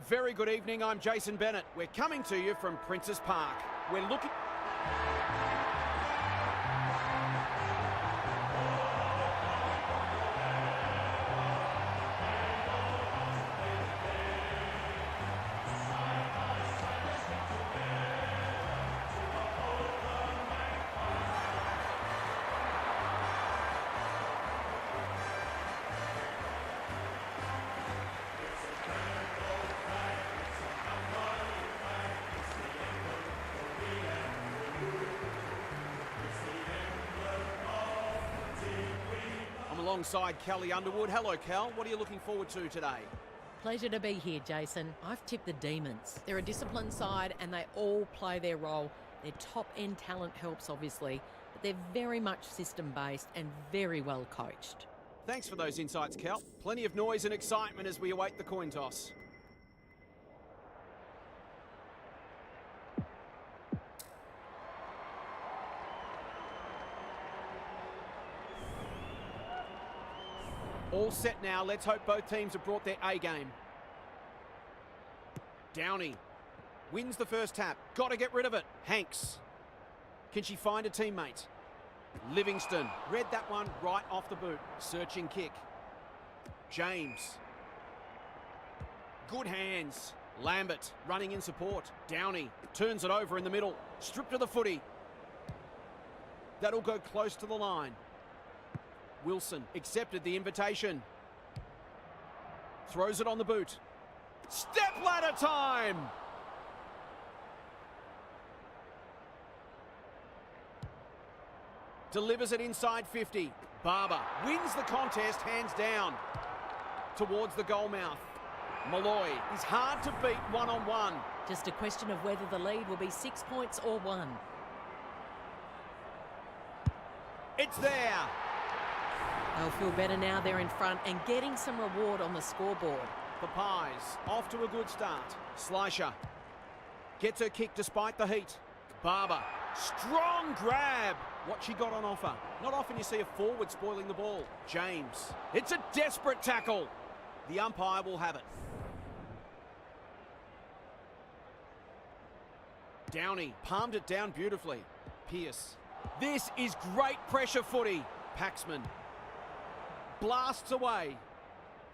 Very good evening, I'm Jason Bennett. We're coming to you from Princes Park. We're looking... alongside Kelly Underwood. Hello, Cal. What are you looking forward to today? Pleasure to be here, Jason. I've tipped the Demons. They're a disciplined side and they all play their role. Their top-end talent helps, obviously, but they're very much system-based and very well coached. Thanks for those insights, Cal. Plenty of noise and excitement as we await the coin toss. All set now. Let's hope both teams have brought their A game. Downey wins the first tap. Got to get rid of it. Hanks. Can she find a teammate? Livingston read that one right off the boot. Searching kick. James. Good hands. Lambert running in support. Downey turns it over in the middle. Stripped to the footy. That'll go close to the line. Wilson accepted the invitation. Throws it on the boot. Step ladder time! Delivers it inside 50. Barber wins the contest hands down. Towards the goal mouth. Malloy is hard to beat one-on-one. Just a question of whether the lead will be 6 points or 1. It's there! They'll feel better now they're in front and getting some reward on the scoreboard. The Pies off to a good start. Slicer gets her kick despite the heat. Barber, strong grab. What she got on offer. Not often you see a forward spoiling the ball. James, it's a desperate tackle. The umpire will have it. Downey palmed it down beautifully. Pearce. This is great pressure footy. Paxman blasts away.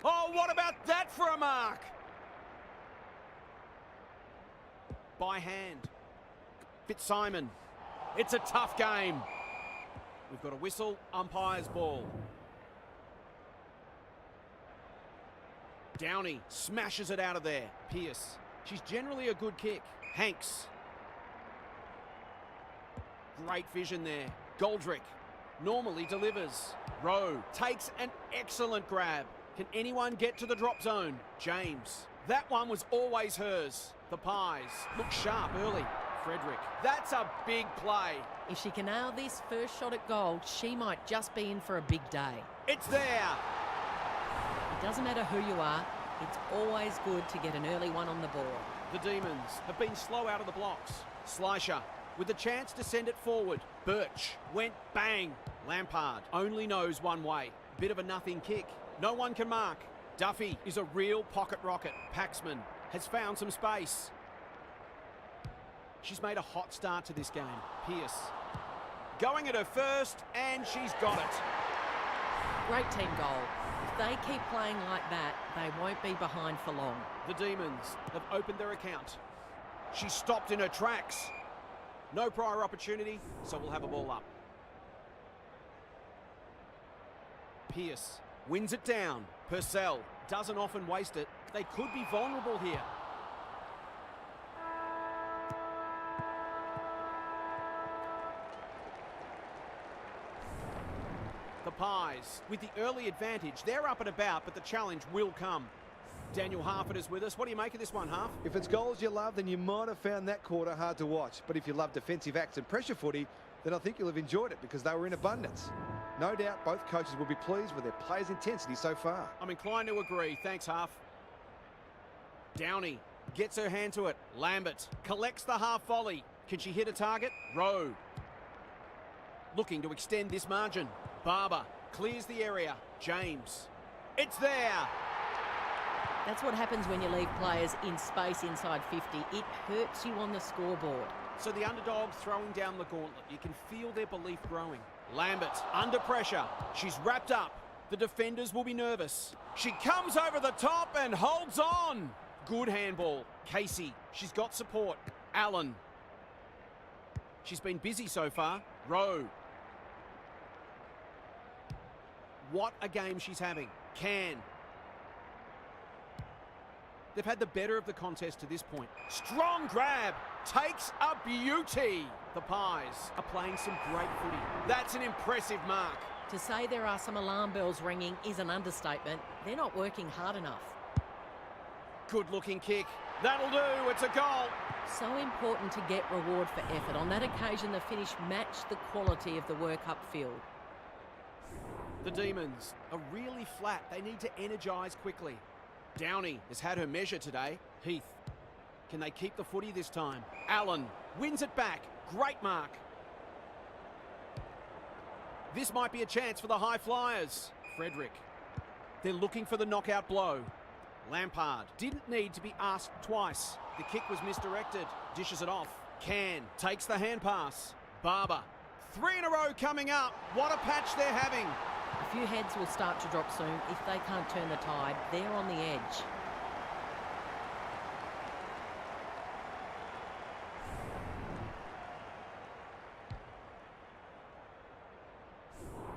Oh, what about that for a mark? By hand. Fitzsimon. It's a tough game. We've got a whistle, umpire's ball. Downey smashes it out of there. Pearce. She's generally a good kick. Hanks. Great vision there. Goldrick normally delivers. Rowe takes an excellent grab. Can anyone get to the drop zone? James. That one was always hers. The Pies look sharp early. Frederick. That's a big play. If she can nail this first shot at goal, she might just be in for a big day. It's there. It doesn't matter who you are, it's always good to get an early one on the board. The Demons have been slow out of the blocks. Slicer with the chance to send it forward. Birch went bang. Lampard only knows one way. Bit of a nothing kick. No one can mark. Duffy is a real pocket rocket. Paxman has found some space. She's made a hot start to this game. Pearce going at her first, and she's got it. Great team goal. If they keep playing like that, they won't be behind for long. The Demons have opened their account. She stopped in her tracks. No prior opportunity, so we'll have a ball up. Pearce wins it down. Purcell doesn't often waste it. They could be vulnerable here. The Pies with the early advantage. They're up and about, but the challenge will come. Daniel Harford is with us. What do you make of this one, Harf? If it's goals you love, then you might have found that quarter hard to watch. But if you love defensive acts and pressure footy, then I think you'll have enjoyed it because they were in abundance. No doubt both coaches will be pleased with their players' intensity so far. I'm inclined to agree. Thanks, Harf. Downey gets her hand to it. Lambert collects the half volley. Can she hit a target? Rowe looking to extend this margin. Barber clears the area. James. It's there. That's what happens when you leave players in space inside 50. It hurts you on the scoreboard. So the underdog throwing down the gauntlet. You can feel their belief growing. Lambert under pressure. She's wrapped up. The defenders will be nervous. She comes over the top and holds on. Good handball. Casey, she's got support. Allen. She's been busy so far. Rowe. What a game she's having. Can. They've had the better of the contest to this point. Strong grab. Takes a beauty. The Pies are playing some great footy. That's an impressive mark. To say there are some alarm bells ringing is an understatement. They're not working hard enough. Good looking kick. That'll do. It's a goal. So important to get reward for effort. On that occasion, the finish matched the quality of the work upfield. The Demons are really flat. They need to energise quickly. Downey has had her measure today. Heath. Can they keep the footy this time? Allen wins it back. Great mark. This might be a chance for the high flyers. Frederick. They're looking for the knockout blow. Lampard didn't need to be asked twice. The kick was misdirected. Dishes it off. Can takes the hand pass. Barber. 3 in a row coming up. What a patch they're having. A few heads will start to drop soon. If they can't turn the tide, they're on the edge.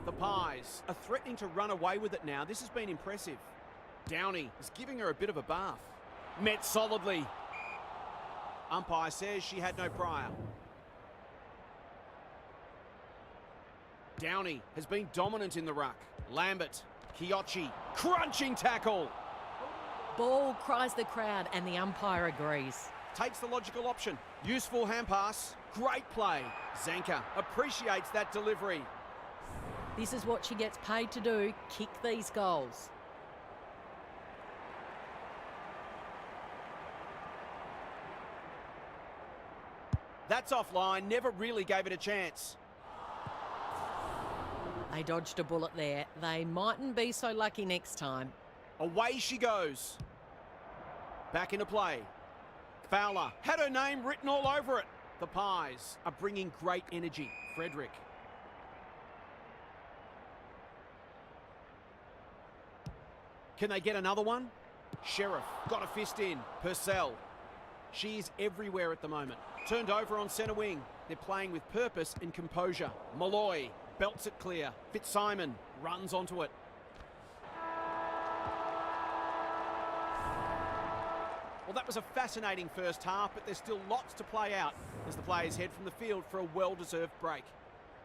The Pies are threatening to run away with it now. This has been impressive. Downey is giving her a bit of a bath. Met solidly. Umpire says she had no prior. Downey has been dominant in the ruck. Lambert, Kiochi, crunching tackle. Ball, cries the crowd, and the umpire agrees. Takes the logical option. Useful hand pass. Great play. Zanka appreciates that delivery. This is what she gets paid to do, kick these goals. That's offline, never really gave it a chance. They dodged a bullet there. They mightn't be so lucky next time. Away she goes. Back into play. Fowler had her name written all over it. The Pies are bringing great energy. Frederick. Can they get another one? Sheriff got a fist in. Purcell. She is everywhere at the moment. Turned over on centre wing. They're playing with purpose and composure. Malloy belts it clear. Fitzsimon runs onto it. Well, that was a fascinating first half, but there's still lots to play out as the players head from the field for a well-deserved break.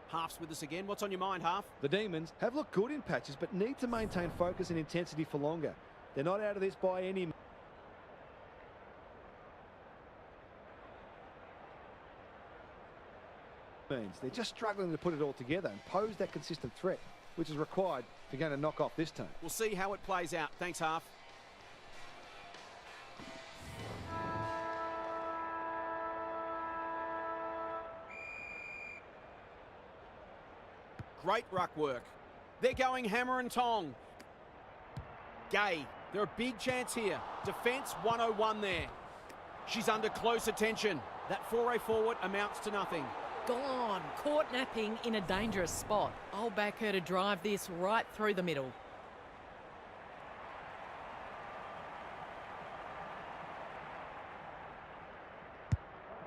Half's with us again. What's on your mind, Half? The Demons have looked good in patches, but need to maintain focus and intensity for longer. They're not out of this by any means. They're just struggling to put it all together and pose that consistent threat, which is required if you're going to knock off this time. We'll see how it plays out. Thanks, Half. Great ruck work. They're going hammer and tong. Gay. They're a big chance here. Defence 101 there. She's under close attention. That foray forward amounts to nothing. Gone. Caught napping in a dangerous spot. I'll back her to drive this right through the middle.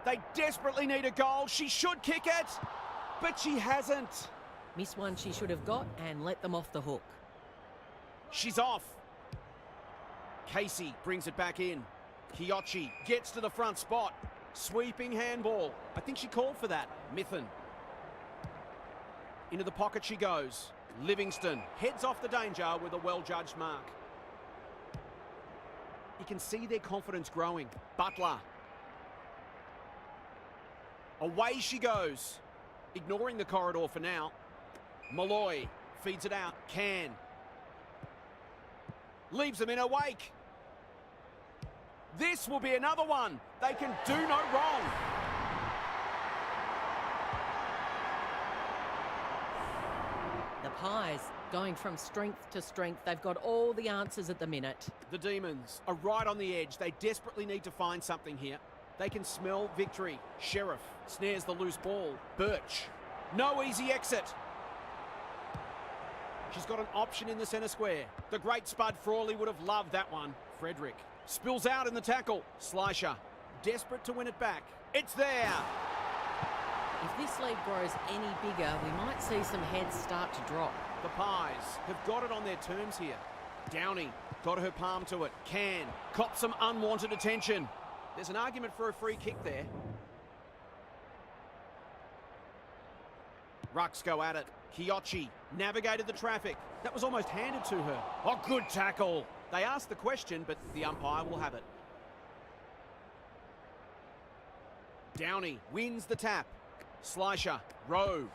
They desperately need a goal. She should kick it, but she hasn't. Miss one she should have got and let them off the hook. She's off. Casey brings it back in. Kiochi gets to the front spot. Sweeping handball. I think she called for that. Mithen. Into the pocket she goes. Livingston heads off the danger with a well-judged mark. You can see their confidence growing. Butler. Away she goes. Ignoring the corridor for now. Malloy feeds it out. Can. Leaves them in her wake. This will be another one. They can do no wrong. The Pies going from strength to strength. They've got all the answers at the minute. The Demons are right on the edge. They desperately need to find something here. They can smell victory. Sheriff snares the loose ball. Birch. No easy exit. She's got an option in the centre square. The great Spud Frawley would have loved that one. Frederick spills out in the tackle. Slisher desperate to win it back. It's there. If this lead grows any bigger, we might see some heads start to drop. The Pies have got it on their terms here. Downey got her palm to it. Can cop some unwanted attention. There's an argument for a free kick there. Rucks go at it. Kiochi navigated the traffic. That was almost handed to her. Oh, good tackle. They asked the question, but the umpire will have it. Downey wins the tap. Slisher, Rowe.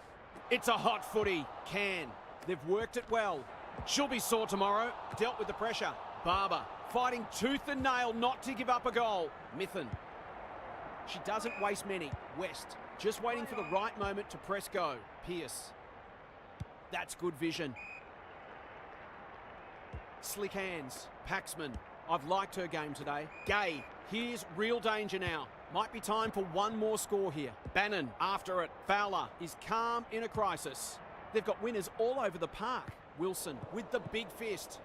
It's a hot footy. Can. They've worked it well. She'll be sore tomorrow. Dealt with the pressure. Barber fighting tooth and nail not to give up a goal. Mithen. She doesn't waste many. West just waiting for the right moment to press go. Pierce. That's good vision. Slick hands. Paxman. I've liked her game today. Gay. Here's real danger now. Might be time for one more score here. Bannon after it. Fowler is calm in a crisis. They've got winners all over the park. Wilson with the big fist.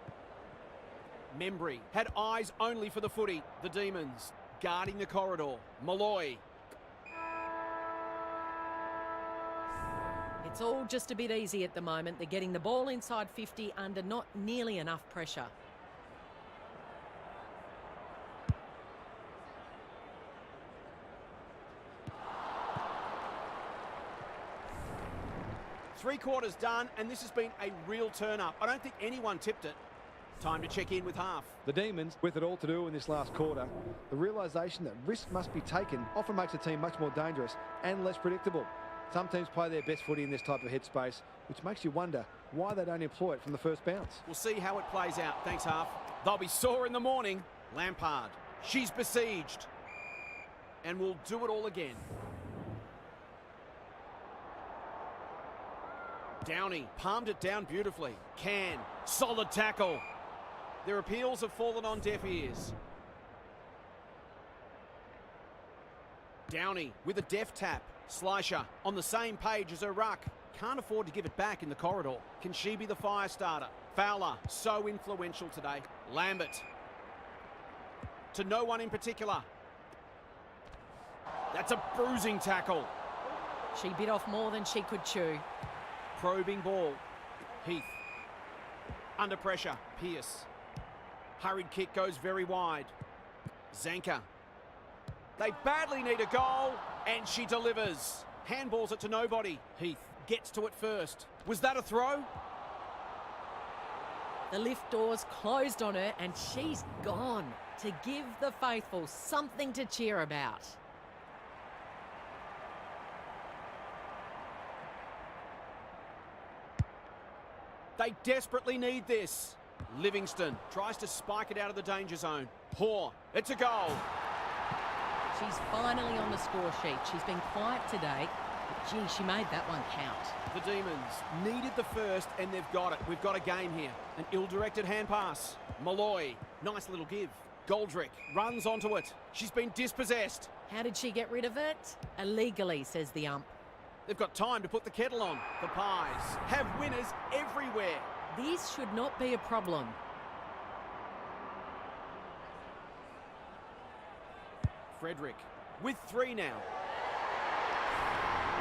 Membry had eyes only for the footy. The Demons guarding the corridor. Malloy. It's all just a bit easy at the moment. They're getting the ball inside 50 under not nearly enough pressure. Three quarters done, and this has been a real turn-up. I don't think anyone tipped it. Time to check in with half. The Demons, with it all to do in this last quarter, the realisation that risk must be taken often makes a team much more dangerous and less predictable. Some teams play their best footy in this type of headspace, which makes you wonder why they don't employ it from the first bounce. We'll see how it plays out. Thanks, half. They'll be sore in the morning. Lampard. She's besieged. And we'll do it all again. Downey palmed it down beautifully. Can. Solid tackle. Their appeals have fallen on deaf ears. Downey with a deft tap. Slisher on the same page as her ruck. Can't afford to give it back in the corridor. Can she be the fire starter? Fowler, so influential today. Lambert. To no one in particular. That's a bruising tackle. She bit off more than she could chew. Probing ball. Heath. Under pressure. Pierce. Hurried kick goes very wide. Zanka. They badly need a goal, and she delivers. Handballs it to nobody. Heath gets to it first. Was that a throw? The lift doors closed on her, and she's gone to give the faithful something to cheer about. They desperately need this. Livingston tries to spike it out of the danger zone. Hoare, it's a goal. She's finally on the score sheet. She's been quiet today, but gee, she made that one count. The Demons needed the first, and they've got it. We've got a game here. An ill-directed hand pass. Malloy, nice little give. Goldrick runs onto it. She's been dispossessed. How did she get rid of it? Illegally, says the ump. They've got time to put the kettle on. The Pies have winners everywhere. This should not be a problem. Frederick with 3 now.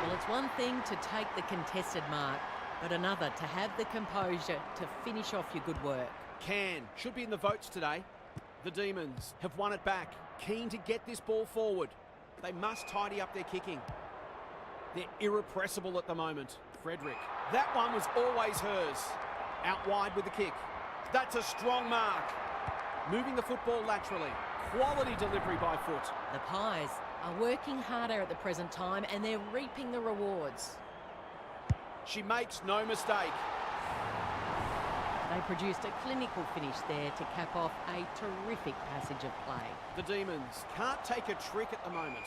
Well, it's one thing to take the contested mark, but another to have the composure to finish off your good work. Can should be in the votes today. The Demons have won it back. Keen to get this ball forward. They must tidy up their kicking. They're irrepressible at the moment. Frederick. That one was always hers. Out wide with the kick. That's a strong mark. Moving the football laterally. Quality delivery by foot. The Pies are working harder at the present time, and they're reaping the rewards. She makes no mistake. They produced a clinical finish there to cap off a terrific passage of play. The Demons can't take a trick at the moment.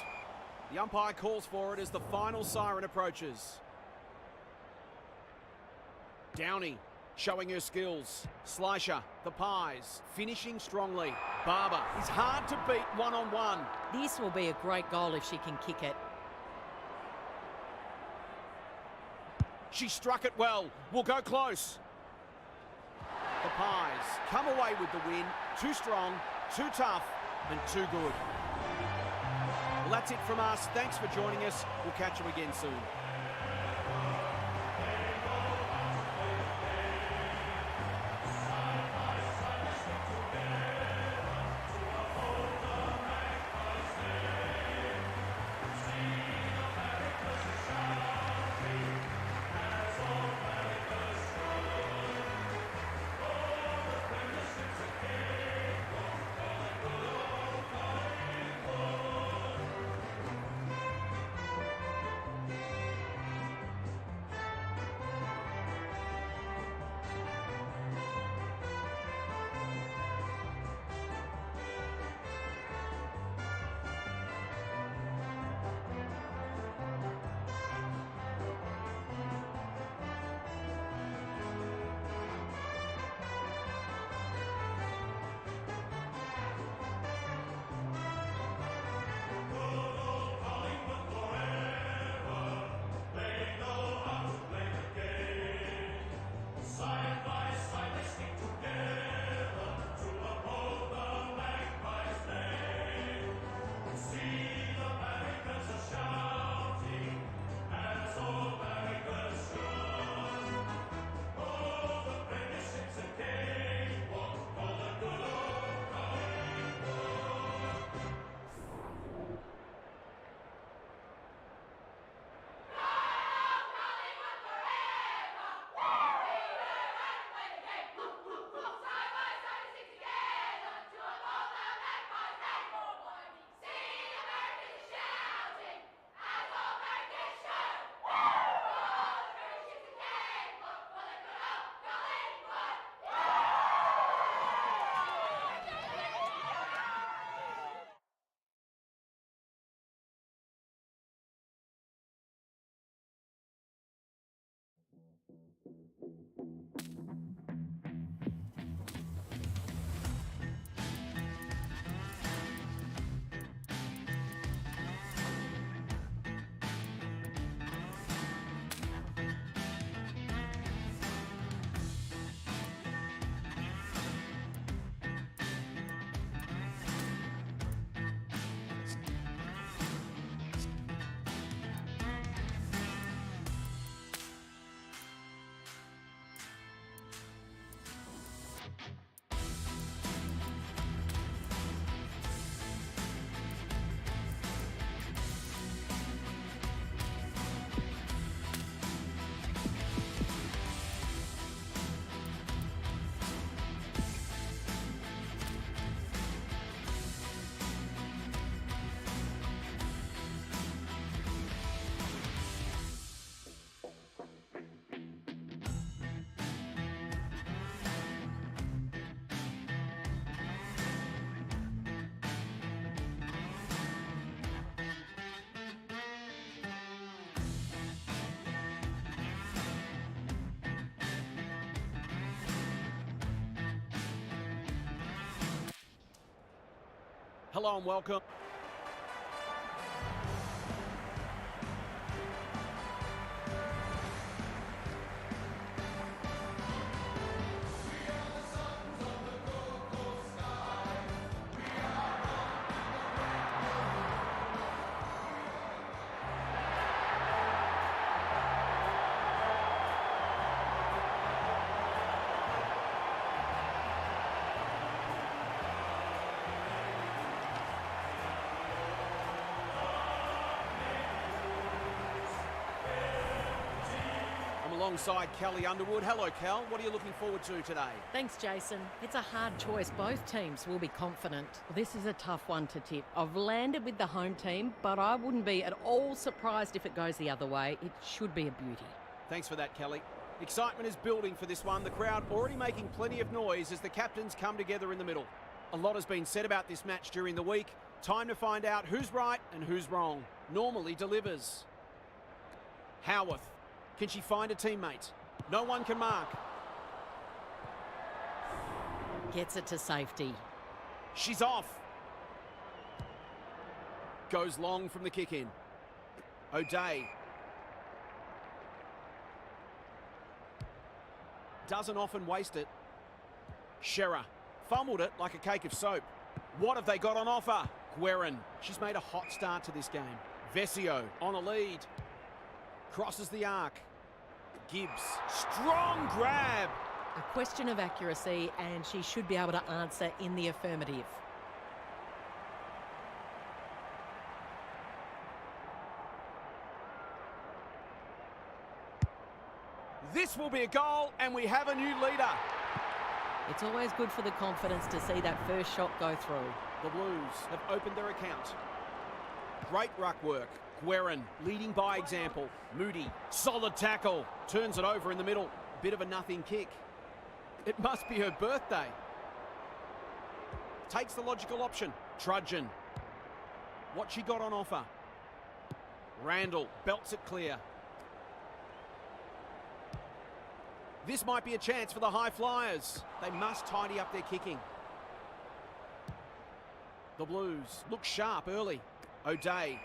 The umpire calls for it as the final siren approaches. Downey showing her skills. Slicer, the pies, finishing strongly. Barber is hard to beat one-on-one. This will be a great goal if she can kick it. She struck it well. Will go close. The pies come away with the win. Too strong, too tough, and too good. Well, that's it from us. Thanks for joining us. We'll catch you again soon. Hello and welcome. Alongside Kelly Underwood. Hello, Cal. What are you looking forward to today? Thanks, Jason. It's a hard choice. Both teams will be confident. This is a tough one to tip. I've landed with the home team, but I wouldn't be at all surprised if it goes the other way. It should be a beauty. Thanks for that, Kelly. Excitement is building for this one. The crowd already making plenty of noise as the captains come together in the middle. A lot has been said about this match during the week. Time to find out who's right and who's wrong. Normally delivers. Howarth. Can she find a teammate? No one can mark. Gets it to safety. She's off. Goes long from the kick in. O'Day. Doesn't often waste it. Shearer fumbled it like a cake of soap. What have they got on offer? Guerin. She's made a hot start to this game. Vesio on a lead. Crosses the arc. Gibbs. Strong grab. A question of accuracy, and she should be able to answer in the affirmative. This will be a goal, and we have a new leader. It's always good for the confidence to see that first shot go through. The Blues have opened their account. Great ruck work. Guerin leading by example. Moody, solid tackle. Turns it over in the middle. Bit of a nothing kick. It must be her birthday. Takes the logical option. Trudgeon. What she got on offer? Randall belts it clear. This might be a chance for the high flyers. They must tidy up their kicking. The Blues look sharp early. O'Day.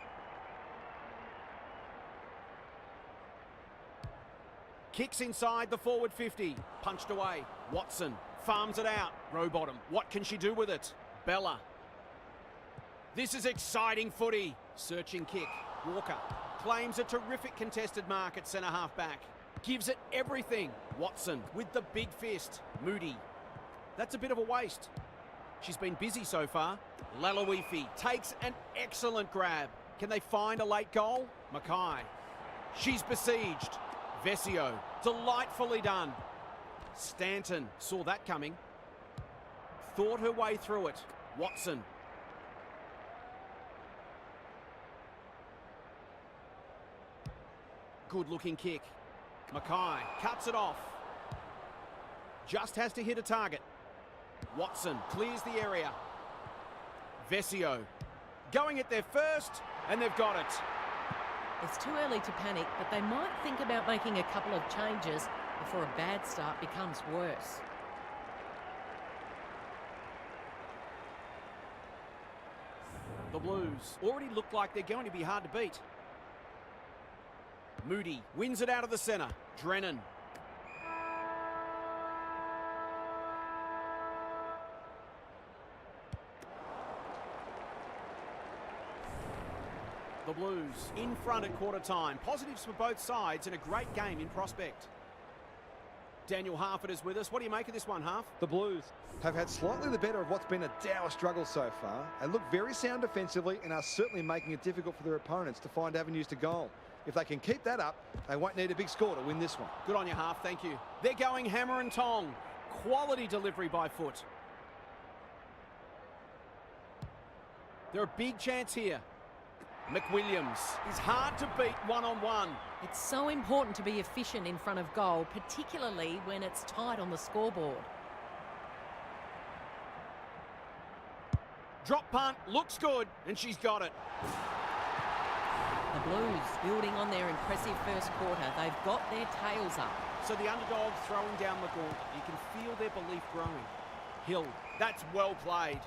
Kicks inside the forward 50. Punched away. Watson farms it out. Rowbottom. What can she do with it? Bella. This is exciting footy. Searching kick. Walker claims a terrific contested mark at centre half back. Gives it everything. Watson with the big fist. Moody. That's a bit of a waste. She's been busy so far. Lalawifi takes an excellent grab. Can they find a late goal? Mackay. She's besieged. Vesio. Delightfully done. Stanton saw that coming. Thought her way through it. Watson. Good looking kick. Mackay cuts it off. Just has to hit a target. Watson clears the area. Vesio going at their first, and they've got it. It's too early to panic, but they might think about making a couple of changes before a bad start becomes worse. The Blues already look like they're going to be hard to beat. Moody wins it out of the centre. Drennan. The Blues in front at quarter time. Positives for both sides and a great game in prospect. Daniel Harford is with us. What do you make of this one, Harf? The Blues have had slightly the better of what's been a dour struggle so far. They look very sound defensively and are certainly making it difficult for their opponents to find avenues to goal. If they can keep that up, they won't need a big score to win this one. Good on you, Harf. Thank you. They're going hammer and tong. Quality delivery by foot. They're a big chance here. McWilliams is hard to beat one-on-one. It's so important to be efficient in front of goal, particularly when it's tight on the scoreboard. Drop punt, looks good, and she's got it. The Blues building on their impressive first quarter. They've got their tails up. So the underdog throwing down the gauntlet. You can feel their belief growing. Hill, that's well played.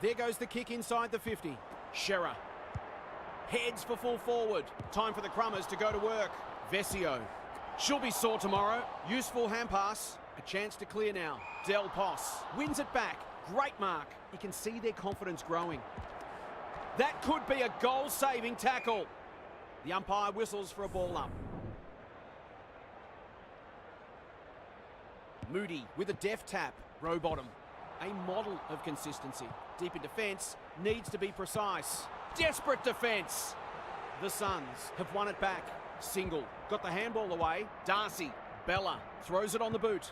There goes the kick inside the 50. Shearer heads for full forward. Time for the Crummers to go to work. Vesio. She'll be sore tomorrow. Useful hand pass. A chance to clear now. Del Pos wins it back. Great mark. You can see their confidence growing. That could be a goal-saving tackle. The umpire whistles for a ball up. Moody with a deft tap. Rowbottom. A model of consistency. Deep in defence. Needs to be precise. Desperate defence. The Suns have won it back. Single. Got the handball away. Darcy. Bella throws it on the boot.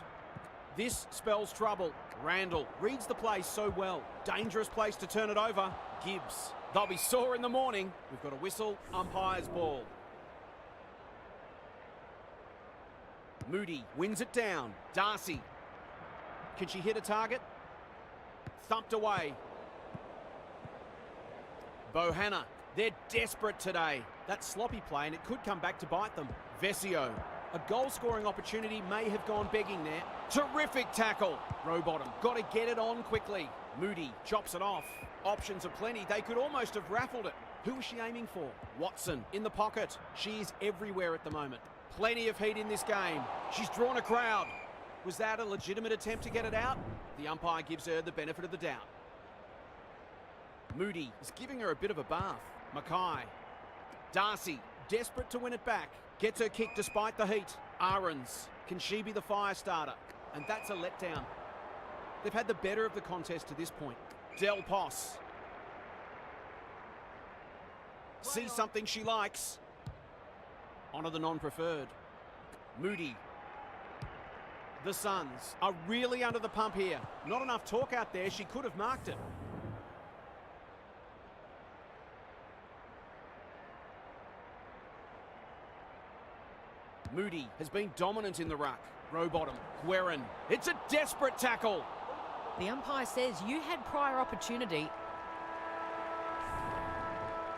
This spells trouble. Randall reads the play so well. Dangerous place to turn it over. Gibbs. They'll be sore in the morning. We've got a whistle. Umpire's ball. Moody wins it down. Darcy. Can she hit a target? Thumped away. Bohanna. They're desperate today. That sloppy play, and it could come back to bite them. Vesio. A goal-scoring opportunity may have gone begging there. Terrific tackle. Rowbottom got to get it on quickly. Moody chops it off. Options are plenty. They could almost have raffled it. Who was she aiming for? Watson in the pocket. She is everywhere at the moment. Plenty of heat in this game. She's drawn a crowd. Was that a legitimate attempt to get it out? The umpire gives her the benefit of the doubt. Moody is giving her a bit of a bath. Mackay. Darcy, desperate to win it back. Gets her kick despite the heat. Ahrens, can she be the fire starter? And that's a letdown. They've had the better of the contest to this point. Del Pos. Sees something she likes. Honour the non-preferred. Moody. The Suns are really under the pump here. Not enough talk out there. She could have marked it. Moody has been dominant in the ruck. Rowbottom. Guerin. It's a desperate tackle. The umpire says you had prior opportunity.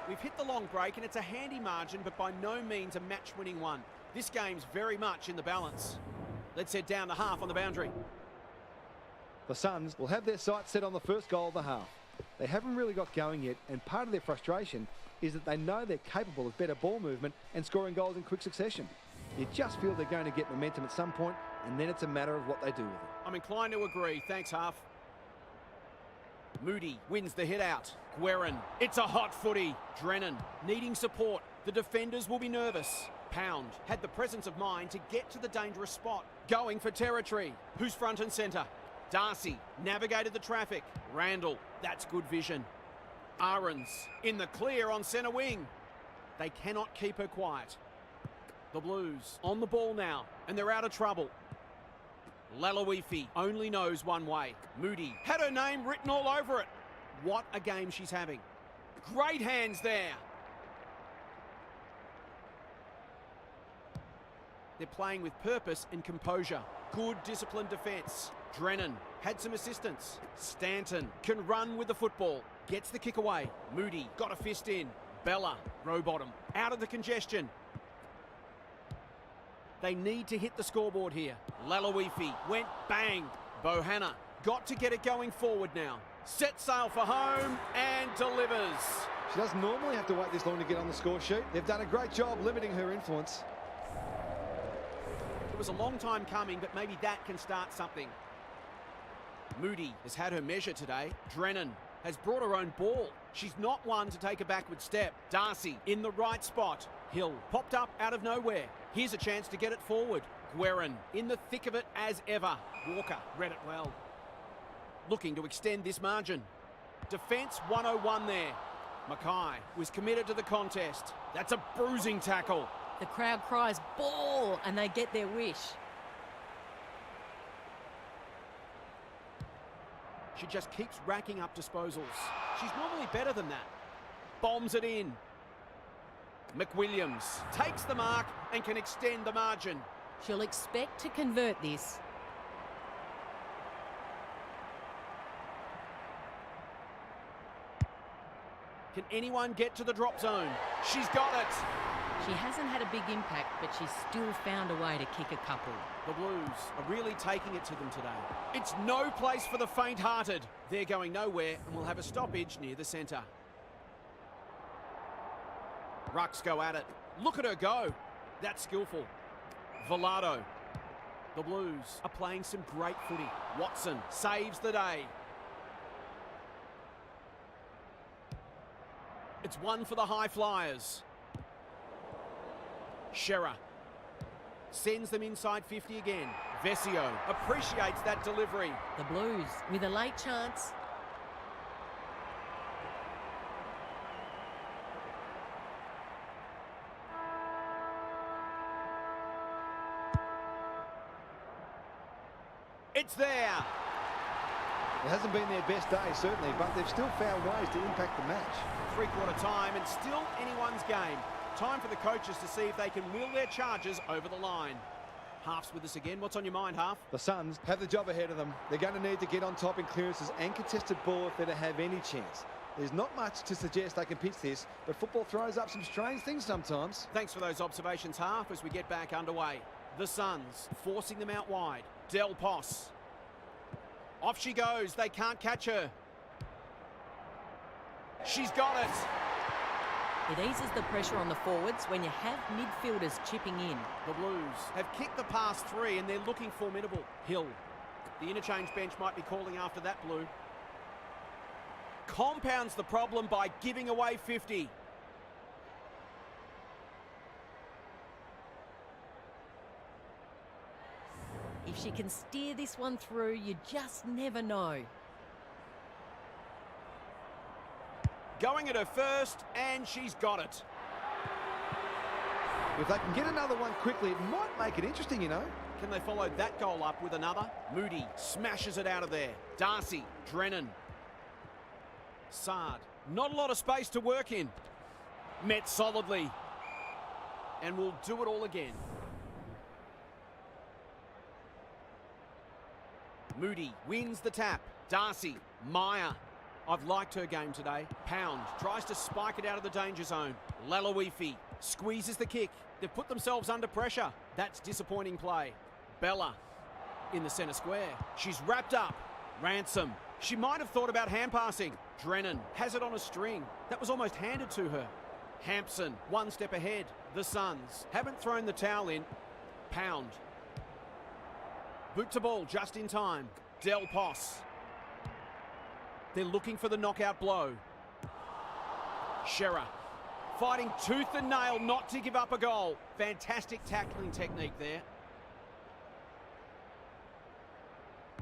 We've hit the long break and it's a handy margin, but by no means a match-winning one. This game's very much in the balance. Let's head down to half on the boundary. The Suns will have their sights set on the first goal of the half. They haven't really got going yet, and part of their frustration is that they know they're capable of better ball movement and scoring goals in quick succession. You just feel they're going to get momentum at some point, and then it's a matter of what they do with it. I'm inclined to agree. Thanks, half. Moody wins the hit out. Guerin. It's a hot footy. Drennan needing support. The defenders will be nervous. Pound had the presence of mind to get to the dangerous spot. Going for territory. Who's front and centre? Darcy navigated the traffic. Randall. That's good vision. Ahrens in the clear on centre wing. They cannot keep her quiet. The Blues on the ball now, and they're out of trouble. Lalawifi only knows one way. Moody had her name written all over it. What a game she's having. Great hands there. They're playing with purpose and composure. Good disciplined defence. Drennan had some assistance. Stanton can run with the football. Gets the kick away. Moody got a fist in. Bella, Rowbottom, out of the congestion. They need to hit the scoreboard here. Lalawifi went bang. Bohanna got to get it going forward now. Set sail for home and delivers. She doesn't normally have to wait this long to get on the score sheet. They've done a great job limiting her influence. It was a long time coming, but maybe that can start something. Moody has had her measure today. Drennan has brought her own ball. She's not one to take a backward step. Darcy in the right spot. Hill popped up out of nowhere. Here's a chance to get it forward. Guerin in the thick of it as ever. Walker read it well. Looking to extend this margin. Defence 101 there. Mackay was committed to the contest. That's a bruising tackle. The crowd cries ball and they get their wish. She just keeps racking up disposals. She's normally better than that. Bombs it in. McWilliams takes the mark and can extend the margin. She'll expect to convert this. Can anyone get to the drop zone? She's got it. She hasn't had a big impact, but she's still found a way to kick a couple. The Blues are really taking it to them today. It's no place for the faint-hearted. They're going nowhere and will have a stoppage near the centre. Rucks go at it. Look at her go. That's skillful. Velado. The Blues are playing some great footy. Watson saves the day. It's one for the high flyers. Shearer sends them inside 50 again. Vesio appreciates that delivery. The Blues with a late chance. It's there. It hasn't been their best day, certainly, but they've still found ways to impact the match. Three-quarter time and still anyone's game. Time for the coaches to see if they can will their charges over the line. Half's with us again. What's on your mind, Half? The Suns have the job ahead of them. They're going to need to get on top in clearances and contested ball if they're to have any chance. There's not much to suggest they can pitch this, but football throws up some strange things sometimes. Thanks for those observations, Half, as we get back underway. The Suns forcing them out wide. Del Pos. Off she goes. They can't catch her. She's got it. It eases the pressure on the forwards when you have midfielders chipping in. The Blues have kicked the past 3 and they're looking formidable. Hill. The interchange bench might be calling after that, Blue. Compounds the problem by giving away 50. If she can steer this one through, you just never know. Going at her first, and she's got it. If they can get another one quickly, it might make it interesting, you know. Can they follow that goal up with another? Moody smashes it out of there. Darcy, Drennan. Sard. Not a lot of space to work in. Met solidly. And will do it all again. Moody wins the tap. Darcy, Meyer. I've liked her game today. Pound tries to spike it out of the danger zone. Lalawifi squeezes the kick. They've put themselves under pressure. That's disappointing play. Bella in the centre square. She's wrapped up. Ransom. She might have thought about hand passing. Drennan has it on a string. That was almost handed to her. Hampson, one step ahead. The Suns haven't thrown the towel in. Pound. Boot to ball just in time. Del Pos. They're looking for the knockout blow. Shearer fighting tooth and nail not to give up a goal. Fantastic tackling technique there.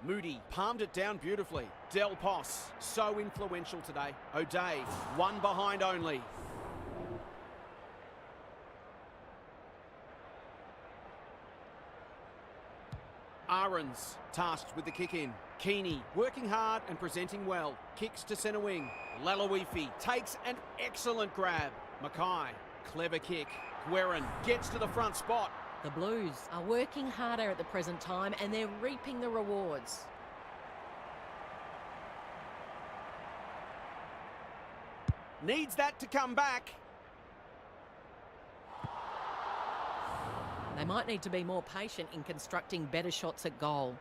Moody palmed it down beautifully. Del Pos, so influential today. O'Day, one behind only. Ahrens, tasked with the kick in. Keeney, working hard and presenting well. Kicks to centre wing. Lalawifi takes an excellent grab. Mackay, clever kick. Guerin gets to the front spot. The Blues are working harder at the present time and they're reaping the rewards. Needs that to come back. They might need to be more patient in constructing better shots at goal.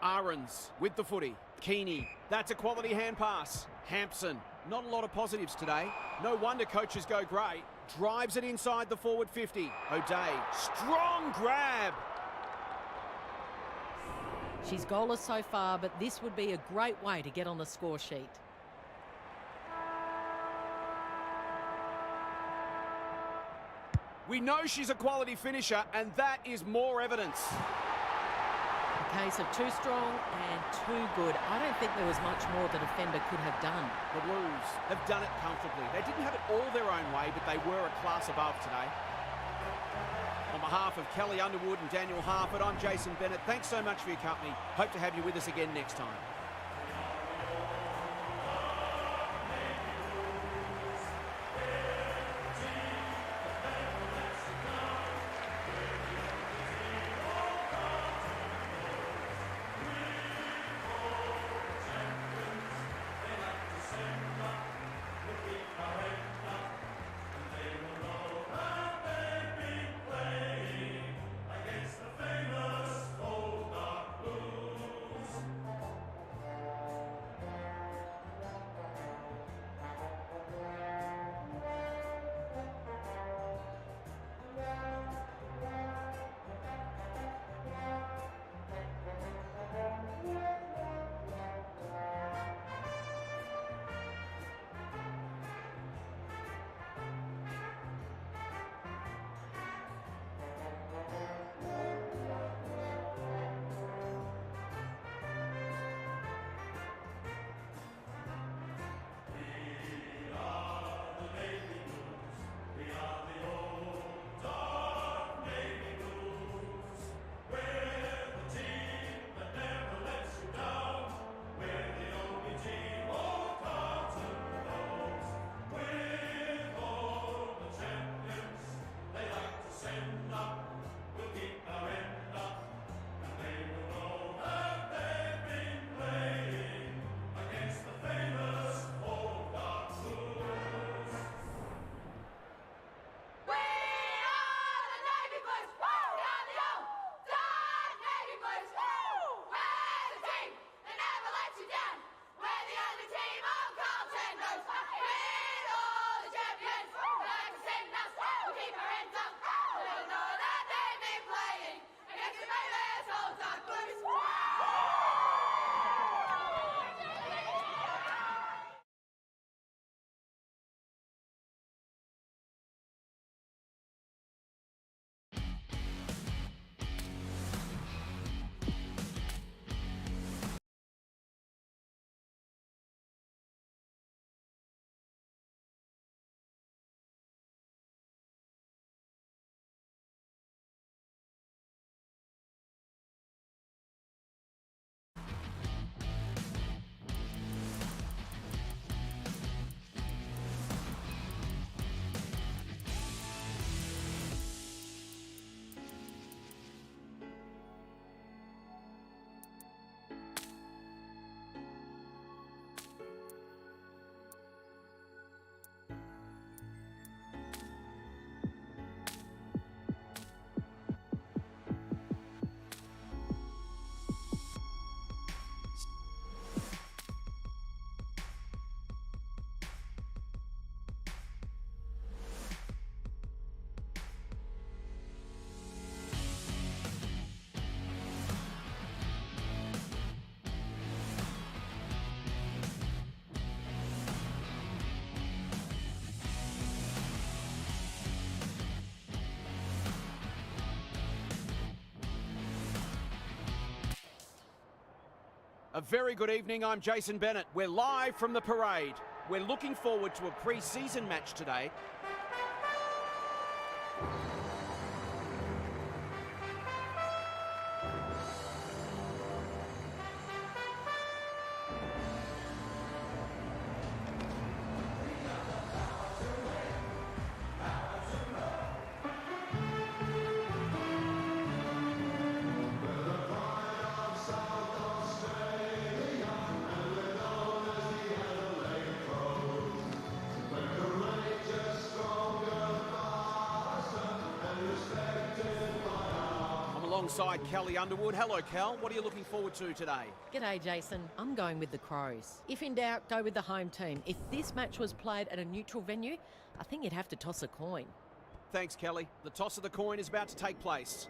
Ahrens with the footy. Keeney, that's a quality hand pass. Hampson, not a lot of positives today. No wonder coaches go great. Drives it inside the forward 50. O'Day, strong grab. She's goalless so far, but this would be a great way to get on the score sheet. We know she's a quality finisher, and that is more evidence. A case of too strong and too good. I don't think there was much more the defender could have done. The Blues have done it comfortably. They didn't have it all their own way, but they were a class above today. On behalf of Kelly Underwood and Daniel Harford, I'm Jason Bennett. Thanks so much for your company. Hope to have you with us again next time. A very good evening, I'm Jason Bennett. We're live from the parade. We're looking forward to a pre-season match today. Alongside Kelly Underwood. Hello, Kel. What are you looking forward to today? G'day, Jason. I'm going with the Crows. If in doubt, go with the home team. If this match was played at a neutral venue, I think you'd have to toss a coin. Thanks, Kelly. The toss of the coin is about to take place.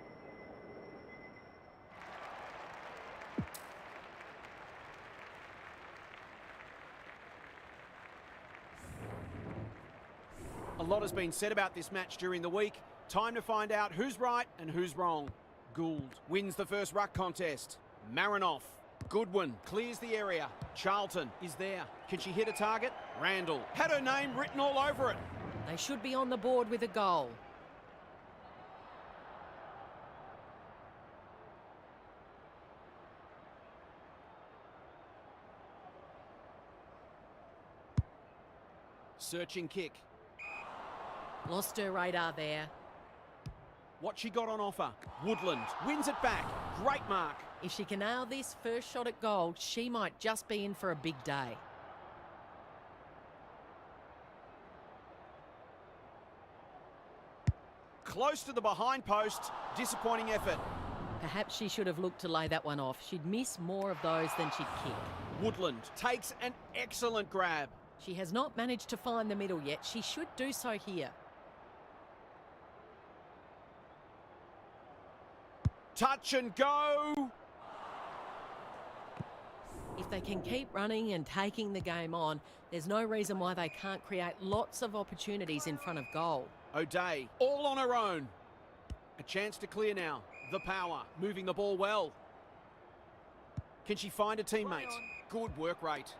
A lot has been said about this match during the week. Time to find out who's right and who's wrong. Gould wins the first ruck contest. Marinoff. Goodwin clears the area. Charlton is there. Can she hit a target? Randall had her name written all over it. They should be on the board with a goal. Searching kick. Lost her radar there. What she got on offer. Woodland wins it back. Great mark. If she can nail this first shot at goal, she might just be in for a big day. Close to the behind post. Disappointing effort. Perhaps she should have looked to lay that one off. She'd miss more of those than she'd kick. Woodland takes an excellent grab. She has not managed to find the middle yet. She should do so here. Touch and go. If they can keep running and taking the game on, there's no reason why they can't create lots of opportunities in front of goal. O'Day, all on her own. A chance to clear now. The power, moving the ball well. Can she find a teammate? Good work rate.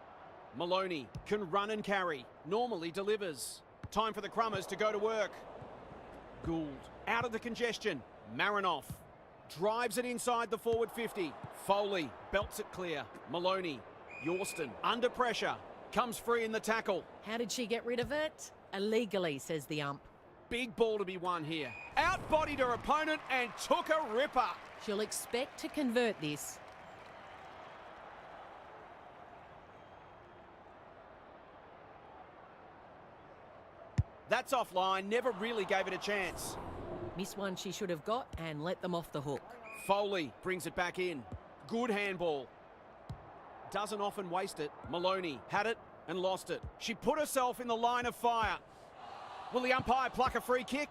Maloney can run and carry. Normally delivers. Time for the Crummers to go to work. Gould, out of the congestion. Marinoff. Drives it inside the forward 50. Foley belts it clear. Maloney, Yorston under pressure. Comes free in the tackle. How did she get rid of it? Illegally, says the ump. Big ball to be won here. Outbodied her opponent and took a ripper. She'll expect to convert this. That's offline, never really gave it a chance. Miss one she should have got and let them off the hook. Foley brings it back in. Good handball. Doesn't often waste it. Maloney had it and lost it. She put herself in the line of fire. Will the umpire pluck a free kick?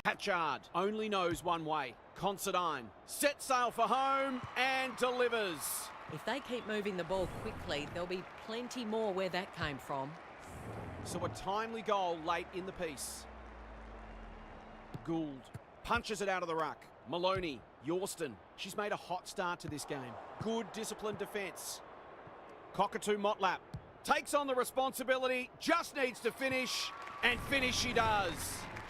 Hatchard only knows one way. Considine sets sail for home and delivers. If they keep moving the ball quickly, there'll be plenty more where that came from. So a timely goal late in the piece. Gould punches it out of the ruck. Maloney, Yorston. She's made a hot start to this game. Good disciplined defence. Cockatoo Motlap takes on the responsibility, just needs to finish, and finish she does.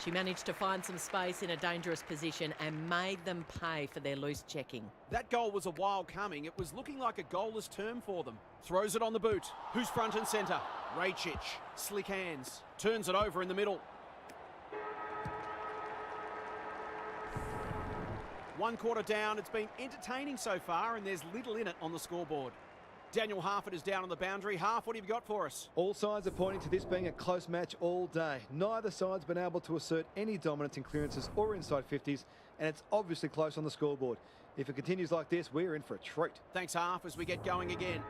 She managed to find some space in a dangerous position and made them pay for their loose checking. That goal was a while coming. It was looking like a goalless term for them. Throws it on the boot. Who's front and centre? Rajcic. Slick hands. Turns it over in the middle. One quarter down. It's been entertaining so far, and there's little in it on the scoreboard. Daniel Harford is down on the boundary. Harf, what have you got for us? All signs are pointing to this being a close match all day. Neither side's been able to assert any dominance in clearances or inside 50s, and it's obviously close on the scoreboard. If it continues like this, we're in for a treat. Thanks, Harf, as we get going again.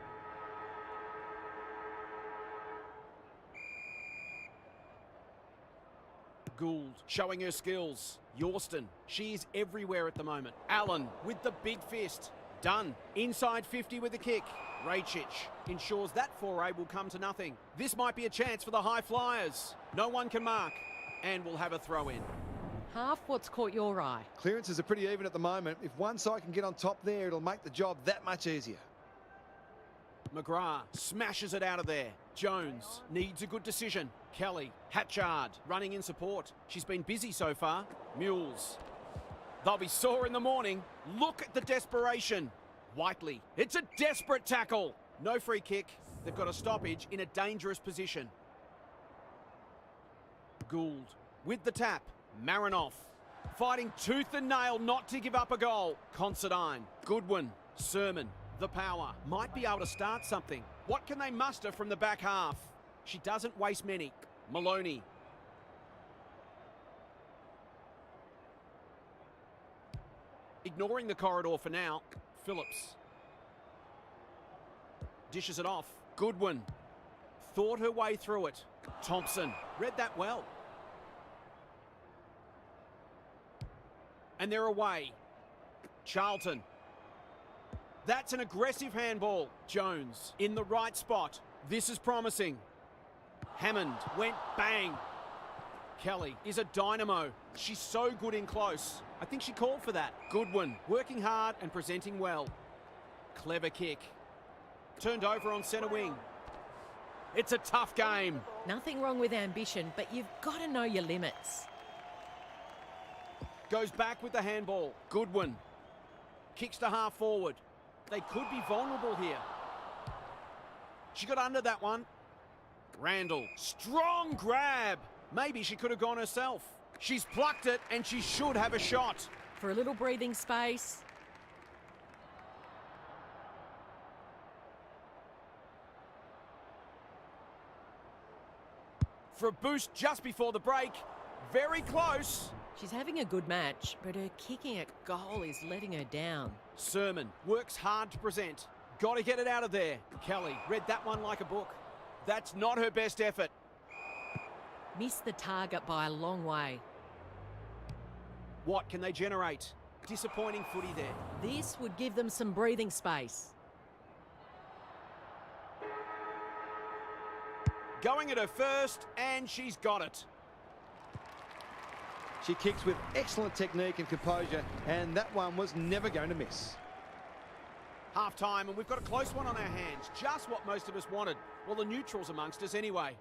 Gould showing her skills. Yorston, she's everywhere at the moment. Allen with the big fist. Dunn inside 50 with the kick. Rajcic ensures that foray will come to nothing. This might be a chance for the high flyers. No one can mark, and we'll have a throw in. Half what's caught your eye. Clearances are pretty even at the moment. If one side can get on top there, it'll make the job that much easier. McGrath smashes it out of there. Jones needs a good decision. Kelly, Hatchard running in support. She's been busy so far. Mules. They'll be sore in the morning. Look at the desperation. Whiteley. It's a desperate tackle. No free kick. They've got a stoppage in a dangerous position. Gould with the tap. Marinoff fighting tooth and nail not to give up a goal. Considine. Goodwin. Sermon. The power. Might be able to start something. What can they muster from the back half? She doesn't waste many. Maloney. Ignoring the corridor for now. Phillips. Dishes it off. Goodwin. Thought her way through it. Thompson. Read that well. And they're away. Charlton. That's an aggressive handball. Jones in the right spot. This is promising. Hammond went bang. Kelly is a dynamo. She's so good in close. I think she called for that. Goodwin working hard and presenting well. Clever kick. Turned over on centre wing. It's a tough game. Nothing wrong with ambition, but you've got to know your limits. Goes back with the handball. Goodwin. Kicks to half forward. They could be vulnerable here. She got under that one. Randall. Strong grab. Maybe she could have gone herself. She's plucked it and she should have a shot. For a little breathing space. For a boost just before the break. Very close. She's having a good match, but her kicking at goal is letting her down. Sermon works hard to present. Got to get it out of there. Kelly read that one like a book. That's not her best effort. Missed the target by a long way. What can they generate? Disappointing footy there. This would give them some breathing space. Going at her first, and she's got it. She kicks with excellent technique and composure, and that one was never going to miss. Half time, and we've got a close one on our hands. Just what most of us wanted. Well, the neutrals amongst us anyway.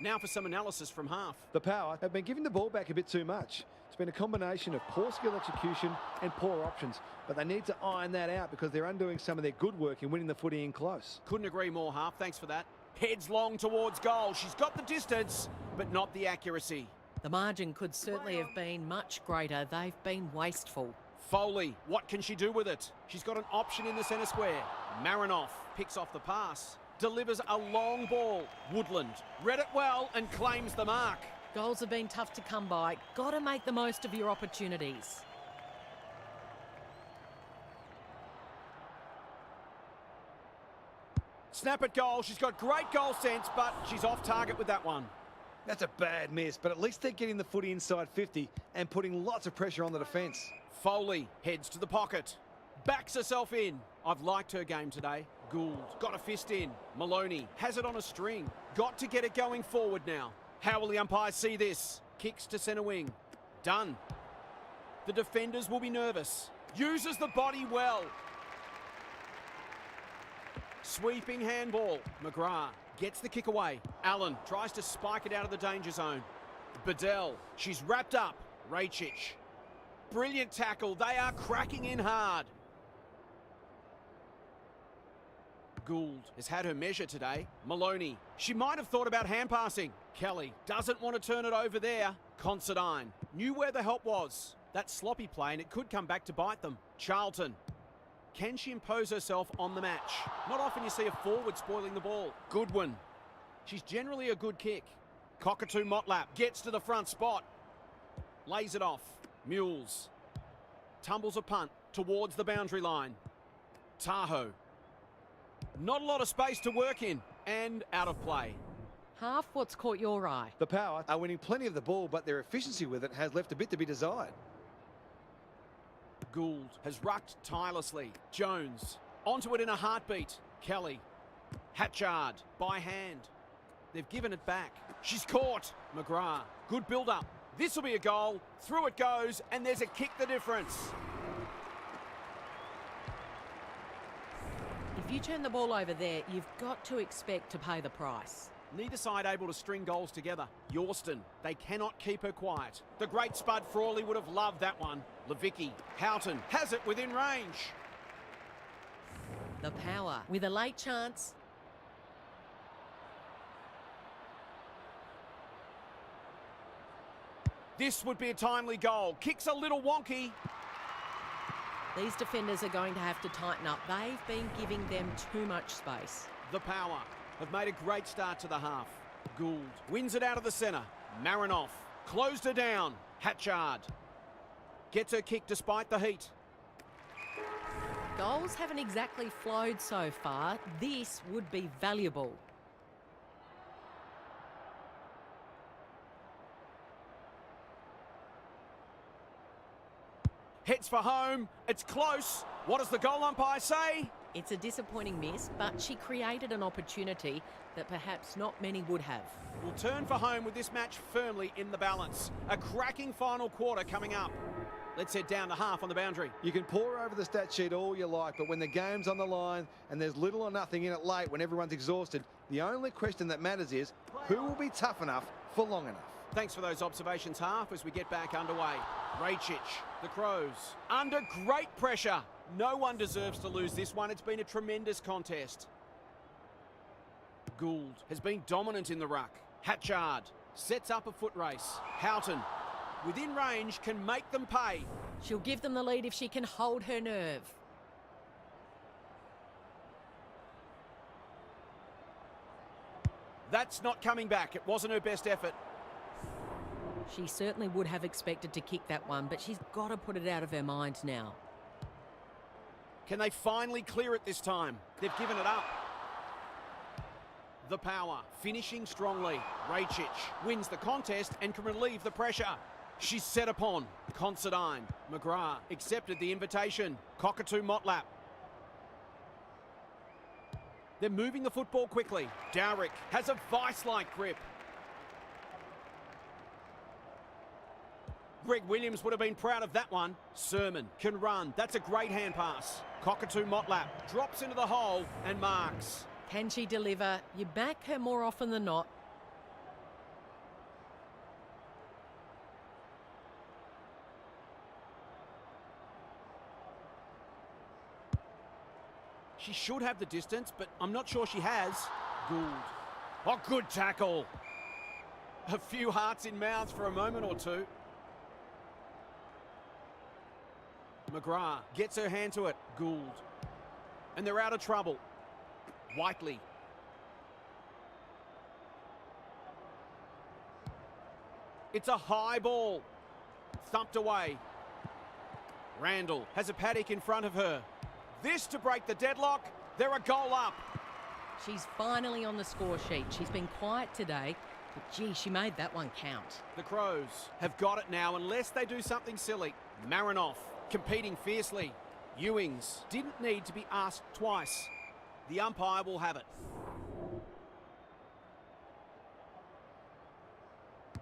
Now for some analysis from half. The Power have been giving the ball back a bit too much. It's been a combination of poor skill execution and poor options, but they need to iron that out because they're undoing some of their good work in winning the footy in close. Couldn't agree more, Half. Thanks for that. Heads long towards goal. She's got the distance, but not the accuracy. The margin could certainly have been much greater. They've been wasteful. Foley, what can she do with it? She's got an option in the centre square. Marinoff picks off the pass. Delivers a long ball. Woodland read it well and claims the mark. Goals have been tough to come by. Got to make the most of your opportunities. Snap at goal. She's got great goal sense, but she's off target with that one. That's a bad miss, but at least they're getting the footy inside 50 and putting lots of pressure on the defence. Foley heads to the pocket. Backs herself in. I've liked her game today. Gould got a fist in. Maloney has it on a string. Got to get it going forward now. How will the umpires see this? Kicks to centre wing. Done. The defenders will be nervous. Uses the body well. Sweeping handball. McGrath gets the kick away. Allen tries to spike it out of the danger zone. Bedell, she's wrapped up. Rachich. Brilliant tackle. They are cracking in hard. Gould has had her measure today. Maloney, she might have thought about hand passing. Kelly doesn't want to turn it over there. Considine knew where the help was. That sloppy play, and it could come back to bite them. Charlton. Can she impose herself on the match? Not often you see a forward spoiling the ball. Goodwin. She's generally a good kick. Cockatoo Motlap gets to the front spot. Lays it off. Mules. Tumbles a punt towards the boundary line. Tahoe. Not a lot of space to work in. And out of play. Half, what's caught your eye? The Power are winning plenty of the ball, but their efficiency with it has left a bit to be desired. Gould has rucked tirelessly. Jones onto it in a heartbeat. Kelly. Hatchard by hand. They've given it back. She's caught. McGrath. Good build-up. This will be a goal. Through it goes, and there's a kick the difference. If you turn the ball over there, you've got to expect to pay the price. Neither side able to string goals together. Yorston, they cannot keep her quiet. The great Spud Frawley would have loved that one. Levicki, Houghton has it within range. The power with a late chance. This would be a timely goal. Kicks a little wonky. These defenders are going to have to tighten up. They've been giving them too much space. The power have made a great start to the half. Gould wins it out of the centre. Marinoff closed her down. Hatchard gets her kick despite the heat. Goals haven't exactly flowed so far. This would be valuable. Heads for home. It's close. What does the goal umpire say? It's a disappointing miss, but she created an opportunity that perhaps not many would have. We'll turn for home with this match firmly in the balance. A cracking final quarter coming up. Let's head down to half on the boundary. You can pore over the stat sheet all you like, but when the game's on the line and there's little or nothing in it late when everyone's exhausted, the only question that matters is who will be tough enough for long enough. Thanks for those observations, half, as we get back underway. Rachich, the Crows, under great pressure. No one deserves to lose this one. It's been a tremendous contest. Gould has been dominant in the ruck. Hatchard sets up a foot race. Houghton, within range, can make them pay. She'll give them the lead if she can hold her nerve. That's not coming back. It wasn't her best effort. She certainly would have expected to kick that one, but she's got to put it out of her mind now. Can they finally clear it this time? They've given it up. The power, finishing strongly. Rachich wins the contest and can relieve the pressure. She's set upon. Considine. McGrath accepted the invitation. Cockatoo Motlap. They're moving the football quickly. Dowrick has a vice-like grip. Greg Williams would have been proud of that one. Sermon can run. That's a great hand pass. Cockatoo Motlap drops into the hole and marks. Can she deliver? You back her more often than not. She should have the distance, but I'm not sure she has. Gould. Oh, good tackle. A few hearts in mouths for a moment or two. McGrath gets her hand to it. Gould. And they're out of trouble. Whiteley. It's a high ball. Thumped away. Randall has a paddock in front of her. This to break the deadlock. They're a goal up. She's finally on the score sheet. She's been quiet today, but gee, she made that one count. The Crows have got it now unless they do something silly. Marinoff competing fiercely. Ewings didn't need to be asked twice. The umpire will have it.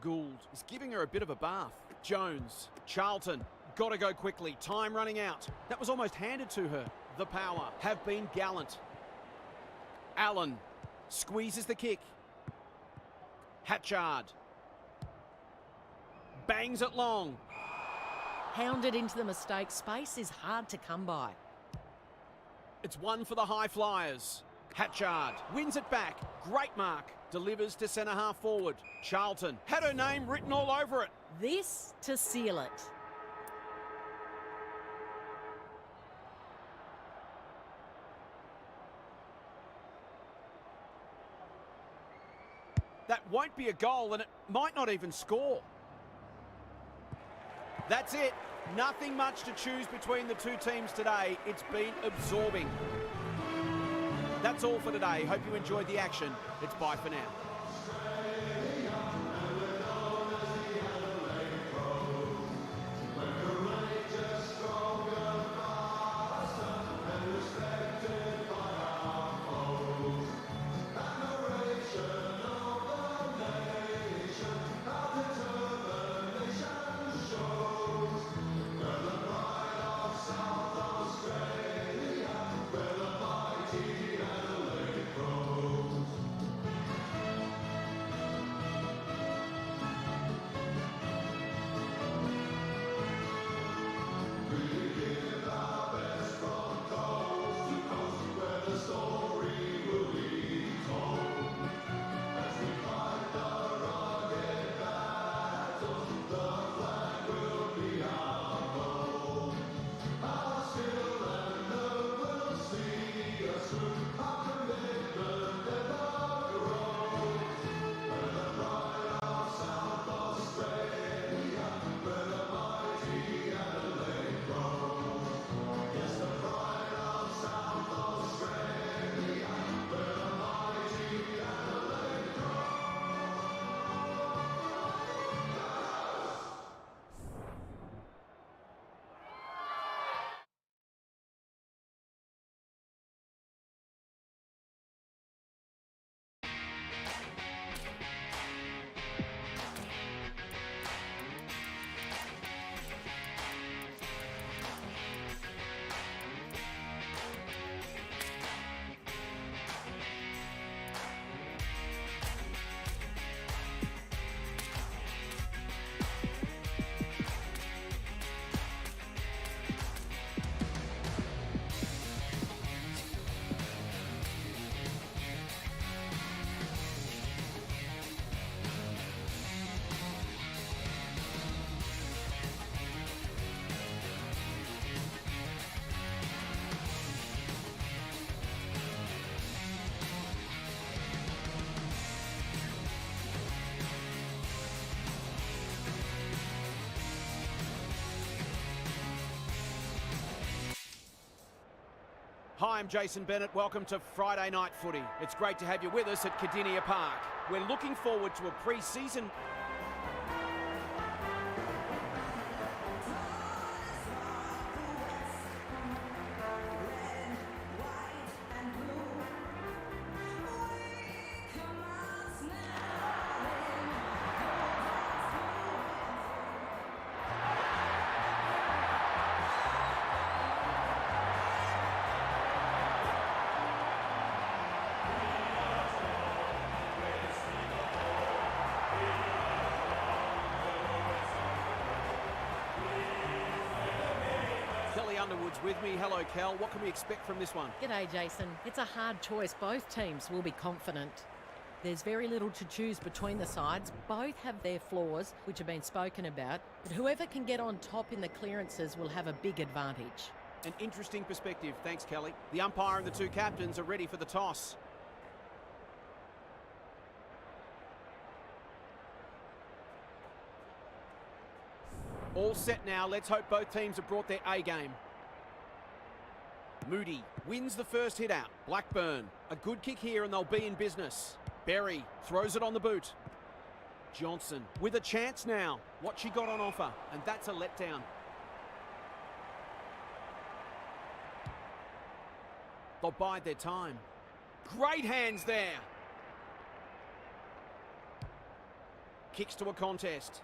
Gould is giving her a bit of a bath. Jones, Charlton, got to go quickly. Time running out. That was almost handed to her. The power have been gallant. Allen squeezes the kick. Hatchard bangs it long. Hounded into the mistake. Space is hard to come by. It's one for the high flyers. Hatchard wins it back. Great mark. Delivers to centre half forward. Charlton had her name written all over it. This to seal it. That won't be a goal, and it might not even score. That's it. Nothing much to choose between the two teams today. It's been absorbing. That's all for today. Hope you enjoyed the action. It's bye for now. Hi, I'm Jason Bennett. Welcome to Friday Night Footy. It's great to have you with us at Cardinia Park. We're looking forward to a pre-season... Underwood's with me. Hello, Cal. What can we expect from this one? G'day, Jason. It's a hard choice. Both teams will be confident. There's very little to choose between the sides. Both have their flaws, which have been spoken about, but whoever can get on top in the clearances will have a big advantage. An interesting perspective. Thanks, Kelly. The umpire and the two captains are ready for the toss. All set now. Let's hope both teams have brought their A game. Moody wins the first hit out. Blackburn, a good kick here and they'll be in business. Berry throws it on the boot. Johnson with a chance now. What she got on offer, and that's a letdown. They'll bide their time. Great hands there. Kicks to a contest.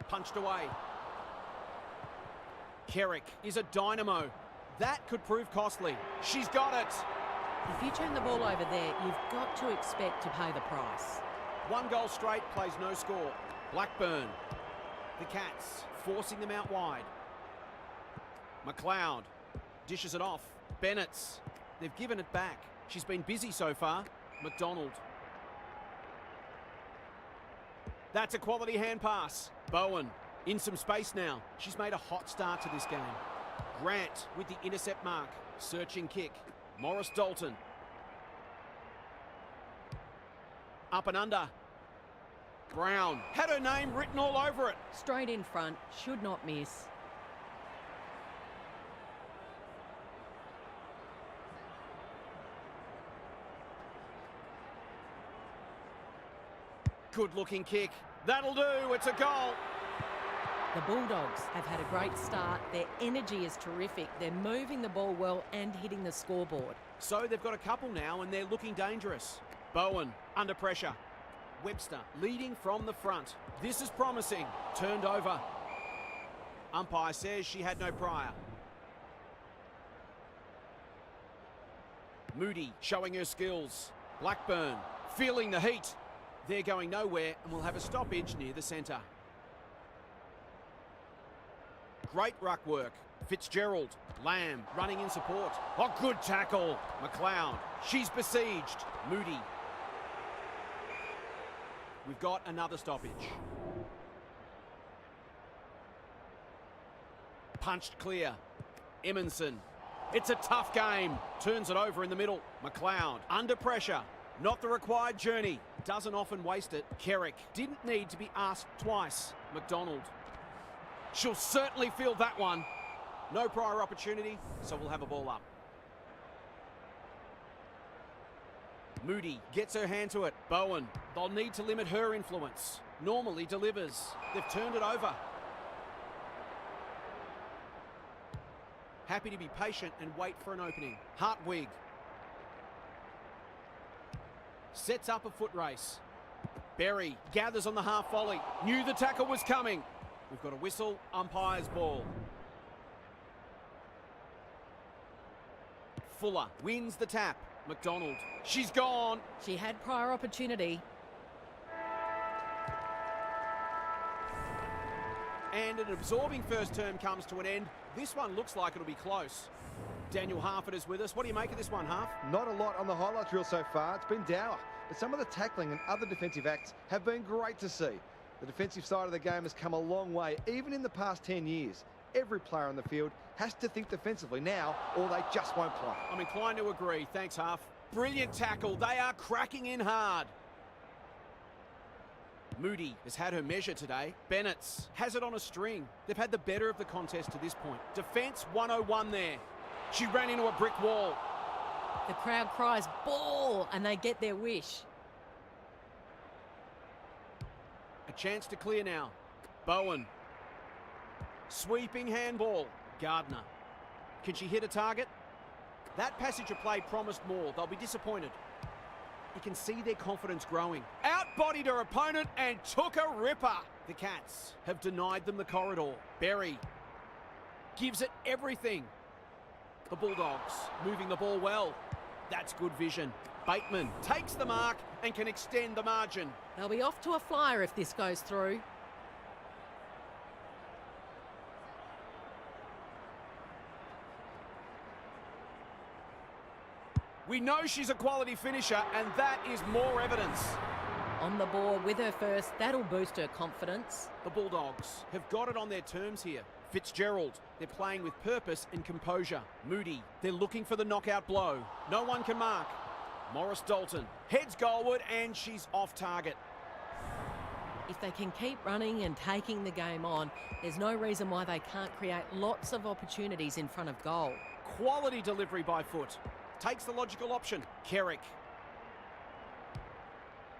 Punched away. Kerrick is a dynamo. That could prove costly. She's got it. If you turn the ball over there, you've got to expect to pay the price. One goal straight, plays no score. Blackburn. The Cats forcing them out wide. McLeod dishes it off. Bennett's. They've given it back. She's been busy so far. McDonald. That's a quality hand pass. Bowen in some space now. She's made a hot start to this game. Grant with the intercept mark. Searching kick. Morris Dalton. Up and under. Brown had her name written all over it. Straight in front, should not miss. Good looking kick. That'll do. It's a goal. The Bulldogs have had a great start. Their energy is terrific. They're moving the ball well and hitting the scoreboard. So they've got a couple now and they're looking dangerous. Bowen under pressure. Webster leading from the front. This is promising. Turned over. Umpire says she had no prior. Moody showing her skills. Blackburn feeling the heat. They're going nowhere and will have a stoppage near the centre. Great ruck work. Fitzgerald. Lamb running in support. Oh, good tackle. McLeod. She's besieged. Moody. We've got another stoppage. Punched clear. Emerson. It's a tough game. Turns it over in the middle. McLeod under pressure. Not the required journey. Doesn't often waste it. Kerrick didn't need to be asked twice. McDonald. She'll certainly feel that one. No prior opportunity, so we'll have a ball up. Moody gets her hand to it. Bowen. They'll need to limit her influence. Normally delivers. They've turned it over. Happy to be patient and wait for an opening. Hartwig. Sets up a foot race. Berry gathers on the half volley. Knew the tackle was coming. We've got a whistle, umpire's ball. Fuller wins the tap. McDonald. She's gone. She had prior opportunity. And an absorbing first term comes to an end. This one looks like it'll be close. Daniel Harford is with us. What do you make of this one, Harf? Not a lot on the highlights reel so far. It's been dour. But some of the tackling and other defensive acts have been great to see. The defensive side of the game has come a long way, even in the past 10 years. Every player on the field has to think defensively now, or they just won't play. I'm inclined to agree. Thanks, Harf. Brilliant tackle. They are cracking in hard. Moody has had her measure today. Bennett's has it on a string. They've had the better of the contest to this point. Defence 101 there. She ran into a brick wall. The crowd cries ball and they get their wish. A chance to clear now. Bowen. Sweeping handball. Gardner. Can she hit a target? That passage of play promised more. They'll be disappointed. You can see their confidence growing. Outbodied her opponent and took a ripper. The Cats have denied them the corridor. Berry gives it everything. The Bulldogs moving the ball well. That's good vision. Bateman takes the mark and can extend the margin. They'll be off to a flyer if this goes through. We know she's a quality finisher, and that is more evidence. On the ball with her first, that'll boost her confidence. The Bulldogs have got it on their terms here. Fitzgerald, they're playing with purpose and composure. Moody, they're looking for the knockout blow. No one can mark. Morris Dalton heads goalward and she's off target. If they can keep running and taking the game on, there's no reason why they can't create lots of opportunities in front of goal. Quality delivery by foot. Takes the logical option. Kerrick.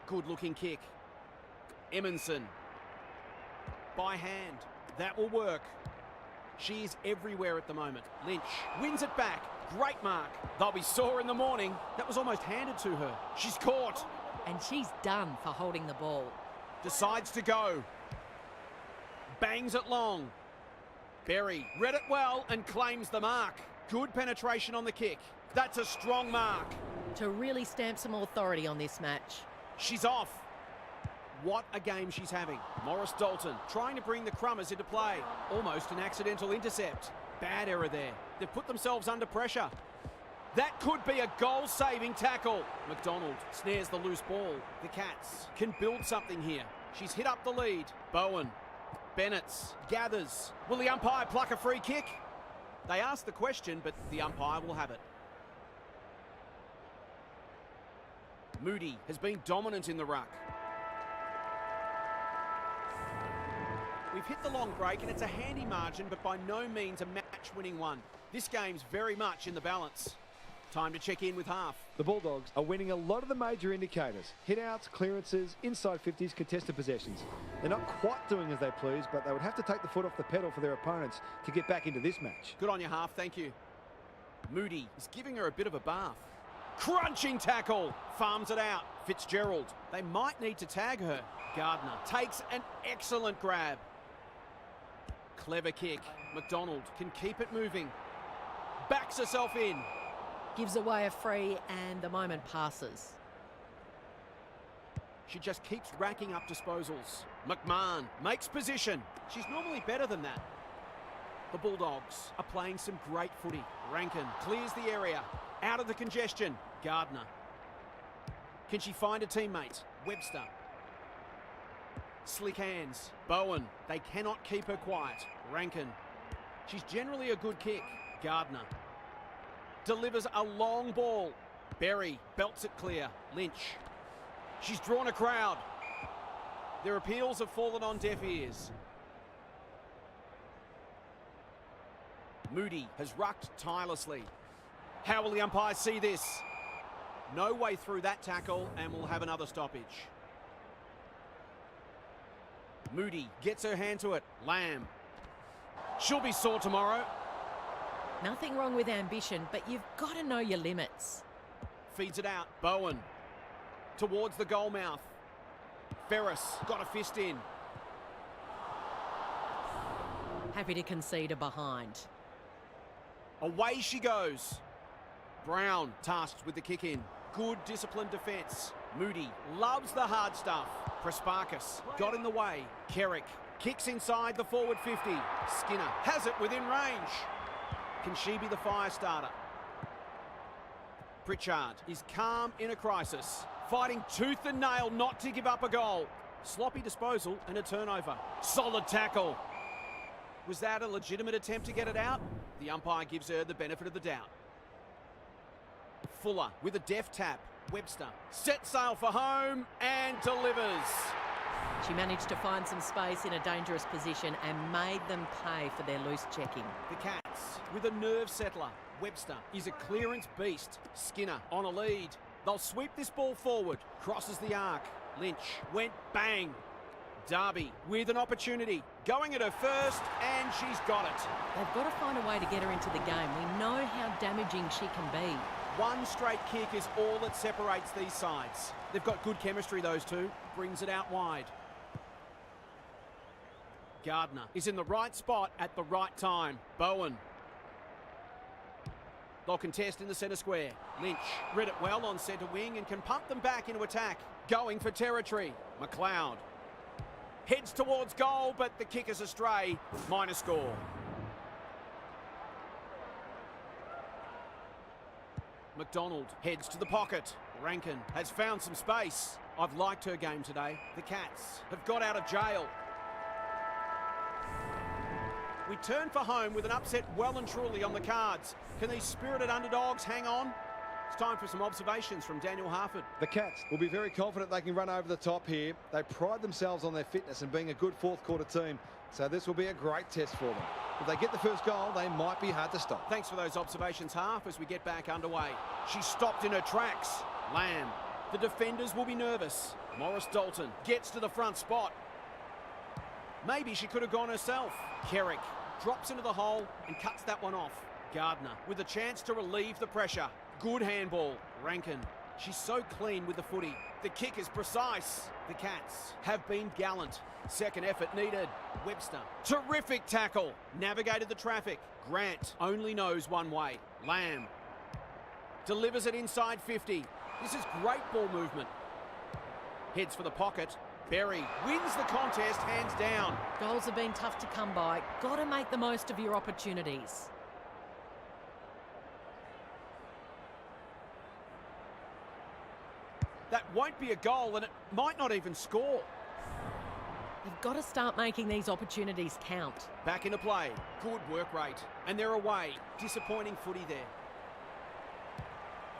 Good looking kick. Emerson. By hand. That will work. She is everywhere at the moment. Lynch wins it back. Great mark. They'll be sore in the morning. That was almost handed to her. She's caught. And she's done for holding the ball. Decides to go. Bangs it long. Berry read it well and claims the mark. Good penetration on the kick. That's a strong mark. To really stamp some authority on this match. She's off. What a game she's having. Morris Dalton trying to bring the Crummers into play. Almost an accidental intercept. Bad error there. They've put themselves under pressure. That could be a goal-saving tackle. McDonald snares the loose ball. The Cats can build something here. She's hit up the lead. Bowen. Bennett's gathers. Will the umpire pluck a free kick? They asked the question, but the umpire will have it. Moody has been dominant in the ruck. We've hit the long break and it's a handy margin, but by no means a match-winning one. This game's very much in the balance. Time to check in with half. The Bulldogs are winning a lot of the major indicators. Hit-outs, clearances, inside 50s, contested possessions. They're not quite doing as they please, but they would have to take the foot off the pedal for their opponents to get back into this match. Good on you, half. Thank you. Moody is giving her a bit of a bath. Crunching tackle. Farms it out. Fitzgerald. They might need to tag her. Gardner takes an excellent grab. Clever kick. McDonald can keep it moving. Backs herself in. Gives away a free and the moment passes. She just keeps racking up disposals. McMahon makes position. She's normally better than that. The Bulldogs are playing some great footy. Rankin clears the area. Out of the congestion. Gardner. Can she find a teammate? Webster. Slick hands. Bowen. They cannot keep her quiet. Rankin. She's generally a good kick. Gardner. Delivers a long ball. Berry belts it clear. Lynch. She's drawn a crowd. Their appeals have fallen on deaf ears. Moody has rucked tirelessly. How will the umpire see this? No way through that tackle, and we'll have another stoppage. Moody gets her hand to it. Lamb. She'll be sore tomorrow. Nothing wrong with ambition, but you've got to know your limits. Feeds it out. Bowen. Towards the goal mouth. Ferris got a fist in. Happy to concede a behind. Away she goes. Brown tasked with the kick in. Good disciplined defence. Moody loves the hard stuff. Prasparkas got in the way. Kerrick kicks inside the forward 50. Skinner has it within range. Can she be the fire starter? Pritchard is calm in a crisis. Fighting tooth and nail not to give up a goal. Sloppy disposal and a turnover. Solid tackle. Was that a legitimate attempt to get it out? The umpire gives her the benefit of the doubt. Fuller with a deft tap. Webster sets sail for home and delivers. She managed to find some space in a dangerous position and made them pay for their loose checking. The Cats with a nerve settler. Webster is a clearance beast. Skinner on a lead. They'll sweep this ball forward. Crosses the arc. Lynch went bang. Darby with an opportunity. Going at her first, and she's got it. They've got to find a way to get her into the game. We know how damaging she can be. One straight kick is all that separates these sides. They've got good chemistry, those two. Brings it out wide. Gardner is in the right spot at the right time. Bowen. They'll contest in the centre square. Lynch read it well on centre wing and can pump them back into attack. Going for territory. McLeod heads towards goal, but the kick is astray. Minor score. McDonald heads to the pocket. Rankin has found some space. I've liked her game today. The Cats have got out of jail. We turn for home with an upset well and truly on the cards. Can these spirited underdogs hang on? It's time for some observations from Daniel Harford. The Cats will be very confident they can run over the top here. They pride themselves on their fitness and being a good fourth quarter team. So this will be a great test for them. If they get the first goal, they might be hard to stop. Thanks for those observations, Harf, as we get back underway. She stopped in her tracks. Lamb. The defenders will be nervous. Morris Dalton gets to the front spot. Maybe she could have gone herself. Kerrick drops into the hole and cuts that one off. Gardner with a chance to relieve the pressure. Good handball. Rankin. She's so clean with the footy. The kick is precise. The Cats have been gallant. Second effort needed. Webster. Terrific tackle. Navigated the traffic. Grant only knows one way. Lamb delivers it inside 50. This is great ball movement. Heads for the pocket. Berry wins the contest hands down. Goals have been tough to come by. Got to make the most of your opportunities. That won't be a goal, and it might not even score. You've got to start making these opportunities count. Back into play. Good work rate. And they're away. Disappointing footy there.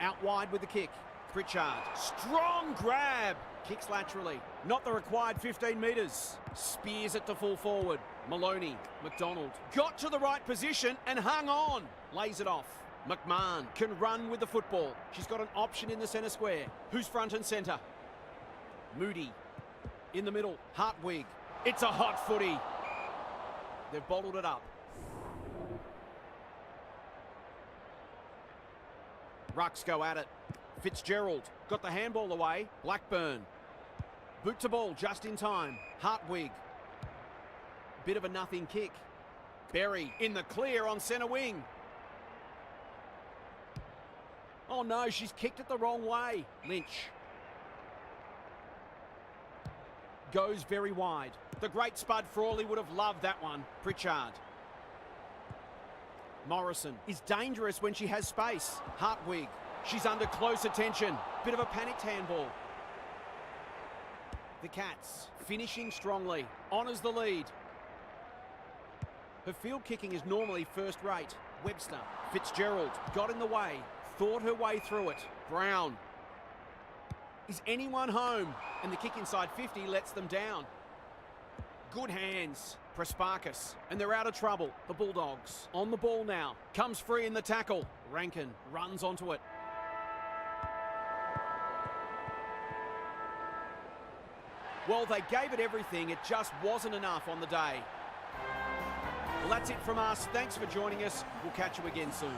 Out wide with the kick. Pritchard. Strong grab. Kicks laterally. Not the required 15 metres. Spears it to full forward. Maloney. McDonald. Got to the right position and hung on. Lays it off. McMahon can run with the football. She's got an option in the centre square. Who's front and centre? Moody. In the middle. Hartwig. It's a hot footy. They've bottled it up. Rucks go at it. Fitzgerald got the handball away. Blackburn. Boot to ball just in time. Hartwig. Bit of a nothing kick. Berry in the clear on centre wing. Oh no, she's kicked it the wrong way. Lynch. Goes very wide. The great Spud Frawley would have loved that one. Pritchard. Morrison is dangerous when she has space. Hartwig. She's under close attention. Bit of a panicked handball. The Cats finishing strongly. Honours the lead. Her field kicking is normally first rate. Webster. Fitzgerald got in the way. Thought her way through it. Brown. Is anyone home? And the kick inside 50 lets them down. Good hands. Prasparkas. And they're out of trouble. The Bulldogs. On the ball now. Comes free in the tackle. Rankin runs onto it. Well, they gave it everything. It just wasn't enough on the day. Well, that's it from us. Thanks for joining us. We'll catch you again soon.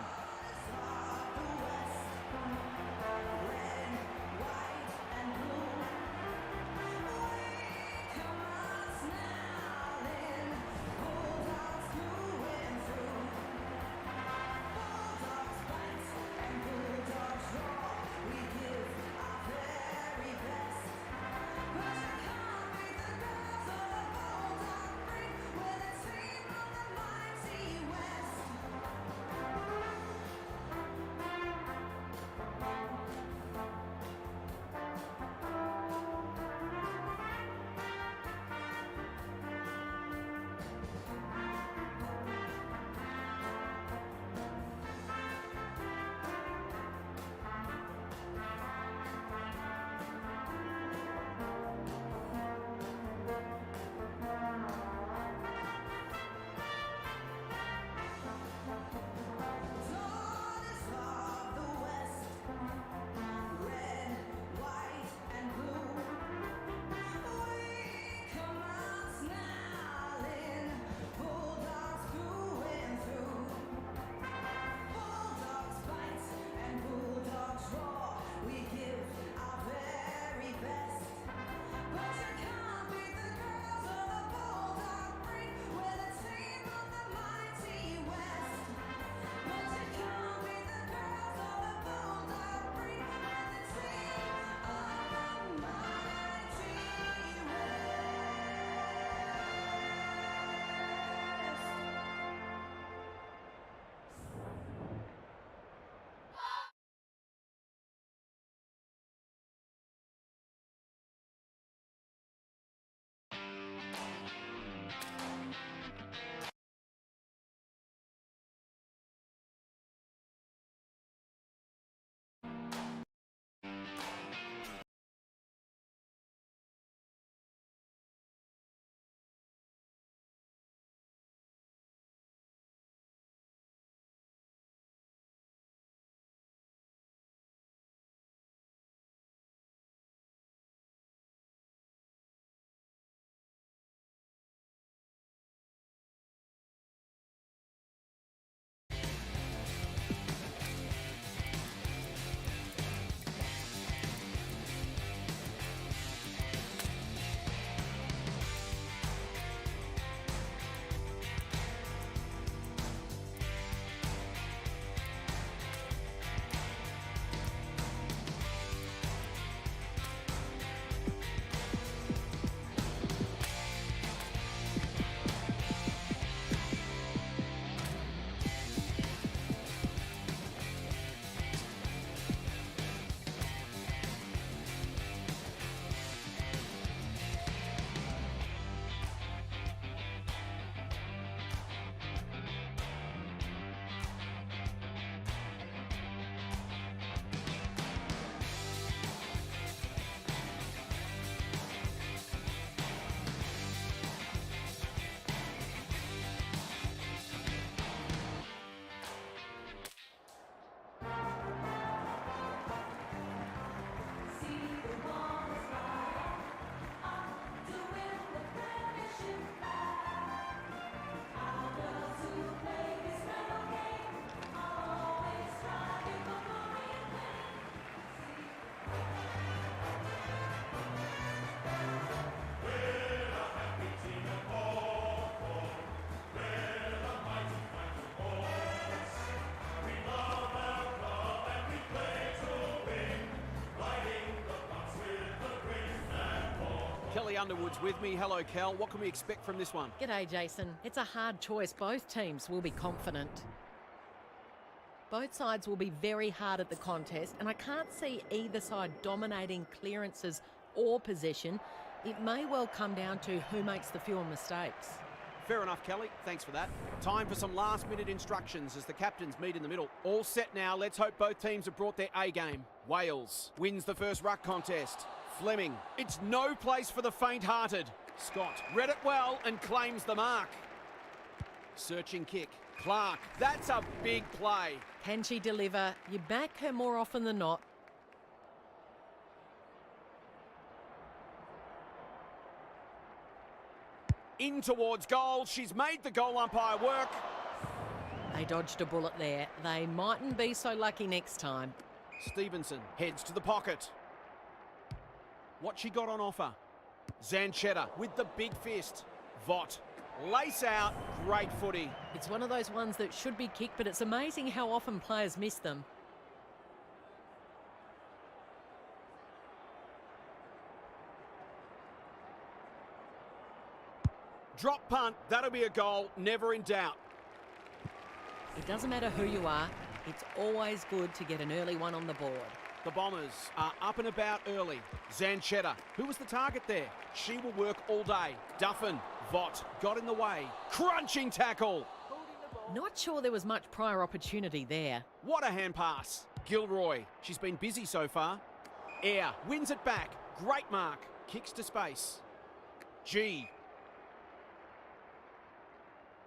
Kelly Underwood's with me. Hello, Kel. What can we expect from this one? G'day, Jason. It's a hard choice. Both teams will be confident. Both sides will be very hard at the contest, and I can't see either side dominating clearances or possession. It may well come down to who makes the fewer mistakes. Fair enough, Kelly. Thanks for that. Time for some last-minute instructions as the captains meet in the middle. All set now. Let's hope both teams have brought their A-game. Wales wins the first ruck contest. Fleming. It's no place for the faint-hearted. Scott read it well and claims the mark. Searching kick. Clark. That's a big play. Can she deliver? You back her more often than not. In towards goal. She's made the goal umpire work. They dodged a bullet there. They mightn't be so lucky next time. Stevenson heads to the pocket. What she got on offer? Zanchetta with the big fist. Vott. Lace out. Great footy. It's one of those ones that should be kicked, but it's amazing how often players miss them. Drop punt. That'll be a goal. Never in doubt. It doesn't matter who you are. It's always good to get an early one on the board. The Bombers are up and about early. Zanchetta, who was the target there? She will work all day. Duffin, Vott, got in the way. Crunching tackle. Not sure there was much prior opportunity there. What a hand pass. Gilroy, she's been busy so far. Air, wins it back. Great mark. Kicks to space. G.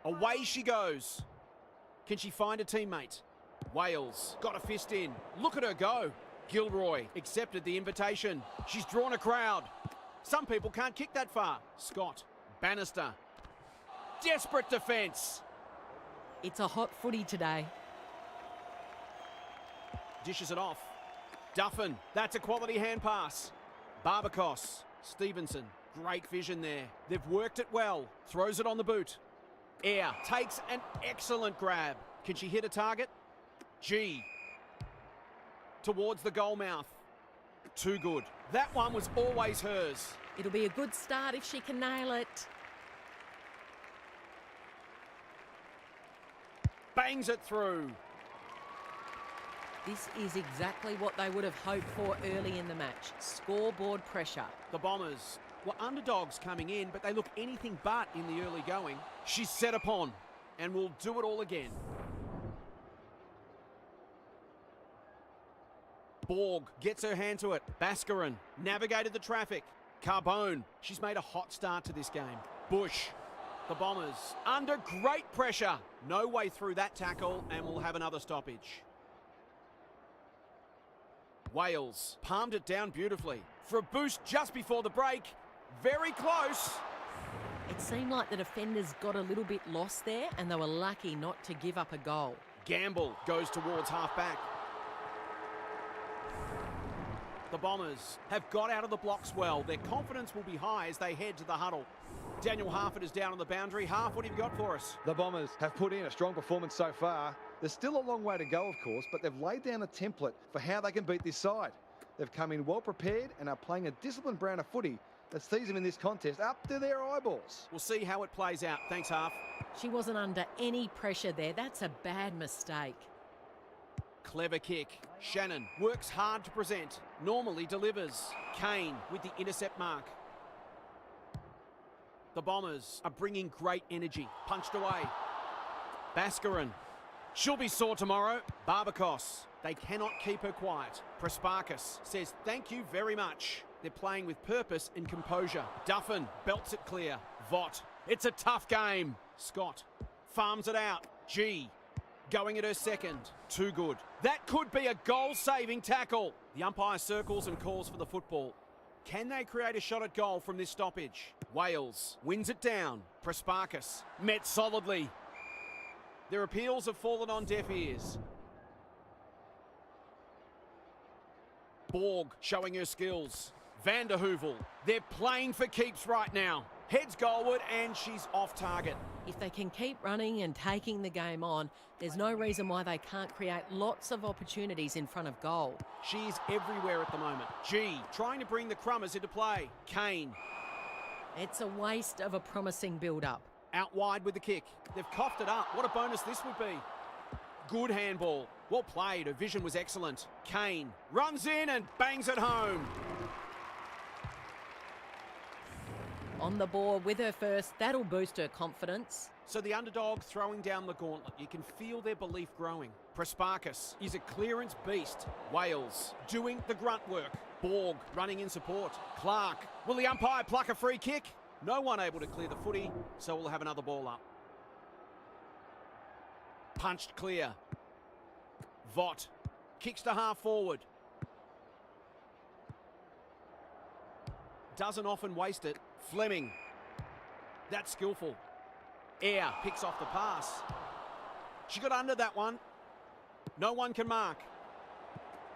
Away she goes. Can she find a teammate? Wales, got a fist in. Look at her go. Gilroy accepted the invitation. She's drawn a crowd. Some people can't kick that far. Scott, Bannister. Desperate defence. It's a hot footy today. Dishes it off. Duffin, that's a quality hand pass. Barbacos, Stevenson, great vision there. They've worked it well. Throws it on the boot. Air takes an excellent grab. Can she hit a target? G. Towards the goal mouth. Too good. That one was always hers. It'll be a good start if she can nail it. Bangs it through. This is exactly what they would have hoped for early in the match. Scoreboard pressure. The Bombers Well, underdogs coming in, but they look anything but in the early going. She's set upon and will do it all again. Borg gets her hand to it. Baskarin navigated the traffic. Carbone, she's made a hot start to this game. Bush, the Bombers, under great pressure. No way through that tackle, and we'll have another stoppage. Wales palmed it down beautifully for a boost just before the break. Very close. It seemed like the defenders got a little bit lost there and they were lucky not to give up a goal. Gamble goes towards half-back. The Bombers have got out of the blocks well. Their confidence will be high as they head to the huddle. Daniel Harford is down on the boundary. Half, what have you got for us? The Bombers have put in a strong performance so far. There's still a long way to go, of course, but they've laid down a template for how they can beat this side. They've come in well prepared and are playing a disciplined brand of footy that sees them in this contest up to their eyeballs. We'll see how it plays out. Thanks, Half. She wasn't under any pressure there. That's a bad mistake. Clever kick. Shannon works hard to present. Normally delivers. Kane with the intercept mark. The Bombers are bringing great energy. Punched away. Baskarin. She'll be sore tomorrow. Barbakos. They cannot keep her quiet. Prasparkas says thank you very much. They're playing with purpose and composure. Duffin belts it clear. Vaught. It's a tough game. Scott farms it out. G going at her second. Too good. That could be a goal-saving tackle. The umpire circles and calls for the football. Can they create a shot at goal from this stoppage? Wales wins it down. Prasparkas met solidly. Their appeals have fallen on deaf ears. Borg showing her skills. Van der Heuvel. They're playing for keeps right now. Heads goalward and she's off target. If they can keep running and taking the game on, there's no reason why they can't create lots of opportunities in front of goal. She's everywhere at the moment. G trying to bring the Crummers into play. Kane. It's a waste of a promising build-up. Out wide with the kick. They've coughed it up. What a bonus this would be. Good handball. Well played. Her vision was excellent. Kane runs in and bangs it home. On the board with her first, that'll boost her confidence. So the underdog throwing down the gauntlet. You can feel their belief growing. Prasparkas is a clearance beast. Wales doing the grunt work. Borg running in support. Clark. Will the umpire pluck a free kick? No one able to clear the footy, so we'll have another ball up. Punched clear. Vaught kicks to half forward. Doesn't often waste it. Fleming. That's skillful. Air picks off the pass. She got under that one. No one can mark.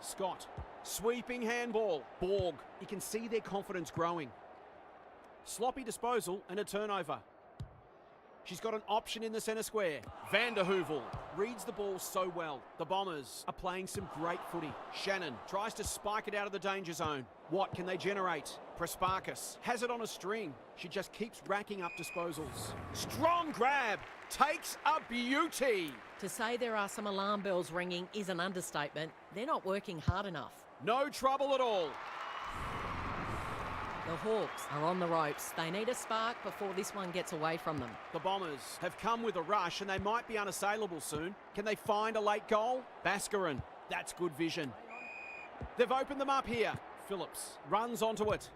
Scott. Sweeping handball. Borg. You can see their confidence growing. Sloppy disposal and a turnover. She's got an option in the centre square. Van der Heuvel reads the ball so well. The Bombers are playing some great footy. Shannon tries to spike it out of the danger zone. What can they generate? Prasparkas has it on a string. She just keeps racking up disposals. Strong grab. Takes a beauty. To say there are some alarm bells ringing is an understatement. They're not working hard enough. No trouble at all. The Hawks are on the ropes. They need a spark before this one gets away from them. The Bombers have come with a rush and they might be unassailable soon. Can they find a late goal? Baskarin. That's good vision. They've opened them up here. Phillips runs onto it.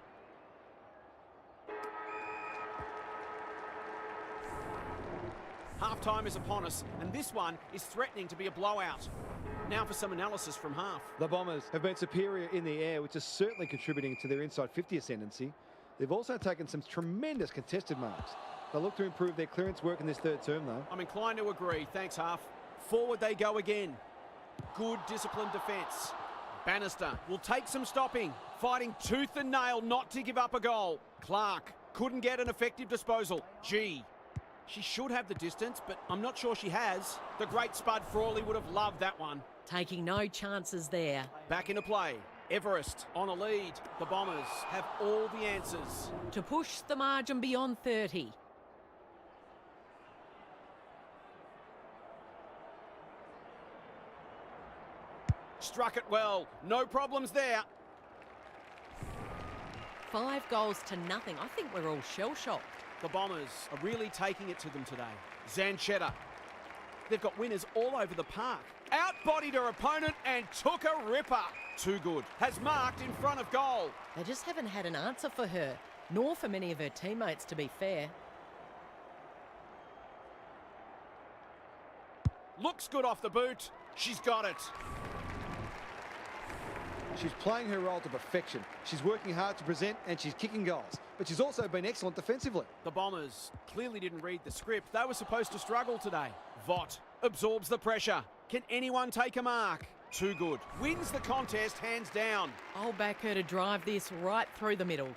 Half-time is upon us, and this one is threatening to be a blowout. Now for some analysis from Half. The Bombers have been superior in the air, which is certainly contributing to their inside 50 ascendancy. They've also taken some tremendous contested marks. They'll look to improve their clearance work in this third term, though. I'm inclined to agree. Thanks, Half. Forward they go again. Good disciplined defence. Bannister will take some stopping, fighting tooth and nail not to give up a goal. Clark couldn't get an effective disposal. G. She should have the distance, but I'm not sure she has. The great Spud Frawley would have loved that one. Taking no chances there. Back into play. Everest on a lead. The Bombers have all the answers. To push the margin beyond 30. Struck it well. No problems there. 5 goals to nothing. I think we're all shell-shocked. The Bombers are really taking it to them today. Zanchetta. They've got winners all over the park. Outbodied her opponent and took a ripper. Too good. Has marked in front of goal. They just haven't had an answer for her, nor for many of her teammates, to be fair. Looks good off the boot. She's got it. She's playing her role to perfection. She's working hard to present and she's kicking goals. But she's also been excellent defensively. The Bombers clearly didn't read the script. They were supposed to struggle today. Vaught absorbs the pressure. Can anyone take a mark? Too good. Wins the contest hands down. I'll back her to drive this right through the middle.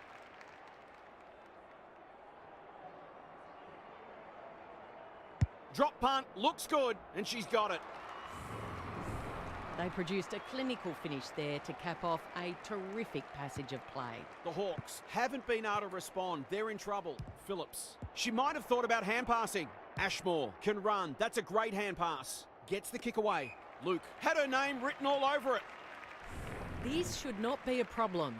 Drop punt, looks good, and she's got it. They produced a clinical finish there to cap off a terrific passage of play. The Hawks haven't been able to respond. They're in trouble. Phillips. She might have thought about hand passing. Ashmore can run. That's a great hand pass. Gets the kick away. Luke had her name written all over it. This should not be a problem.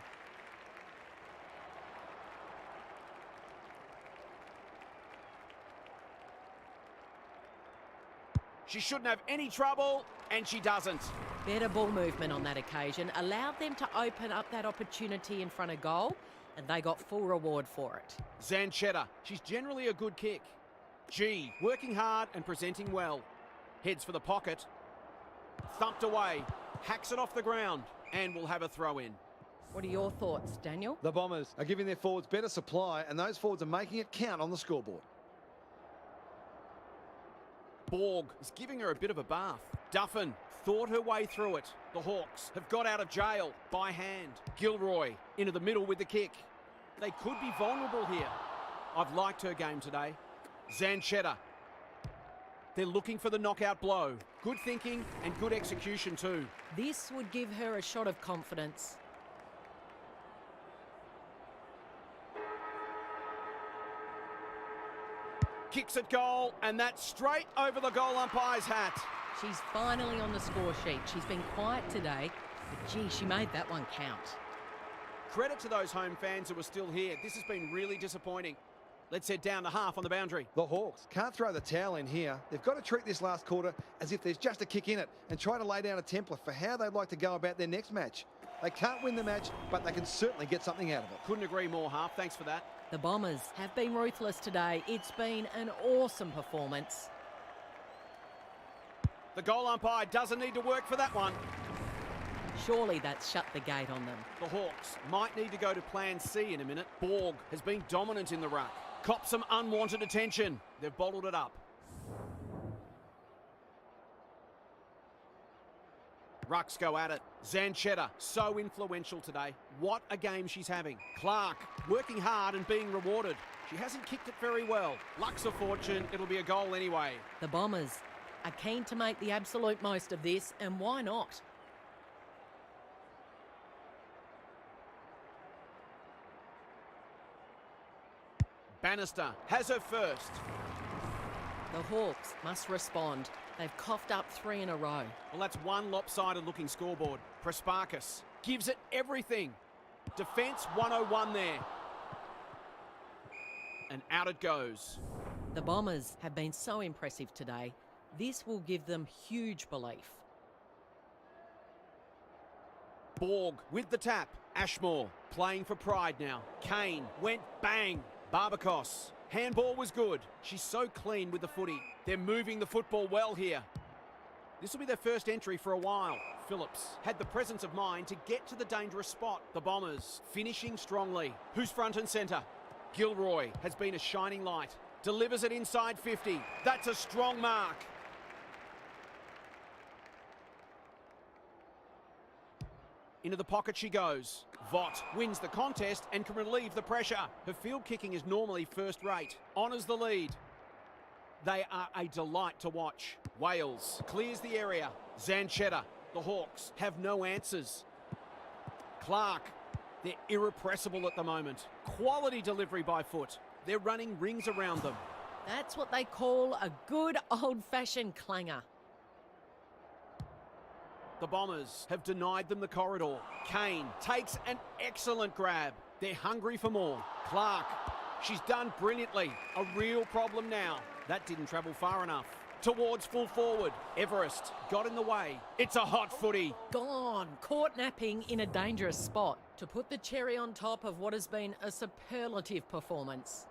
She shouldn't have any trouble, and she doesn't. Better ball movement on that occasion allowed them to open up that opportunity in front of goal, and they got full reward for it. Zanchetta. She's generally a good kick. G, working hard and presenting well. Heads for the pocket. Thumped away. Hacks it off the ground, and will have a throw in. What are your thoughts, Daniel? The Bombers are giving their forwards better supply and those forwards are making it count on the scoreboard. Borg is giving her a bit of a bath. Duffin thought her way through it. The Hawks have got out of jail by hand. Gilroy into the middle with the kick. They could be vulnerable here. I've liked her game today. Zanchetta. They're looking for the knockout blow. Good thinking and good execution too. This would give her a shot of confidence. Kicks at goal, and that's straight over the goal umpire's hat. She's finally on the score sheet. She's been quiet today, but gee, she made that one count. Credit to those home fans who are still here. This has been really disappointing. Let's head down to half on the boundary. The Hawks can't throw the towel in here. They've got to treat this last quarter as if there's just a kick in it and try to lay down a template for how they'd like to go about their next match. They can't win the match, but they can certainly get something out of it. Couldn't agree more, Half. Thanks for that. The Bombers have been ruthless today. It's been an awesome performance. The goal umpire doesn't need to work for that one. Surely that's shut the gate on them. The Hawks might need to go to plan C in a minute. Borg has been dominant in the ruck. Copped some unwanted attention. They've bottled it up. Rucks go at it. Zanchetta, so influential today. What a game she's having. Clark, working hard and being rewarded. She hasn't kicked it very well. Luck's a fortune. It'll be a goal anyway. The Bombers are keen to make the absolute most of this, and why not? Bannister has her first. The Hawks must respond. They've coughed up 3 in a row. Well, that's one lopsided looking scoreboard. Prasparkas gives it everything. Defence 101 there. And out it goes. The Bombers have been so impressive today. This will give them huge belief. Borg with the tap. Ashmore playing for pride now. Kane went bang. Barbakos. Handball was good. She's so clean with the footy. They're moving the football well here. This will be their first entry for a while. Phillips had the presence of mind to get to the dangerous spot. The Bombers finishing strongly. Who's front and centre? Gilroy has been a shining light. Delivers it inside 50. That's a strong mark. Into the pocket she goes. Vaught wins the contest and can relieve the pressure. Her field kicking is normally first rate. Honours the lead. They are a delight to watch. Wales clears the area. Zanchetta. The Hawks have no answers. Clark. They're irrepressible at the moment. Quality delivery by foot. They're running rings around them. That's what they call a good old-fashioned clanger. The Bombers have denied them the corridor. Kane takes an excellent grab. They're hungry for more. Clark. She's done brilliantly. A real problem now. That didn't travel far enough. Towards full forward. Everest got in the way. It's a hot footy. Gone. Caught napping in a dangerous spot to put the cherry on top of what has been a superlative performance.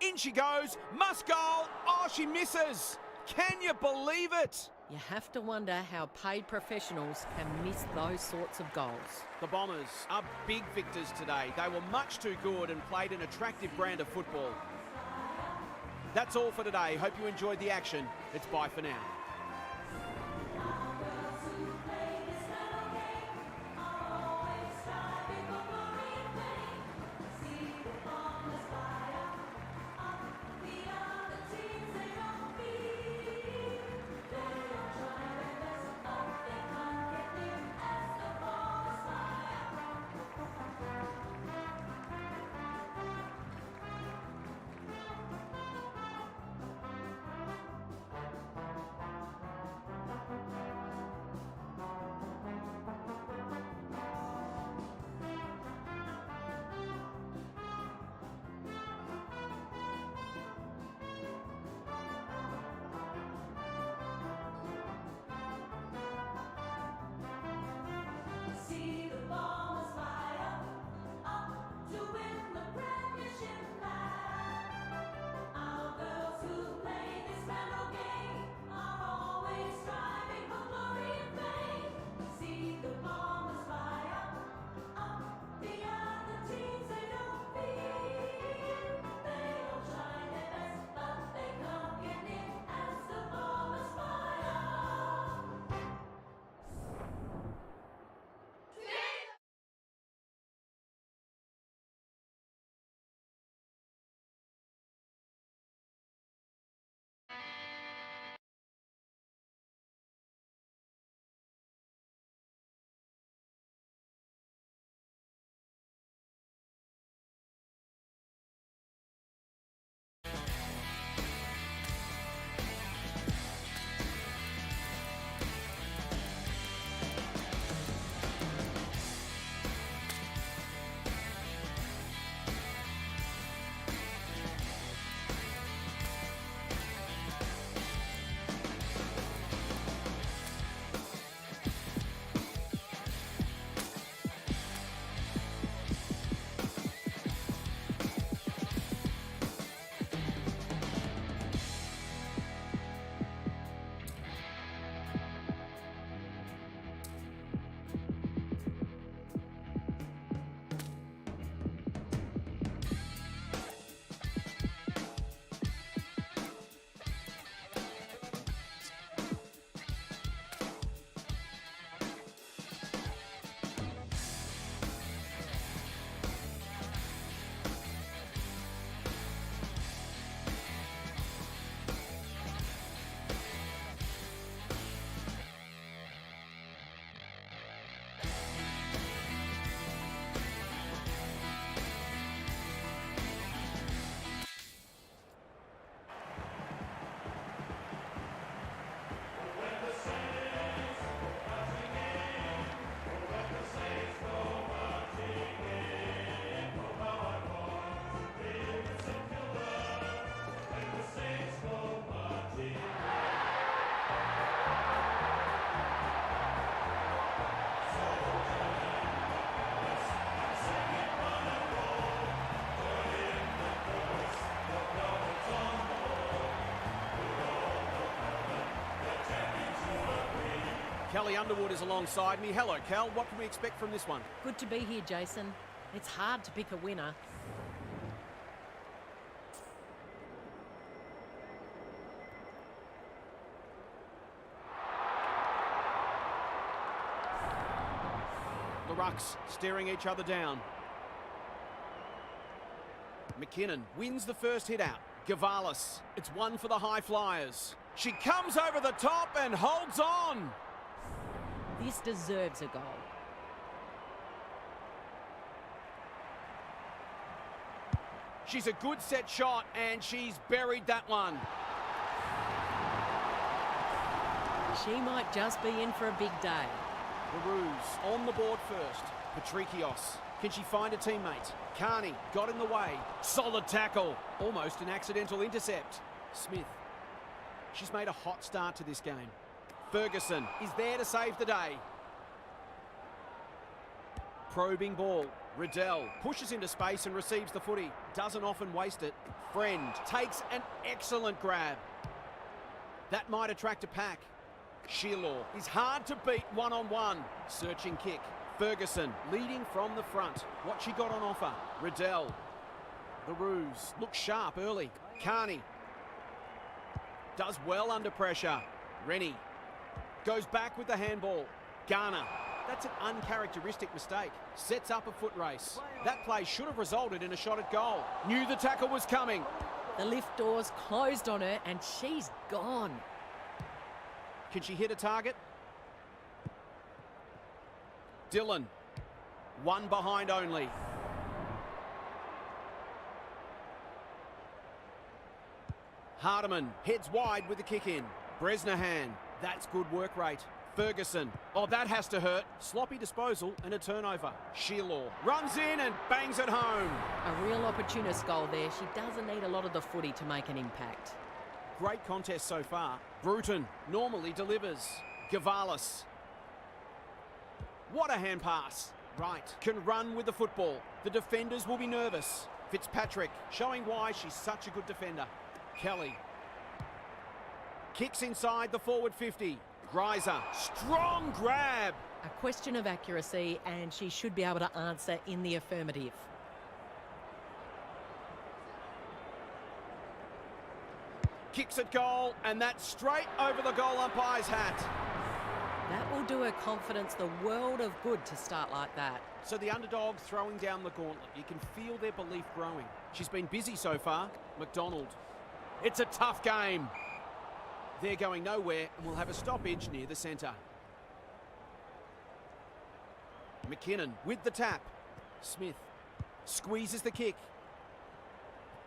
In she goes. Must goal. Oh, she misses. Can you believe it? You have to wonder how paid professionals can miss those sorts of goals. The Bombers are big victors today. They were much too good and played an attractive brand of football. That's all for today. Hope you enjoyed the action. It's bye for now. Kelly Underwood is alongside me. Hello, Cal. What can we expect from this one? Good to be here, Jason. It's hard to pick a winner. The Rucks staring each other down. McKinnon wins the first hit out. Gavalis, it's one for the High Flyers. She comes over the top and holds on. This deserves a goal. She's a good set shot and she's buried that one. She might just be in for a big day. LaRue's on the board first. Patrikios. Can she find a teammate? Carney got in the way. Solid tackle. Almost an accidental intercept. Smith. She's made a hot start to this game. Ferguson is there to save the day. Probing ball. Riddell pushes into space and receives the footy. Doesn't often waste it. Friend takes an excellent grab. That might attract a pack. Shearlaw is hard to beat one-on-one. Searching kick. Ferguson leading from the front. What she got on offer. Riddell. The Ruse looks sharp early. Carney does well under pressure. Rennie goes back with the handball. Garner. That's an uncharacteristic mistake. Sets up a foot race. That play should have resulted in a shot at goal. Knew the tackle was coming. The lift doors closed on her and she's gone. Can she hit a target? Dillon. One behind only. Hardiman heads wide with the kick in. Bresnahan. That's good work rate. Ferguson. Oh, that has to hurt. Sloppy disposal and a turnover. Shearlaw runs in and bangs it home. A real opportunist goal there. She doesn't need a lot of the footy to make an impact. Great contest so far. Bruton normally delivers. Gavalis. What a hand pass. Right. Can run with the football. The defenders will be nervous. Fitzpatrick showing why she's such a good defender. Kelly. Kicks inside the forward 50. Greiser. Strong grab. A question of accuracy and she should be able to answer in the affirmative. Kicks at goal, and that's straight over the goal umpire's hat. That will do her confidence the world of good to start like that. So the underdog throwing down the gauntlet. You can feel their belief growing. She's been busy so far. McDonald. It's a tough game. They're going nowhere and will have a stoppage near the centre. McKinnon with the tap. Smith squeezes the kick.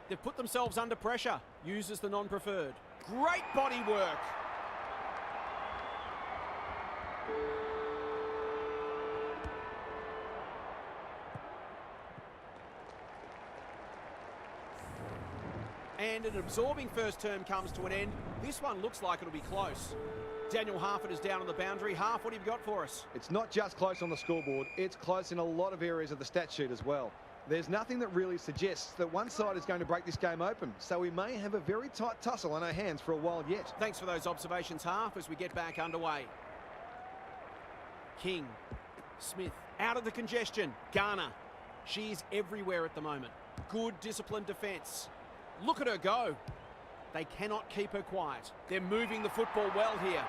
They've put themselves under pressure. Uses the non-preferred. Great body work. And an absorbing first term comes to an end. This one looks like it'll be close. Daniel Harford is down on the boundary. Half, what have you got for us? It's not just close on the scoreboard, it's close in a lot of areas of the stat sheet as well. There's nothing that really suggests that one side is going to break this game open, so we may have a very tight tussle on our hands for a while yet. Thanks for those observations, Half, as we get back underway. King. Smith out of the congestion. Garner. She's everywhere at the moment. Good disciplined defence. Look at her go. They cannot keep her quiet. They're moving the football well here.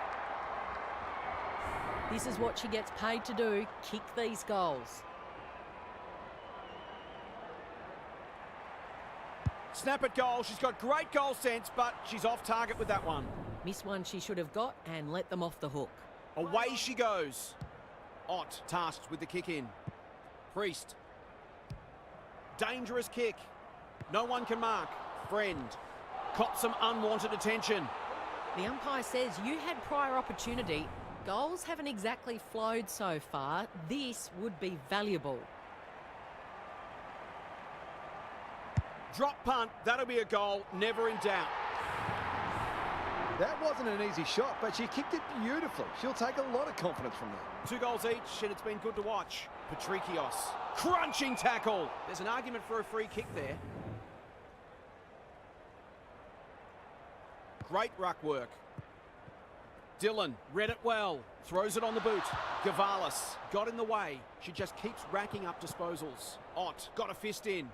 This is what she gets paid to do, kick these goals. Snap at goal. She's got great goal sense, but she's off target with that one. Miss one she should have got and let them off the hook. Away she goes. Ott tasked with the kick in. Priest. Dangerous kick. No one can mark. Friend. Caught some unwanted attention. The umpire says you had prior opportunity. Goals haven't exactly flowed so far. This would be valuable. Drop punt. That'll be a goal. Never in doubt. That wasn't an easy shot, but she kicked it beautifully. She'll take a lot of confidence from that. 2 goals each, and it's been good to watch. Patrikios. Crunching tackle. There's an argument for a free kick there. Great ruck work. Dillon read it well. Throws it on the boot. Gavalis got in the way. She just keeps racking up disposals. Ott got a fist in.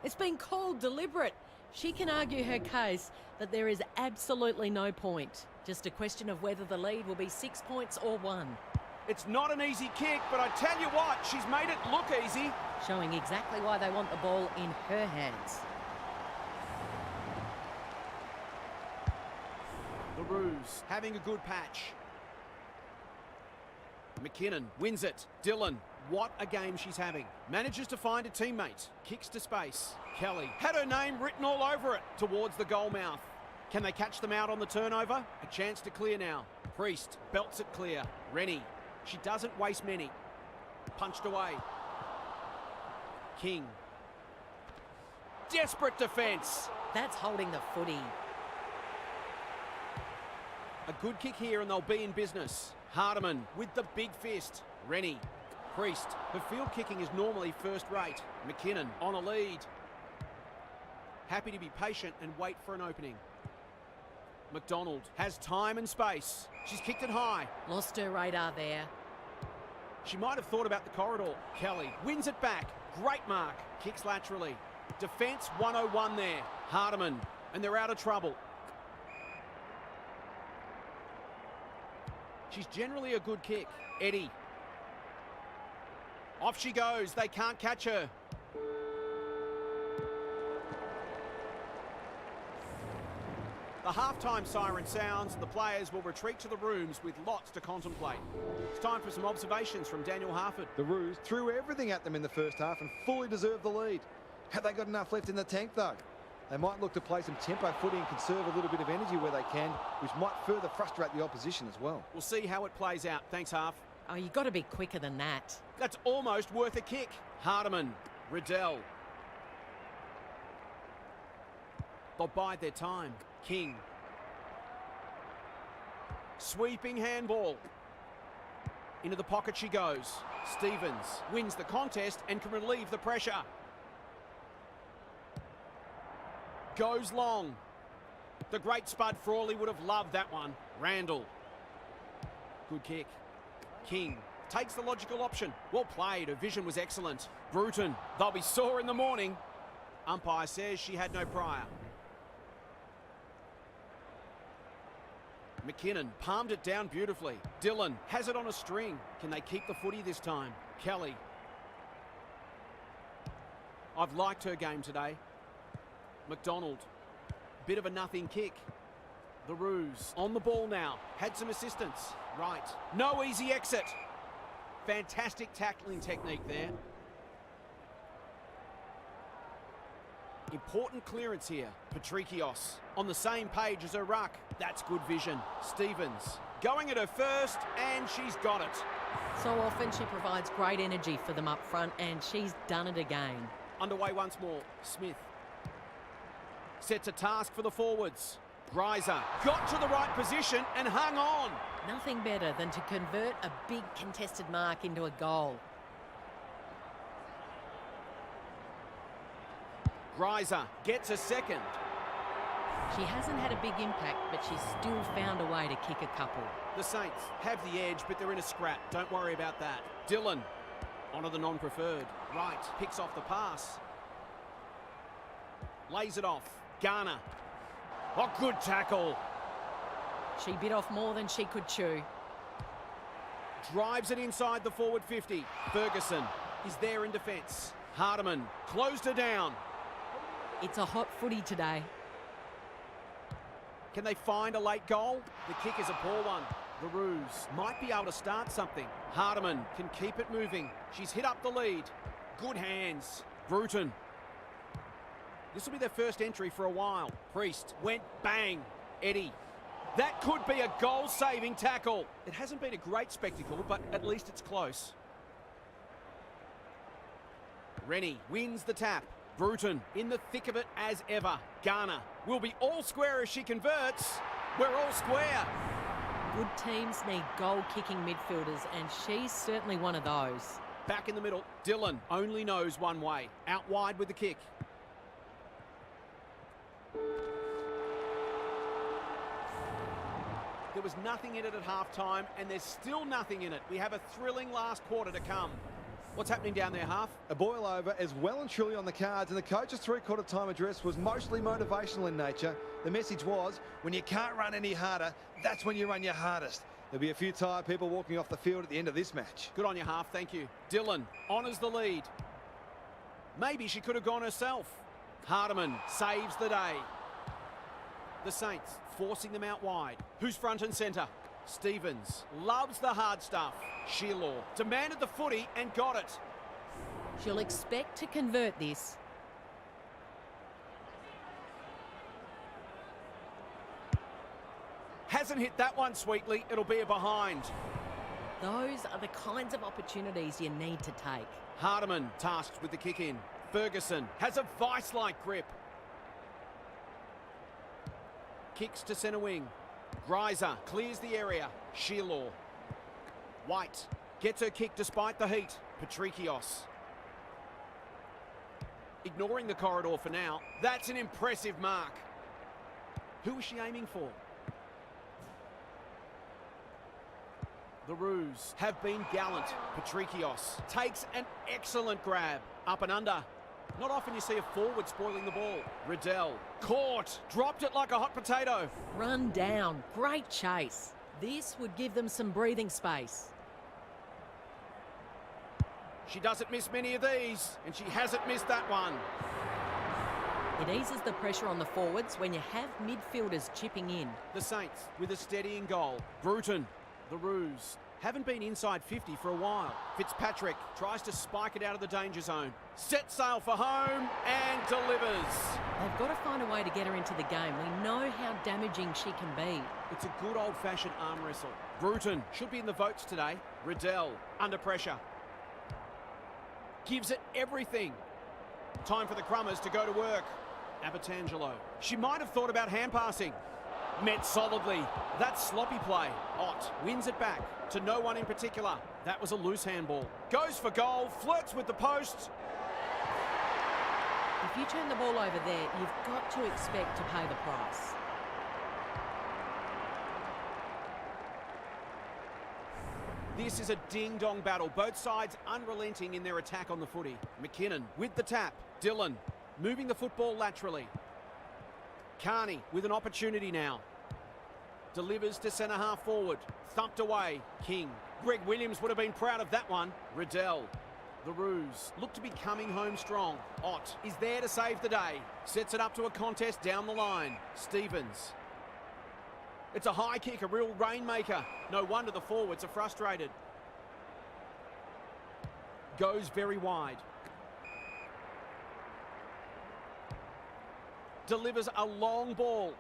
It's been called deliberate. She can argue her case that there is absolutely no point. Just a question of whether the lead will be 6 points or 1. It's not an easy kick, but I tell you what, she's made it look easy. Showing exactly why they want the ball in her hands. The Ruse having a good patch. McKinnon wins it. Dillon, what a game she's having. Manages to find a teammate. Kicks to space. Kelly had her name written all over it towards the goal mouth. Can they catch them out on the turnover? A chance to clear now. Priest belts it clear. Rennie. She doesn't waste many. Punched away. King. Desperate defence. That's holding the footy. A good kick here and they'll be in business. Hardiman with the big fist. Rennie. Priest. Her field kicking is normally first rate. McKinnon on a lead. Happy to be patient and wait for an opening. McDonald has time and space. She's kicked it high. Lost her radar there. She might have thought about the corridor. Kelly wins it back. Great mark. Kicks laterally. Defence 101 there. Hardiman. And they're out of trouble. She's generally a good kick. Eddie. Off she goes. They can't catch her. The halftime siren sounds and the players will retreat to the rooms with lots to contemplate. It's time for some observations from Daniel Harford. The Roos threw everything at them in the first half and fully deserved the lead. Have they got enough left in the tank though? They might look to play some tempo footy and conserve a little bit of energy where they can, which might further frustrate the opposition as well. We'll see how it plays out. Thanks, Harf. Oh, you've got to be quicker than that. That's almost worth a kick. Hardiman. Riddell. They'll bide their time. King. Sweeping handball. Into the pocket she goes. Stevens wins the contest and can relieve the pressure. Goes long. The great Spud Frawley would have loved that one. Randall. Good kick. King takes the logical option. Well played. Her vision was excellent. Bruton. They'll be sore in the morning. Umpire says she had no prior. McKinnon palmed it down beautifully. Dillon has it on a string. Can they keep the footy this time? Kelly. I've liked her game today. McDonald. Bit of a nothing kick. The Roos on the ball now. Had some assistance. Right. No easy exit. Fantastic tackling technique there. Important clearance here. Patrikios on the same page as her ruck. That's good vision. Stevens going at her first and she's got it. So often she provides great energy for them up front and she's done it again. Underway once more. Smith sets a task for the forwards. Greiser got to the right position and hung on. Nothing better than to convert a big contested mark into a goal. Greiser gets a second. She hasn't had a big impact, but she's still found a way to kick a couple. The Saints have the edge, but they're in a scrap. Don't worry about that. Dillon, onto the non-preferred. Right, picks off the pass. Lays it off. Garner. Oh, good tackle. She bit off more than she could chew. Drives it inside the forward 50. Ferguson is there in defence. Hardiman closed her down. It's a hot footy today. Can they find a late goal? The kick is a poor one. The Roos might be able to start something. Hardiman can keep it moving. She's hit up the lead. Good hands. Bruton. This will be their first entry for a while. Priest went bang. Eddie. That could be a goal-saving tackle. It hasn't been a great spectacle, but at least it's close. Rennie wins the tap. Bruton in the thick of it as ever. Garner will be all square as she converts. We're all square. Good teams need goal-kicking midfielders, and she's certainly one of those. Back in the middle, Dillon only knows one way. Out wide with the kick. There was nothing in it at halftime, and there's still nothing in it. We have a thrilling last quarter to come. What's happening down there, Half? A boil over is well and truly on the cards, and the coach's three-quarter time address was mostly motivational in nature. The message was, when you can't run any harder, that's when you run your hardest. There'll be a few tired people walking off the field at the end of this match. Good on you, Half, thank you. Dillon honours the lead. Maybe she could have gone herself. Hardiman saves the day. The Saints forcing them out wide. Who's front and centre? Stevens loves the hard stuff. Shearlaw demanded the footy and got it. She'll expect to convert this. Hasn't hit that one sweetly. It'll be a behind. Those are the kinds of opportunities you need to take. Hardiman tasked with the kick in. Ferguson has a vice-like grip. Kicks to centre wing. Greiser clears the area. Shearlaw. White gets her kick despite the heat. Patrikios. Ignoring the corridor for now. That's an impressive mark. Who was she aiming for? The Roos have been gallant. Patrikios takes an excellent grab. Up and under. Not often you see a forward spoiling the ball. Riddell caught. Dropped it like a hot potato. Run down. Great chase. This would give them some breathing space. She doesn't miss many of these, and she hasn't missed that one. It eases the pressure on the forwards when you have midfielders chipping in. The Saints with a steadying goal. Bruton. The Roos haven't been inside 50 for a while. Fitzpatrick tries to spike it out of the danger zone. Set sail for home and delivers. They've got to find a way to get her into the game. We know how damaging she can be. It's a good old-fashioned arm wrestle. Bruton should be in the votes today. Riddell under pressure. Gives it everything. Time for the Crummers to go to work. Abertangelo. She might have thought about hand passing. Met solidly. That sloppy play. Ott wins it back to no one in particular. That was a loose handball. Goes for goal, flirts with the post. If you turn the ball over there, you've got to expect to pay the price. This is a ding-dong battle. Both sides unrelenting in their attack on the footy. McKinnon with the tap. Dillon moving the football laterally. Carney with an opportunity now. Delivers to centre half forward. Thumped away. King. Greg Williams would have been proud of that one. Riddell. The Roos look to be coming home strong. Ott is there to save the day. Sets it up to a contest down the line. Stevens. It's a high kick, a real rainmaker. No wonder the forwards are frustrated. Goes very wide. Delivers a long ball.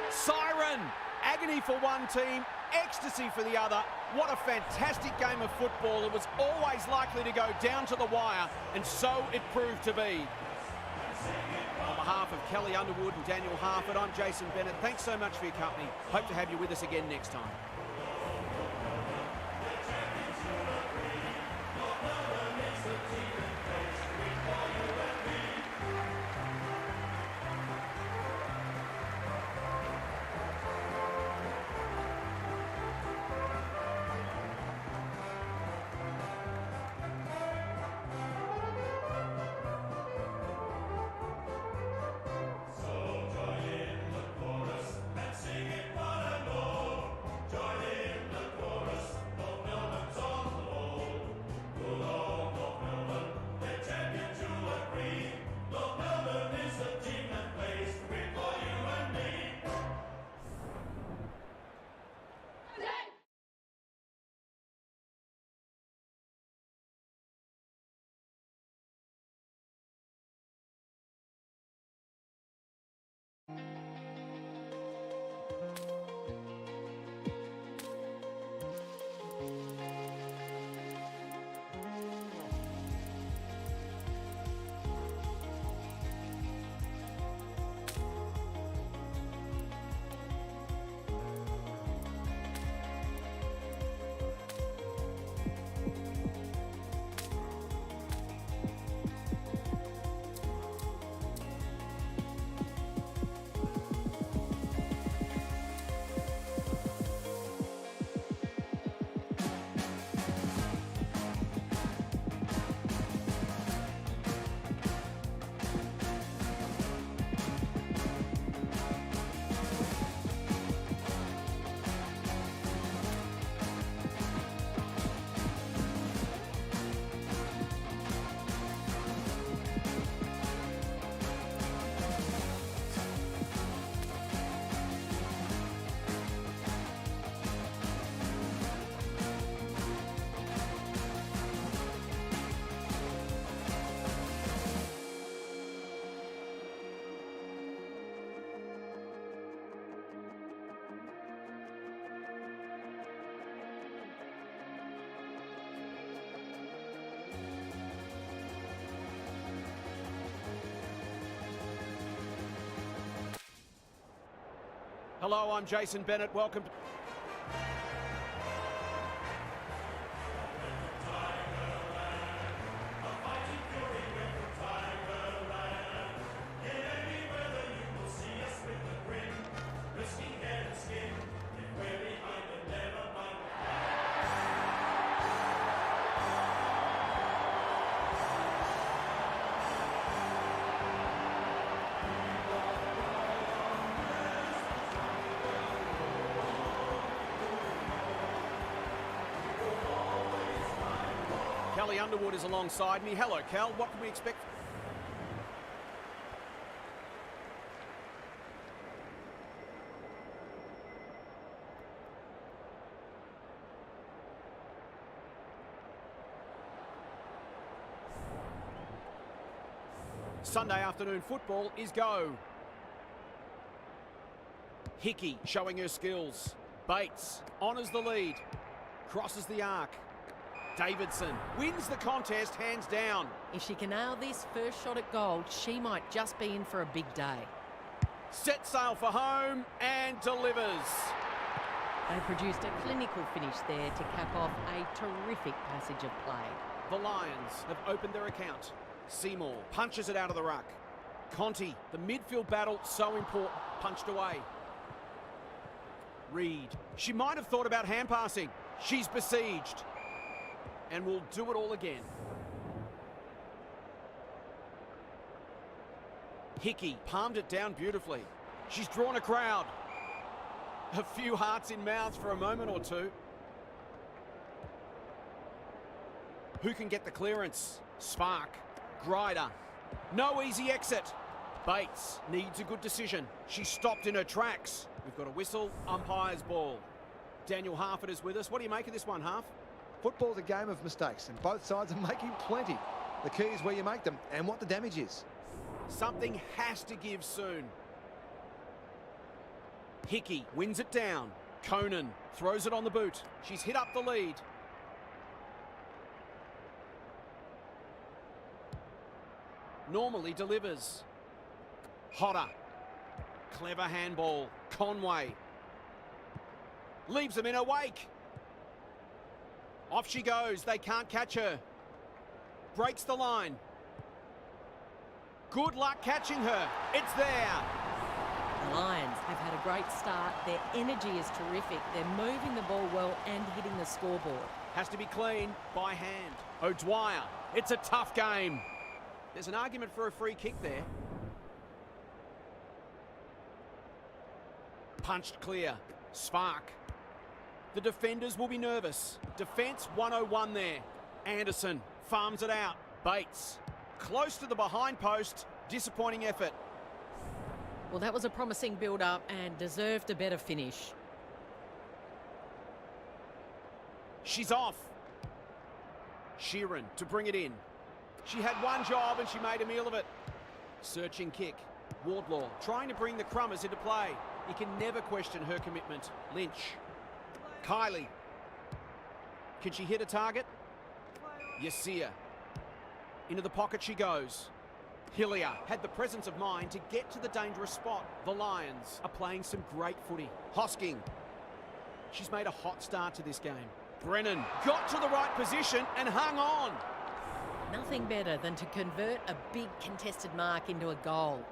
Siren! Agony for one team, ecstasy for the other. What a fantastic game of football. It was always likely to go down to the wire, and so it proved to be. On behalf of Kelly Underwood and Daniel Harford, I'm Jason Bennett. Thanks so much for your company. Hope to have you with us again next time. Hello, I'm Jason Bennett. Welcome. Kelly Underwood is alongside me. Hello, Cal. What can we expect? Sunday afternoon football is go. Hickey showing her skills. Bates honours the lead. Crosses the arc. Davidson wins the contest hands down. If she can nail this first shot at goal, she might just be in for a big day. Set sail for home and delivers. They produced a clinical finish there to cap off a terrific passage of play. The Lions have opened their account. Seymour punches it out of the ruck. Conti, the midfield battle so important, punched away. Reed, she might have thought about hand passing. She's besieged. And will do it all again. Hickey palmed it down beautifully. She's drawn a crowd. A few hearts in mouths for a moment or two. Who can get the clearance? Spark. Grider. No easy exit. Bates needs a good decision. She stopped in her tracks. We've got a whistle. Umpire's ball. Daniel Harford is with us. What do you make of this one, Harf? Football's a game of mistakes, and both sides are making plenty. The key is where you make them and what the damage is. Something has to give soon. Hickey wins it down. Conan throws it on the boot. She's hit up the lead. Normally delivers. Hodder. Clever handball. Conway. Leaves them in her wake. Off she goes. They can't catch her. Breaks the line. Good luck catching her. It's there. The Lions have had a great start. Their energy is terrific. They're moving the ball well and hitting the scoreboard. Has to be clean by hand. O'Dwyer. It's a tough game. There's an argument for a free kick there. Punched clear. Spark. The defenders will be nervous. Defence 101 there. Anderson farms it out. Bates. Close to the behind post. Disappointing effort. Well, that was a promising build-up and deserved a better finish. She's off. Sheeran to bring it in. She had one job and she made a meal of it. Searching kick. Wardlaw trying to bring the Crummers into play. You can never question her commitment. Lynch. Kylie. Can she hit a target? You see her. Into the pocket she goes. Hillier had the presence of mind to get to the dangerous spot. The Lions are playing some great footy. Hosking. She's made a hot start to this game. Brennan got to the right position and hung on. Nothing better than to convert a big contested mark into a goal.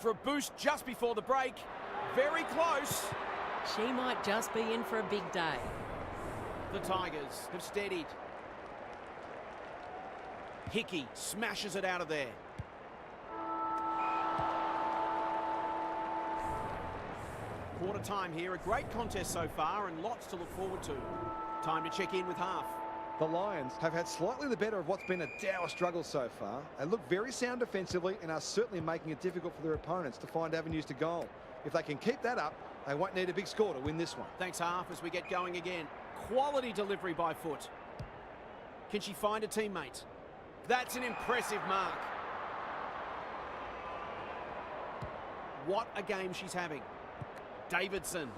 For a boost just before the break. Very close. She might just be in for a big day. The Tigers have steadied. Hickey smashes it out of there. Quarter time here. A great contest so far and lots to look forward to. Time to check in with Half. The Lions have had slightly the better of what's been a dour struggle so far. They look very sound defensively and are certainly making it difficult for their opponents to find avenues to goal. If they can keep that up, they won't need a big score to win this one. Thanks, Half, as we get going again. Quality delivery by foot. Can she find a teammate? That's an impressive mark. What a game she's having. Davidson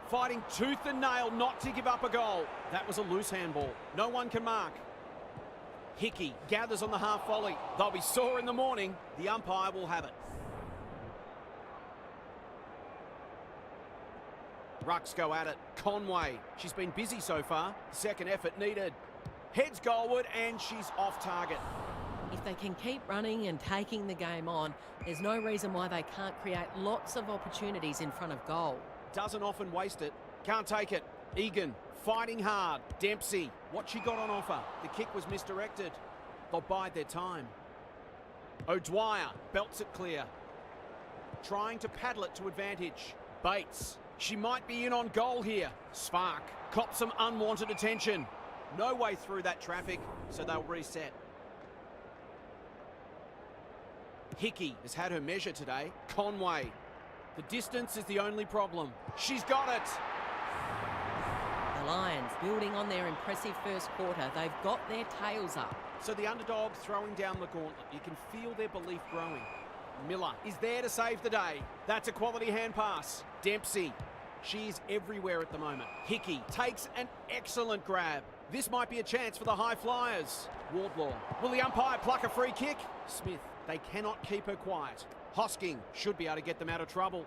fighting tooth and nail not to give up a goal. That was a loose handball. No one can mark. Hickey gathers on the half volley. They'll be sore in the morning. The umpire will have it. Rucks go at it. Conway. She's been busy so far. Second effort needed. Heads goalward and she's off target. If they can keep running and taking the game on, there's no reason why they can't create lots of opportunities in front of goal. Doesn't often waste it. Can't take it. Egan fighting hard. Dempsey. What she got on offer. The kick was misdirected. They'll bide their time. O'Dwyer belts it clear. Trying to paddle it to advantage. Bates. She might be in on goal here. Spark cops some unwanted attention. No way through that traffic, so they'll reset. Hickey has had her measure today. Conway. The distance is the only problem. She's got it. The Lions, building on their impressive first quarter, they've got their tails up. So the underdog throwing down the gauntlet. You can feel their belief growing. Miller is there to save the day. That's a quality hand pass. Dempsey. She's everywhere at the moment. Hickey takes an excellent grab. This might be a chance for the high flyers. Wardlaw. Will the umpire pluck a free kick? Smith. They cannot keep her quiet. Hosking should be able to get them out of trouble.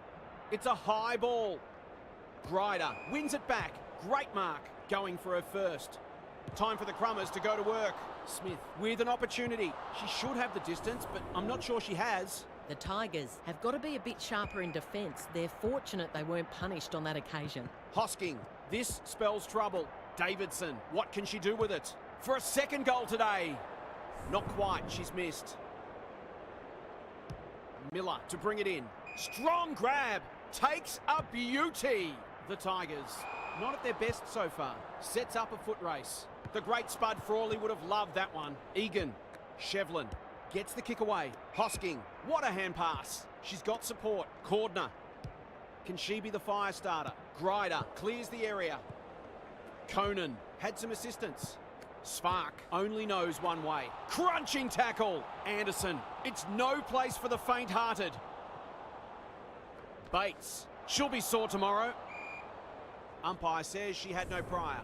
It's a high ball. Grider wins it back. Great mark. Going for her first. Time for the Crummers to go to work. Smith with an opportunity. She should have the distance, but I'm not sure she has. The Tigers have got to be a bit sharper in defence. They're fortunate they weren't punished on that occasion. Hosking. This spells trouble. Davidson. What can she do with it? For a second goal today. Not quite. She's missed. Miller to bring it in. Strong grab. Takes a beauty. The Tigers. Not at their best so far. Sets up a foot race. The great Spud Frawley would have loved that one. Egan. Shevlin. Gets the kick away. Hosking. What a hand pass. She's got support. Cordner. Can she be the fire starter? Grider clears the area. Conan had some assistance. Spark only knows one way. Crunching tackle. Anderson. It's no place for the faint-hearted. Bates. She'll be sore tomorrow. Umpire says she had no prior.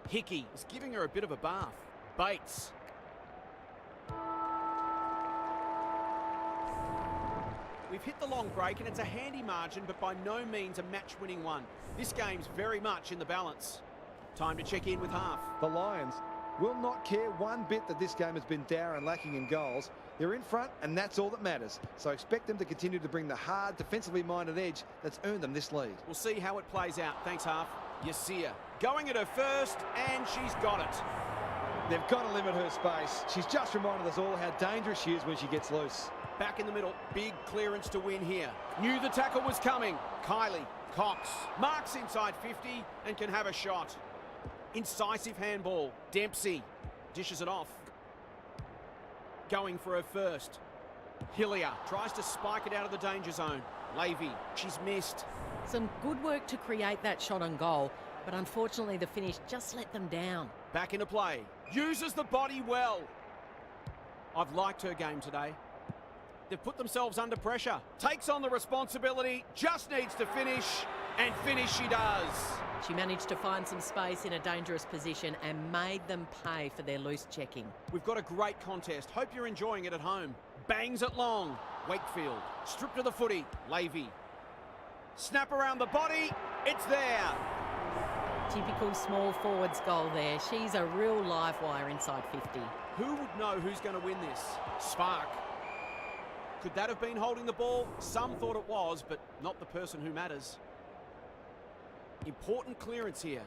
Hickey is giving her a bit of a bath. Bates. We've hit the long break and it's a handy margin, but by no means a match-winning one. This game's very much in the balance. Time to check in with half. The Lions will not care one bit that this game has been dour and lacking in goals. They're in front and that's all that matters. So expect them to continue to bring the hard, defensively minded edge that's earned them this lead. We'll see how it plays out. Thanks, half. Yassir going at her first and she's got it. They've got to limit her space. She's just reminded us all how dangerous she is when she gets loose. Back in the middle, big clearance to win here. Knew the tackle was coming. Kylie, Cox, marks inside 50 and can have a shot. Incisive handball. Dempsey dishes it off. Going for her first. Hillier tries to spike it out of the danger zone. Levy, she's missed. Some good work to create that shot on goal, but unfortunately the finish just let them down. Back into play. Uses the body well. I've liked her game today. They've put themselves under pressure. Takes on the responsibility, just needs to finish, and finish she does. She managed to find some space in a dangerous position and made them pay for their loose checking. We've got a great contest. Hope you're enjoying it at home. Bangs it long. Wakefield. Stripped to the footy. Levy. Snap around the body. It's there. Typical small forwards goal there. She's a real live wire inside 50. Who would know who's going to win this? Spark. Could that have been holding the ball? Some thought it was, but not the person who matters. Important clearance here.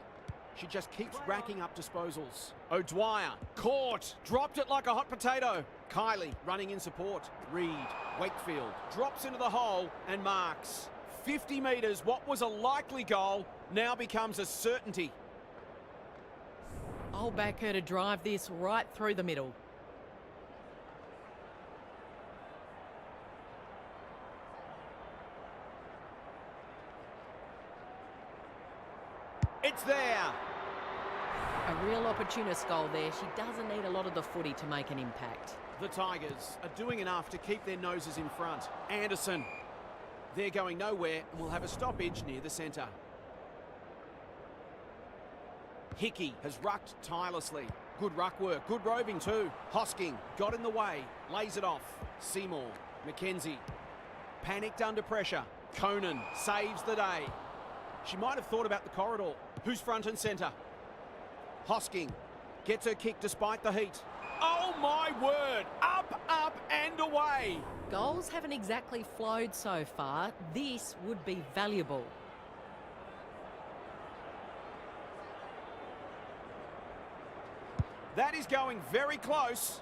She just keeps racking up disposals. O'Dwyer, caught, dropped it like a hot potato. Kylie running in support. Reed, Wakefield, drops into the hole and marks. 50 metres, what was a likely goal now becomes a certainty. I'll back her to drive this right through the middle. It's there. A real opportunist goal there. She doesn't need a lot of the footy to make an impact. The Tigers are doing enough to keep their noses in front. Anderson. They're going nowhere and will have a stoppage near the centre. Hickey has rucked tirelessly. Good ruck work, good roving too. Hosking got in the way, lays it off. Seymour, McKenzie, panicked under pressure. Conan saves the day. She might have thought about the corridor. Who's front and centre? Hosking gets her kick despite the heat. Oh my word! Up, up and away! Goals haven't exactly flowed so far. This would be valuable. That is going very close.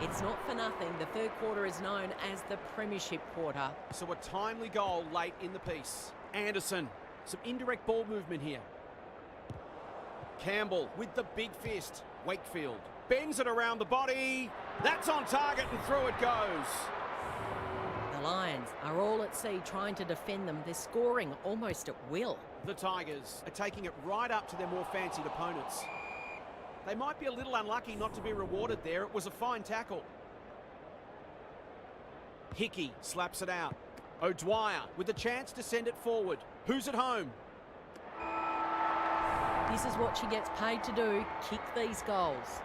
It's not for nothing. The third quarter is known as the Premiership quarter. So a timely goal late in the piece. Anderson, some indirect ball movement here. Campbell with the big fist. Wakefield bends it around the body. That's on target and through it goes. The Lions are all at sea trying to defend them. They're scoring almost at will. The Tigers are taking it right up to their more fancied opponents. They might be a little unlucky not to be rewarded there. It was a fine tackle. Hickey slaps it out. O'Dwyer with the chance to send it forward. Who's at home? This is what she gets paid to do, kick these goals.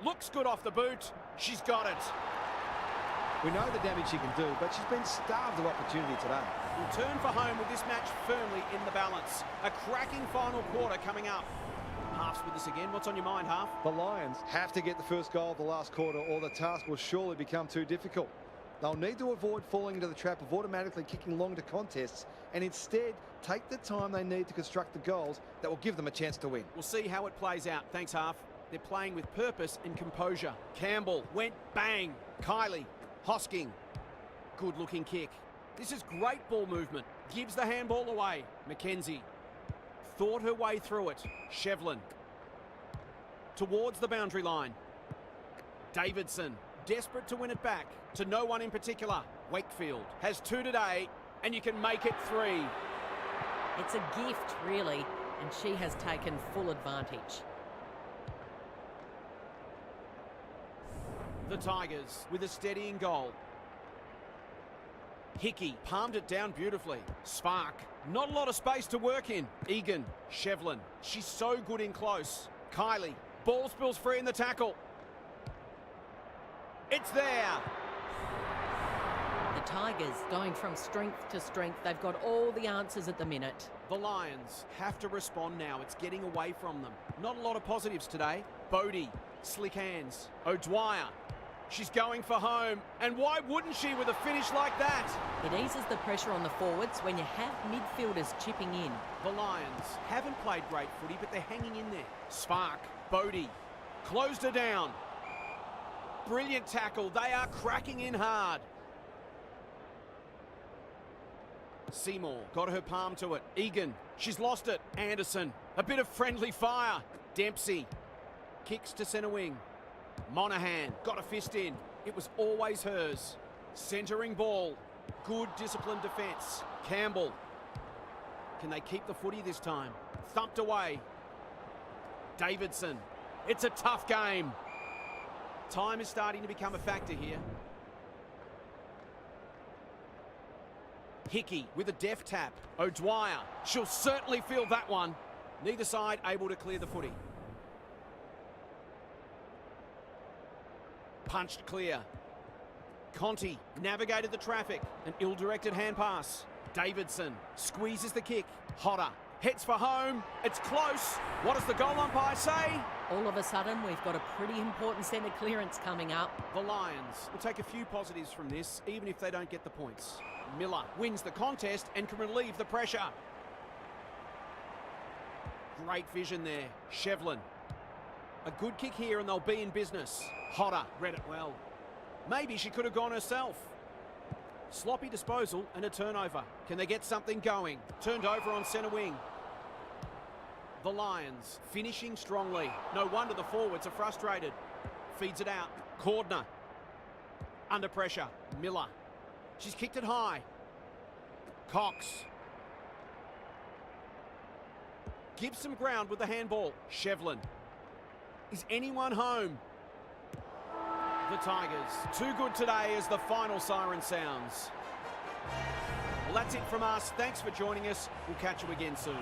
Looks good off the boot. She's got it. We know the damage she can do, but she's been starved of opportunity today. Return for home with this match firmly in the balance. A cracking final quarter coming up. Half's with us again. What's on your mind, Half? The Lions have to get the first goal of the last quarter, or the task will surely become too difficult. They'll need to avoid falling into the trap of automatically kicking long to contests and instead take the time they need to construct the goals that will give them a chance to win. We'll see how it plays out. Thanks, Half. They're playing with purpose and composure. Campbell went bang. Kylie, Hosking. Good looking kick. This is great ball movement. Gives the handball away. McKenzie thought her way through it. Shevlin towards the boundary line. Davidson desperate to win it back to no one in particular. Wakefield has 2 today and you can make it 3. It's a gift, really, and she has taken full advantage. The Tigers with a steadying goal. Hickey palmed it down beautifully. Spark, not a lot of space to work in. Egan, Shevlin, she's so good in close. Kylie, ball spills free in the tackle. It's there. The Tigers going from strength to strength. They've got all the answers at the minute. The Lions have to respond now. It's getting away from them. Not a lot of positives today. Bodie, slick hands. O'Dwyer, she's going for home. And why wouldn't she with a finish like that? It eases the pressure on the forwards when you have midfielders chipping in. The Lions haven't played great footy, but they're hanging in there. Spark, Bodie, closed her down. Brilliant tackle. They are cracking in hard. Seymour got her palm to it. Egan, she's lost it. Anderson, a bit of friendly fire. Dempsey kicks to centre wing. Monahan got a fist in. It was always hers. Centering ball. Good disciplined defence. Campbell. Can they keep the footy this time? Thumped away. Davidson. It's a tough game. Time is starting to become a factor here. Hickey with a deft tap. O'Dwyer. She'll certainly feel that one. Neither side able to clear the footy. Punched clear. Conti navigated the traffic. An ill-directed hand pass. Davidson squeezes the kick. Hodder heads for home. It's close. What does the goal umpire say? All of a sudden, we've got a pretty important centre clearance coming up. The Lions will take a few positives from this, even if they don't get the points. Miller wins the contest and can relieve the pressure. Great vision there. Shevlin. A good kick here and they'll be in business. Hodder read it well. Maybe she could have gone herself. Sloppy disposal and a turnover. Can they get something going? Turned over on centre wing. The Lions finishing strongly. No wonder the forwards are frustrated. Feeds it out. Cordner. Under pressure. Miller. She's kicked it high. Cox. Gives some ground with the handball. Shevlin. Is anyone home? the Tigers. Too good today as the final siren sounds. Well, that's it from us. Thanks for joining us. We'll catch you again soon.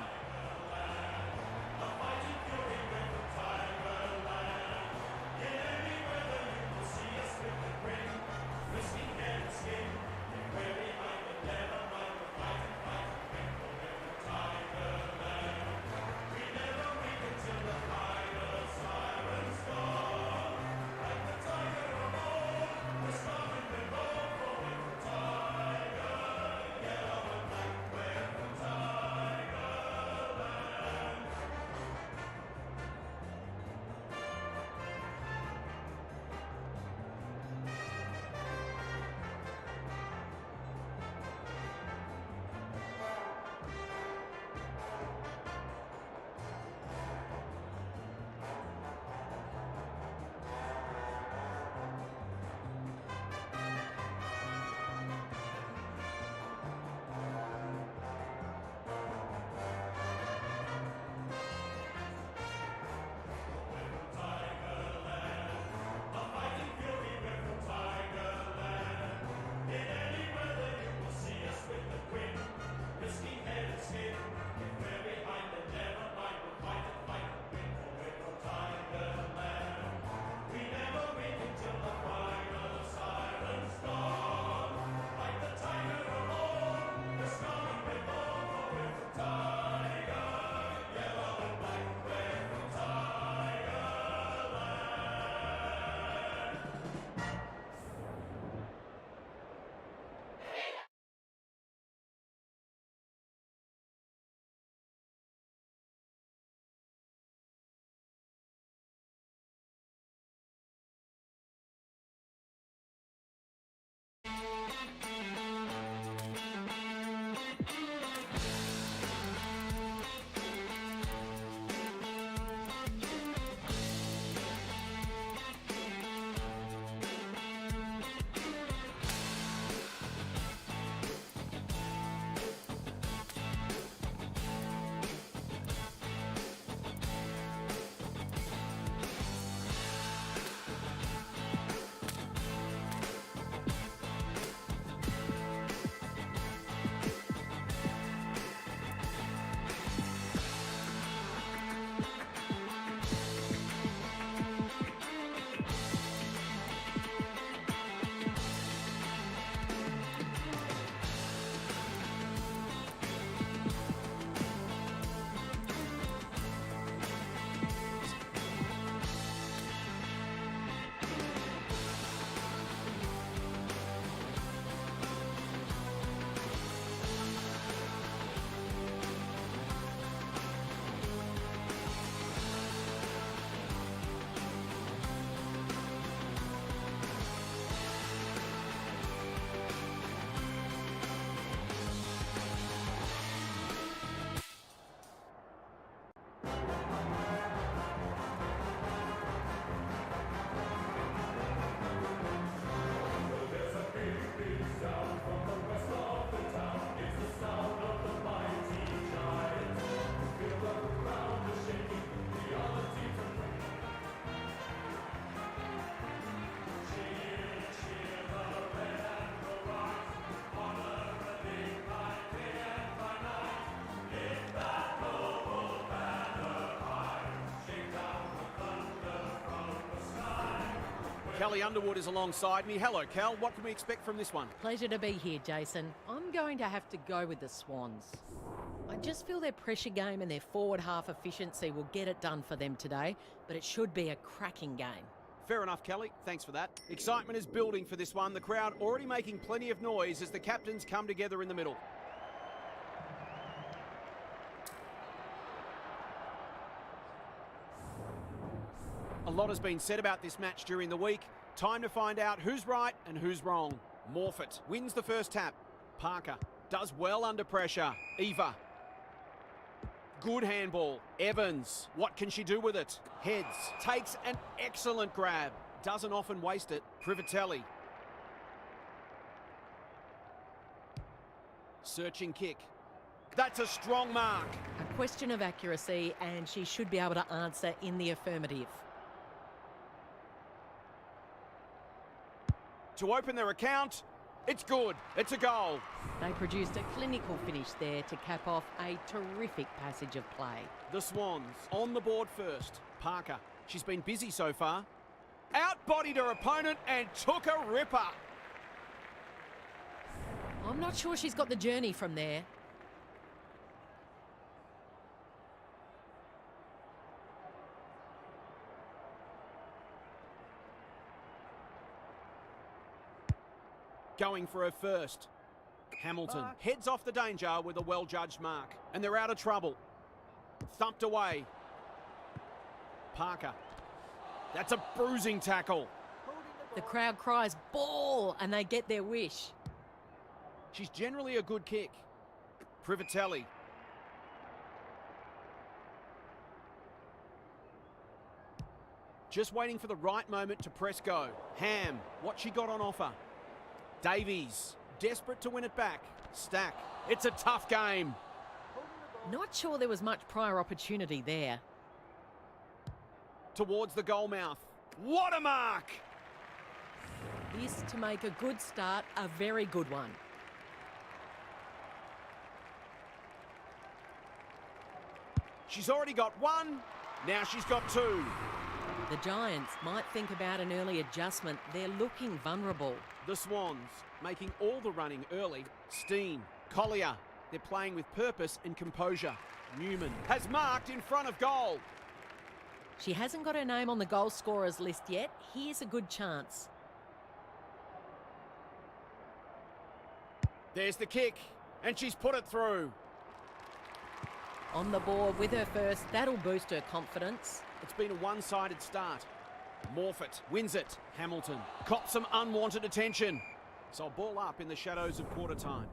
Kelly Underwood is alongside me. Hello, Cal. What can we expect from this one? Pleasure to be here, Jason. I'm going to have to go with the Swans. I just feel their pressure game and their forward half efficiency will get it done for them today, but it should be a cracking game. Fair enough, Kelly. Thanks for that. Excitement is building for this one. The crowd already making plenty of noise as the captains come together in the middle. A lot has been said about this match during the week. Time to find out who's right and who's wrong. Morfitt wins the first tap. Parker does well under pressure. Eva. Good handball. Evans. What can she do with it? Heads. Takes an excellent grab. Doesn't often waste it. Privatelli. Searching kick. That's a strong mark. A question of accuracy, and she should be able to answer in the affirmative. to open their account. It's good. It's a goal. They produced a clinical finish there to cap off a terrific passage of play. The Swans on the board first. Parker. She's been busy so far. Outbodied her opponent and took a ripper. I'm not sure she's got the journey from there. Going for her first. Hamilton heads off the danger with a well-judged mark. And they're out of trouble. Thumped away. Parker. That's a bruising tackle. The crowd cries ball and they get their wish. She's generally a good kick. Privatelli. Just waiting for the right moment to press go. Ham, what she got on offer. Davies, desperate to win it back. Stack. It's a tough game. Not sure there was much prior opportunity there. Towards the goal mouth. What a mark! This to make a good start, a very good one. She's already got one. Now she's got two. The Giants might think about an early adjustment. They're looking vulnerable. The Swans making all the running early. Steen, Collier. They're playing with purpose and composure. Newman has marked in front of goal. She hasn't got her name on the goal scorers list yet. Here's a good chance. There's the kick, and she's put it through. On the board with her first, that'll boost her confidence. It's been a one-sided start. Morfitt wins it. Hamilton cops some unwanted attention. So a ball up in the shadows of quarter time.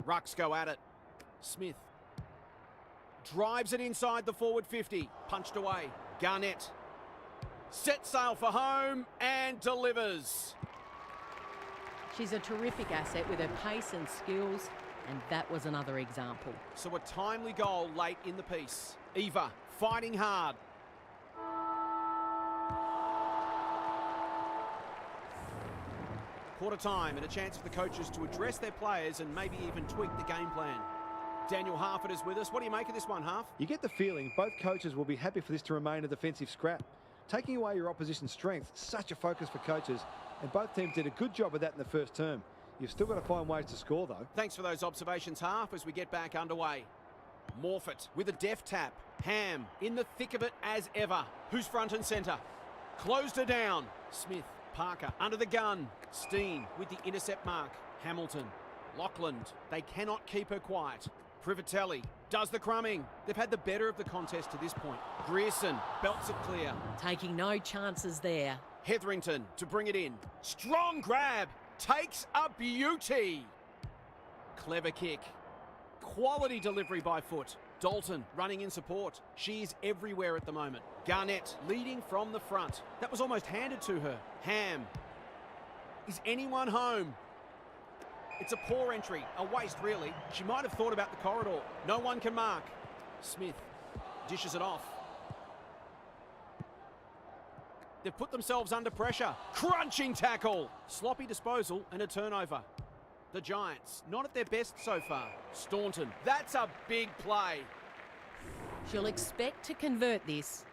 Rucks go at it. Smith drives it inside the forward 50. Punched away. Garnett sets sail for home and delivers. She's a terrific asset with her pace and skills, and that was another example. So a timely goal late in the piece. Eva fighting hard. Quarter time and a chance for the coaches to address their players and maybe even tweak the game plan. Daniel Harford is with us. What do you make of this one, Harf? You get the feeling both coaches will be happy for this to remain a defensive scrap. Taking away your opposition's strength, such a focus for coaches, and both teams did a good job of that in the first term. You've still got to find ways to score, though. Thanks for those observations, Harf, as we get back underway. Morfitt with a deft tap. Ham in the thick of it as ever. Who's front and centre? Closed her down. Smith, Parker under the gun. Steen with the intercept mark. Hamilton, Lockland. They cannot keep her quiet. Privatelli does the crumbing. They've had the better of the contest to this point. Grierson belts it clear. Taking no chances there. Hetherington to bring it in. Strong grab. Takes a beauty. Clever kick. Quality delivery by foot. Dalton running in support. She's everywhere at the moment. Garnett leading from the front. That was almost handed to her. Ham. Is anyone home? It's a poor entry. A waste, really. She might have thought about the corridor. No one can mark. Smith dishes it off. They've put themselves under pressure. Crunching tackle. Sloppy disposal and a turnover. The Giants, not at their best so far. Staunton, that's a big play. She'll expect to convert this.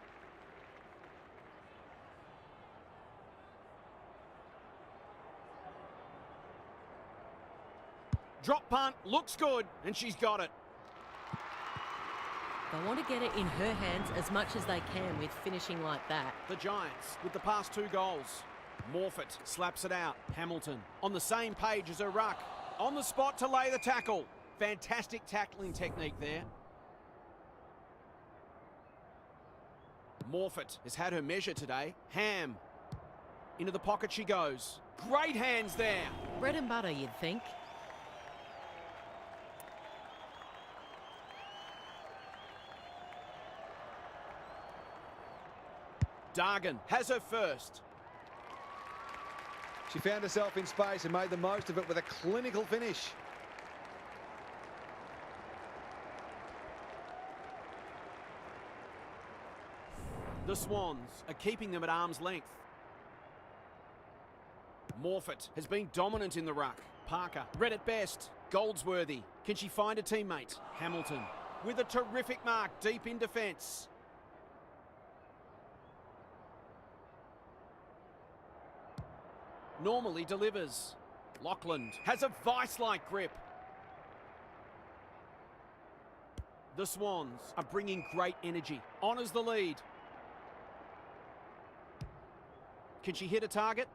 Drop punt, looks good, and she's got it. They want to get it in her hands as much as they can with finishing like that. The Giants with the past 2 goals. Morfitt slaps it out. Hamilton on the same page as her ruck. On the spot to lay the tackle. Fantastic tackling technique there. Morfitt has had her measure today. Ham. Into the pocket she goes. Great hands there. Bread and butter, you'd think. Dargan has her first. She found herself in space and made the most of it with a clinical finish. The Swans are keeping them at arm's length. Morfitt has been dominant in the ruck. Parker read it best. Goldsworthy. Can she find a teammate? Hamilton with a terrific mark deep in defence. Normally delivers. Lachlan has a vice-like grip. The Swans are bringing great energy. Honours the lead. Can she hit a target?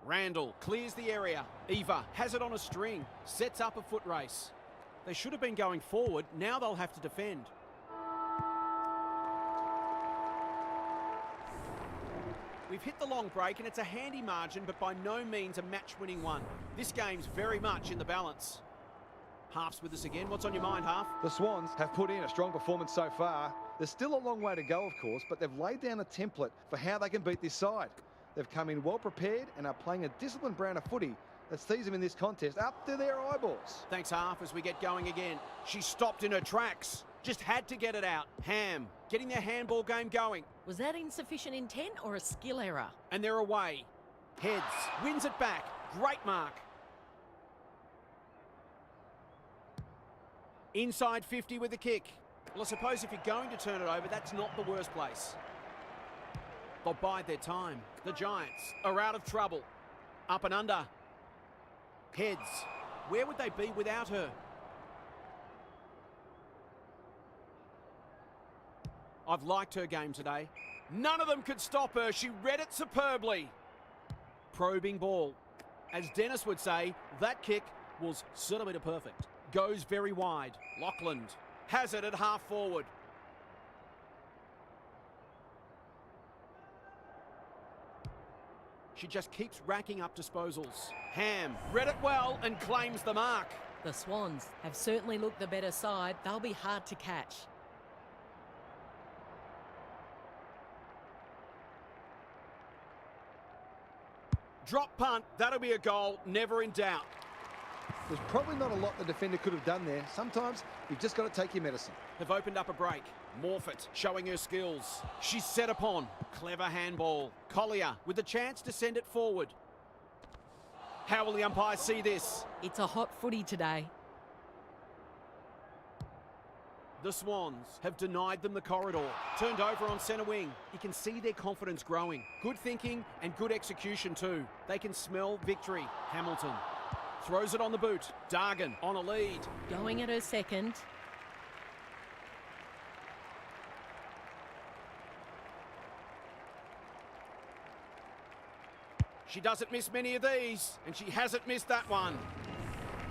Randall clears the area. Eva has it on a string. Sets up a foot race. They should have been going forward. Now they'll have to defend. We've hit the long break and it's a handy margin, but by no means a match-winning one. This game's very much in the balance. Half's with us again. What's on your mind, Half? The Swans have put in a strong performance so far. There's still a long way to go, of course, but they've laid down a template for how they can beat this side. They've come in well prepared and are playing a disciplined brand of footy that sees them in this contest up to their eyeballs. Thanks, Half, as we get going again. She stopped in her tracks. Just had to get it out. Ham getting their handball game going. Was that insufficient intent or a skill error? And they're away. Heads, wins it back. Great mark. Inside 50 with the kick. Well, I suppose if you're going to turn it over, that's not the worst place. They'll bide their time. The Giants are out of trouble. Up and under. Heads. Where would they be without her? I've liked her game today. None of them could stop her. She read it superbly. Probing ball. As Dennis would say, that kick was centimetre perfect. Goes very wide. Lachlan has it at half forward. She just keeps racking up disposals. Ham read it well and claims the mark. The Swans have certainly looked the better side. They'll be hard to catch. Drop punt, that'll be a goal, never in doubt. There's probably not a lot the defender could have done there. Sometimes you've just got to take your medicine. Have opened up a break. Morfitt showing her skills. She's set upon. Clever handball. Collier with the chance to send it forward. How will the umpire see this? It's a hot footy today. The Swans have denied them the corridor. Turned over on centre wing. You can see their confidence growing. Good thinking and good execution too. They can smell victory. Hamilton throws it on the boot. Dargan on a lead. Going at her second. She doesn't miss many of these, and she hasn't missed that one.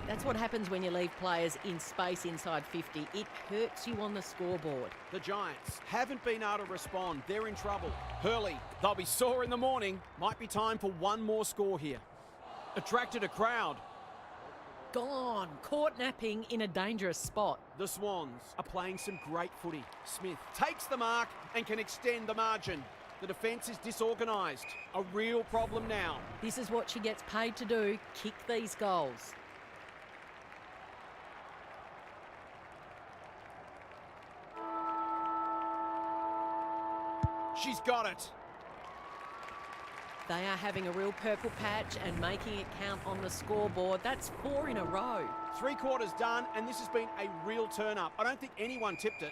That's what happens when you leave players in space inside 50. It hurts you on the scoreboard. The Giants haven't been able to respond. They're in trouble. Hurley, they'll be sore in the morning. Might be time for one more score here. Attracted a crowd. Gone. Caught napping in a dangerous spot. The Swans are playing some great footy. Smith takes the mark and can extend the margin. The defence is disorganised. A real problem now. This is what she gets paid to do. Kick these goals. She's got it. They are having a real purple patch and making it count on the scoreboard. That's 4 in a row. 3 quarters done, and this has been a real turn-up. I don't think anyone tipped it.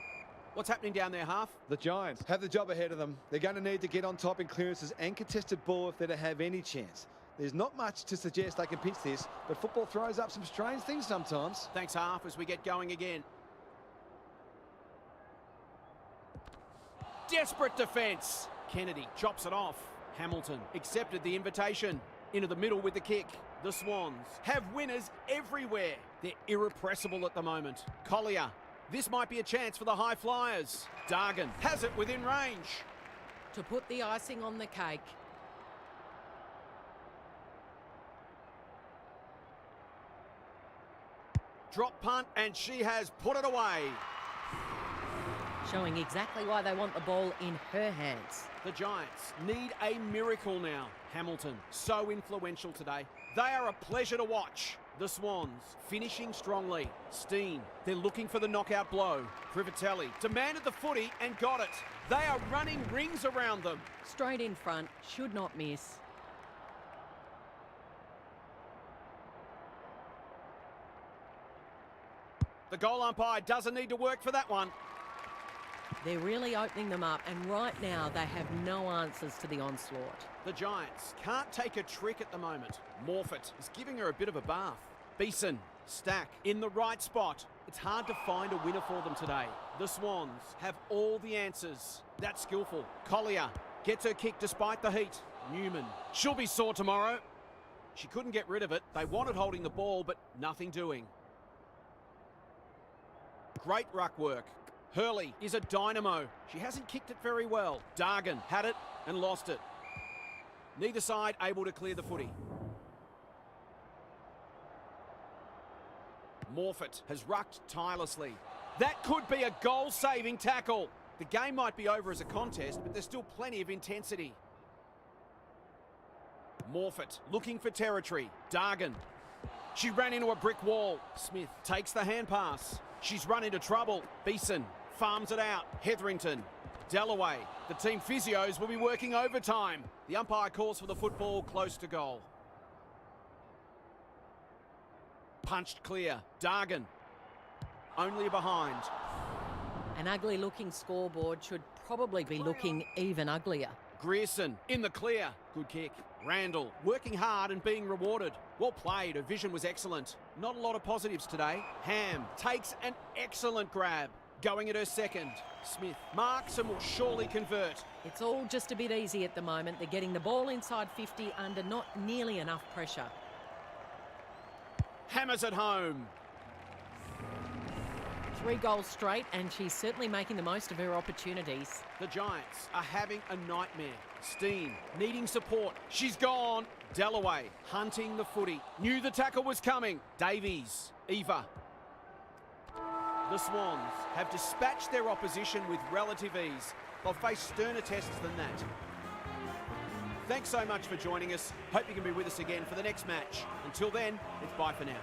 What's happening down there, Half? The Giants have the job ahead of them. They're going to need to get on top in clearances and contested ball if they're to have any chance. There's not much to suggest they can pinch this, but football throws up some strange things sometimes. Thanks, Half, as we get going again. Desperate defence. Kennedy chops it off. Hamilton accepted the invitation. Into the middle with the kick. The Swans have winners everywhere. They're irrepressible at the moment. Collier. This might be a chance for the high flyers. Dargan has it within range. To put the icing on the cake. Drop punt, and she has put it away. Showing exactly why they want the ball in her hands. The Giants need a miracle now. Hamilton, so influential today. They are a pleasure to watch. The Swans finishing strongly. Steen, they're looking for the knockout blow. Privatelli demanded the footy and got it. They are running rings around them. Straight in front, should not miss. The goal umpire doesn't need to work for that one. They're really opening them up, and right now they have no answers to the onslaught. The Giants can't take a trick at the moment. Morfitt is giving her a bit of a bath. Beeson, Stack in the right spot. It's hard to find a winner for them today. The Swans have all the answers. That's skillful. Collier gets her kick despite the heat. Newman, she'll be sore tomorrow. She couldn't get rid of it. They wanted holding the ball, but nothing doing. Great ruck work. Hurley is a dynamo. She hasn't kicked it very well. Dargan had it and lost it. Neither side able to clear the footy. Morfitt has rucked tirelessly. That could be a goal-saving tackle. The game might be over as a contest, but there's still plenty of intensity. Morfitt looking for territory. Dargan. She ran into a brick wall. Smith takes the hand pass. She's run into trouble. Beeson farms it out. Hetherington. Dalloway. The team physios will be working overtime. The umpire calls for the football close to goal. Punched clear. Dargan. Only behind. An ugly-looking scoreboard should probably be looking even uglier. Grierson in the clear. Good kick. Randall working hard and being rewarded. Well played. Her vision was excellent. Not a lot of positives today. Ham takes an excellent grab. Going at her second. Smith marks and will surely convert. It's all just a bit easy at the moment. They're getting the ball inside 50 under not nearly enough pressure. Hammers it home. 3 goals straight, and she's certainly making the most of her opportunities. The Giants are having a nightmare. Steen needing support. She's gone. Dalloway hunting the footy. Knew the tackle was coming. Davies. Eva. The Swans have dispatched their opposition with relative ease. They'll face sterner tests than that. Thanks so much for joining us. Hope you can be with us again for the next match. Until then, it's bye for now.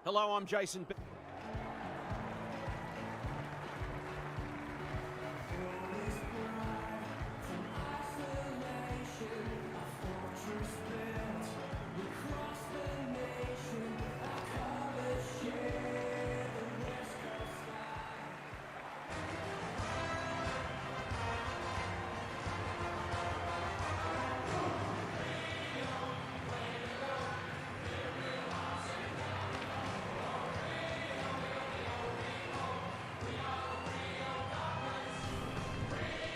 Hello, I'm Jason.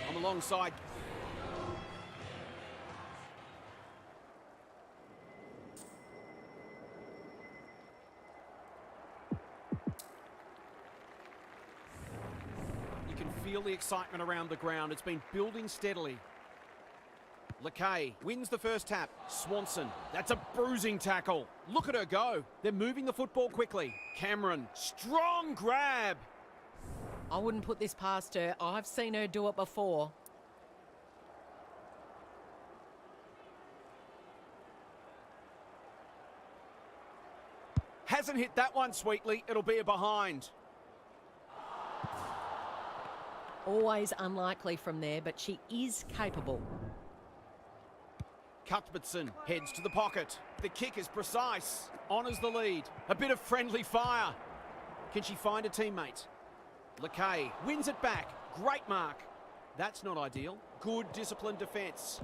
I'm alongside. You can feel the excitement around the ground. It's been building steadily. Lakay wins the first tap. Swanson, that's a bruising tackle. Look at her go. They're moving the football quickly. Cameron, strong grab. I wouldn't put this past her. I've seen her do it before. Hasn't hit that one sweetly. It'll be a behind. Always unlikely from there, but she is capable. Cuthbertson heads to the pocket. The kick is precise. Honours the lead. A bit of friendly fire. Can she find a teammate? Lakay wins it back. Great mark. That's not ideal. Good disciplined defence.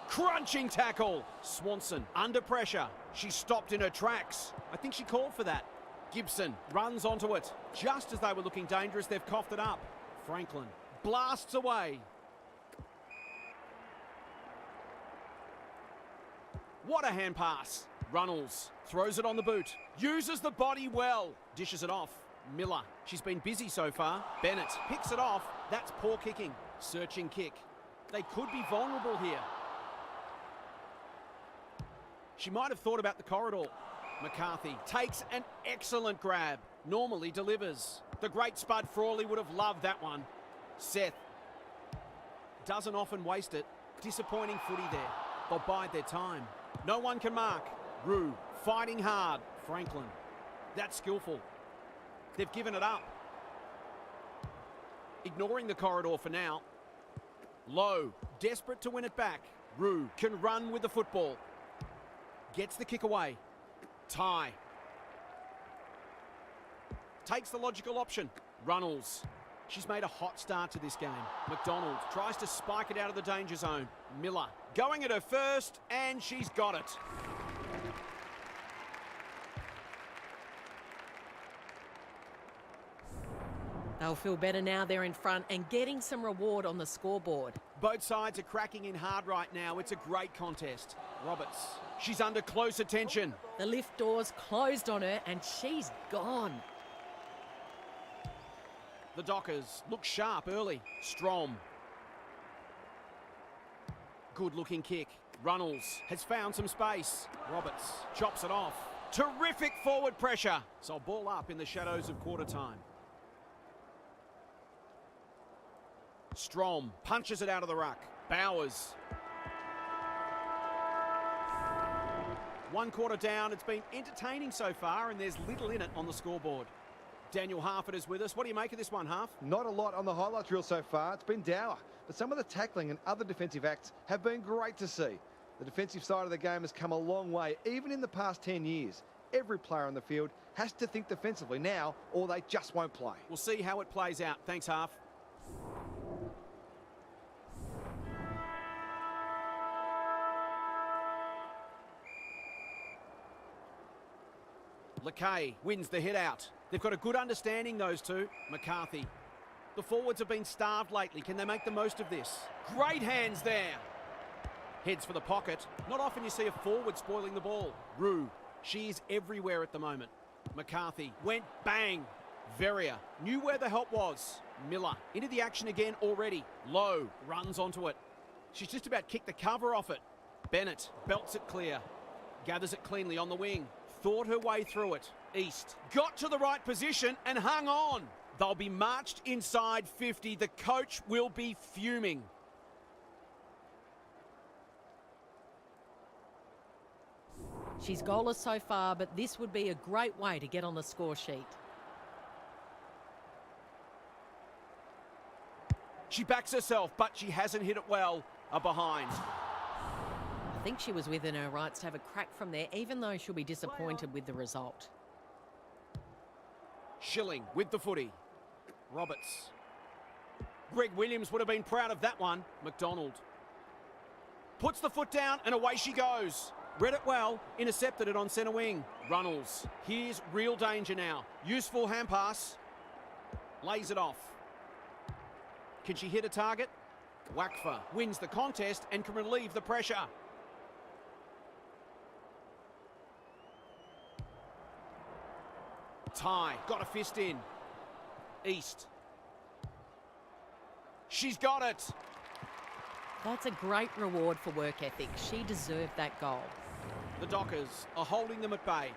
Crunching tackle. Swanson under pressure. She stopped in her tracks. I think she called for that. Gibson runs onto it. Just as they were looking dangerous, they've coughed it up. Franklin blasts away. What a hand pass. Runnels throws it on the boot. Uses the body well. Dishes it off. Miller, she's been busy so far. Bennett picks it off. That's poor kicking. Searching kick. They could be vulnerable here. She might have thought about the corridor. McCarthy takes an excellent grab. Normally delivers. The great Spud Frawley would have loved that one. Seth doesn't often waste it. Disappointing footy there. They'll bide their time. No one can mark. Rue fighting hard. Franklin. That's skillful. They've given it up. Ignoring the corridor for now. Lowe, desperate to win it back. Rue can run with the football. Gets the kick away. Ty. Takes the logical option. Runnels. She's made a hot start to this game. McDonald tries to spike it out of the danger zone. Miller going at her first, and she's got it. They'll feel better now they're in front and getting some reward on the scoreboard. Both sides are cracking in hard right now. It's a great contest. Roberts, she's under close attention. The lift doors closed on her and she's gone. The Dockers look sharp early. Strom. Good looking kick. Runnels has found some space. Roberts chops it off. Terrific forward pressure. So ball up in the shadows of quarter time. Strom punches it out of the ruck. Bowers. 1 quarter down. It's been entertaining so far and there's little in it on the scoreboard. Daniel Harford is with us. What do you make of this one, Harf? Not a lot on the highlights reel so far. It's been dour. But some of the tackling and other defensive acts have been great to see. The defensive side of the game has come a long way, even in the past 10 years. Every player on the field has to think defensively now, or they just won't play. We'll see how it plays out. Thanks, Harf. Lakay wins the hit out. They've got a good understanding, those two. McCarthy. The forwards have been starved lately. Can they make the most of this? Great hands there. Heads for the pocket. Not often you see a forward spoiling the ball. Rue. She is everywhere at the moment. McCarthy went bang. Verrier knew where the help was. Miller into the action again already. Lowe runs onto it. She's just about kicked the cover off it. Bennett belts it clear. Gathers it cleanly on the wing. Thought her way through it. East got to the right position and hung on. They'll be marched inside 50. The coach will be fuming. She's goalless so far, but this would be a great way to get on the score sheet. She backs herself, but she hasn't hit it well. A behind. I think she was within her rights to have a crack from there, even though she'll be disappointed with the result. Schilling with the footy. Roberts. Greg Williams would have been proud of that one. McDonald. Puts the foot down and away she goes. Read it well, intercepted it on centre wing. Runnels. Here's real danger now. Useful hand pass. Lays it off. Can she hit a target? Wakfa wins the contest and can relieve the pressure. Ty got a fist in. East. She's got it. That's a great reward for work ethic. She deserved that goal. The Dockers are holding them at bay.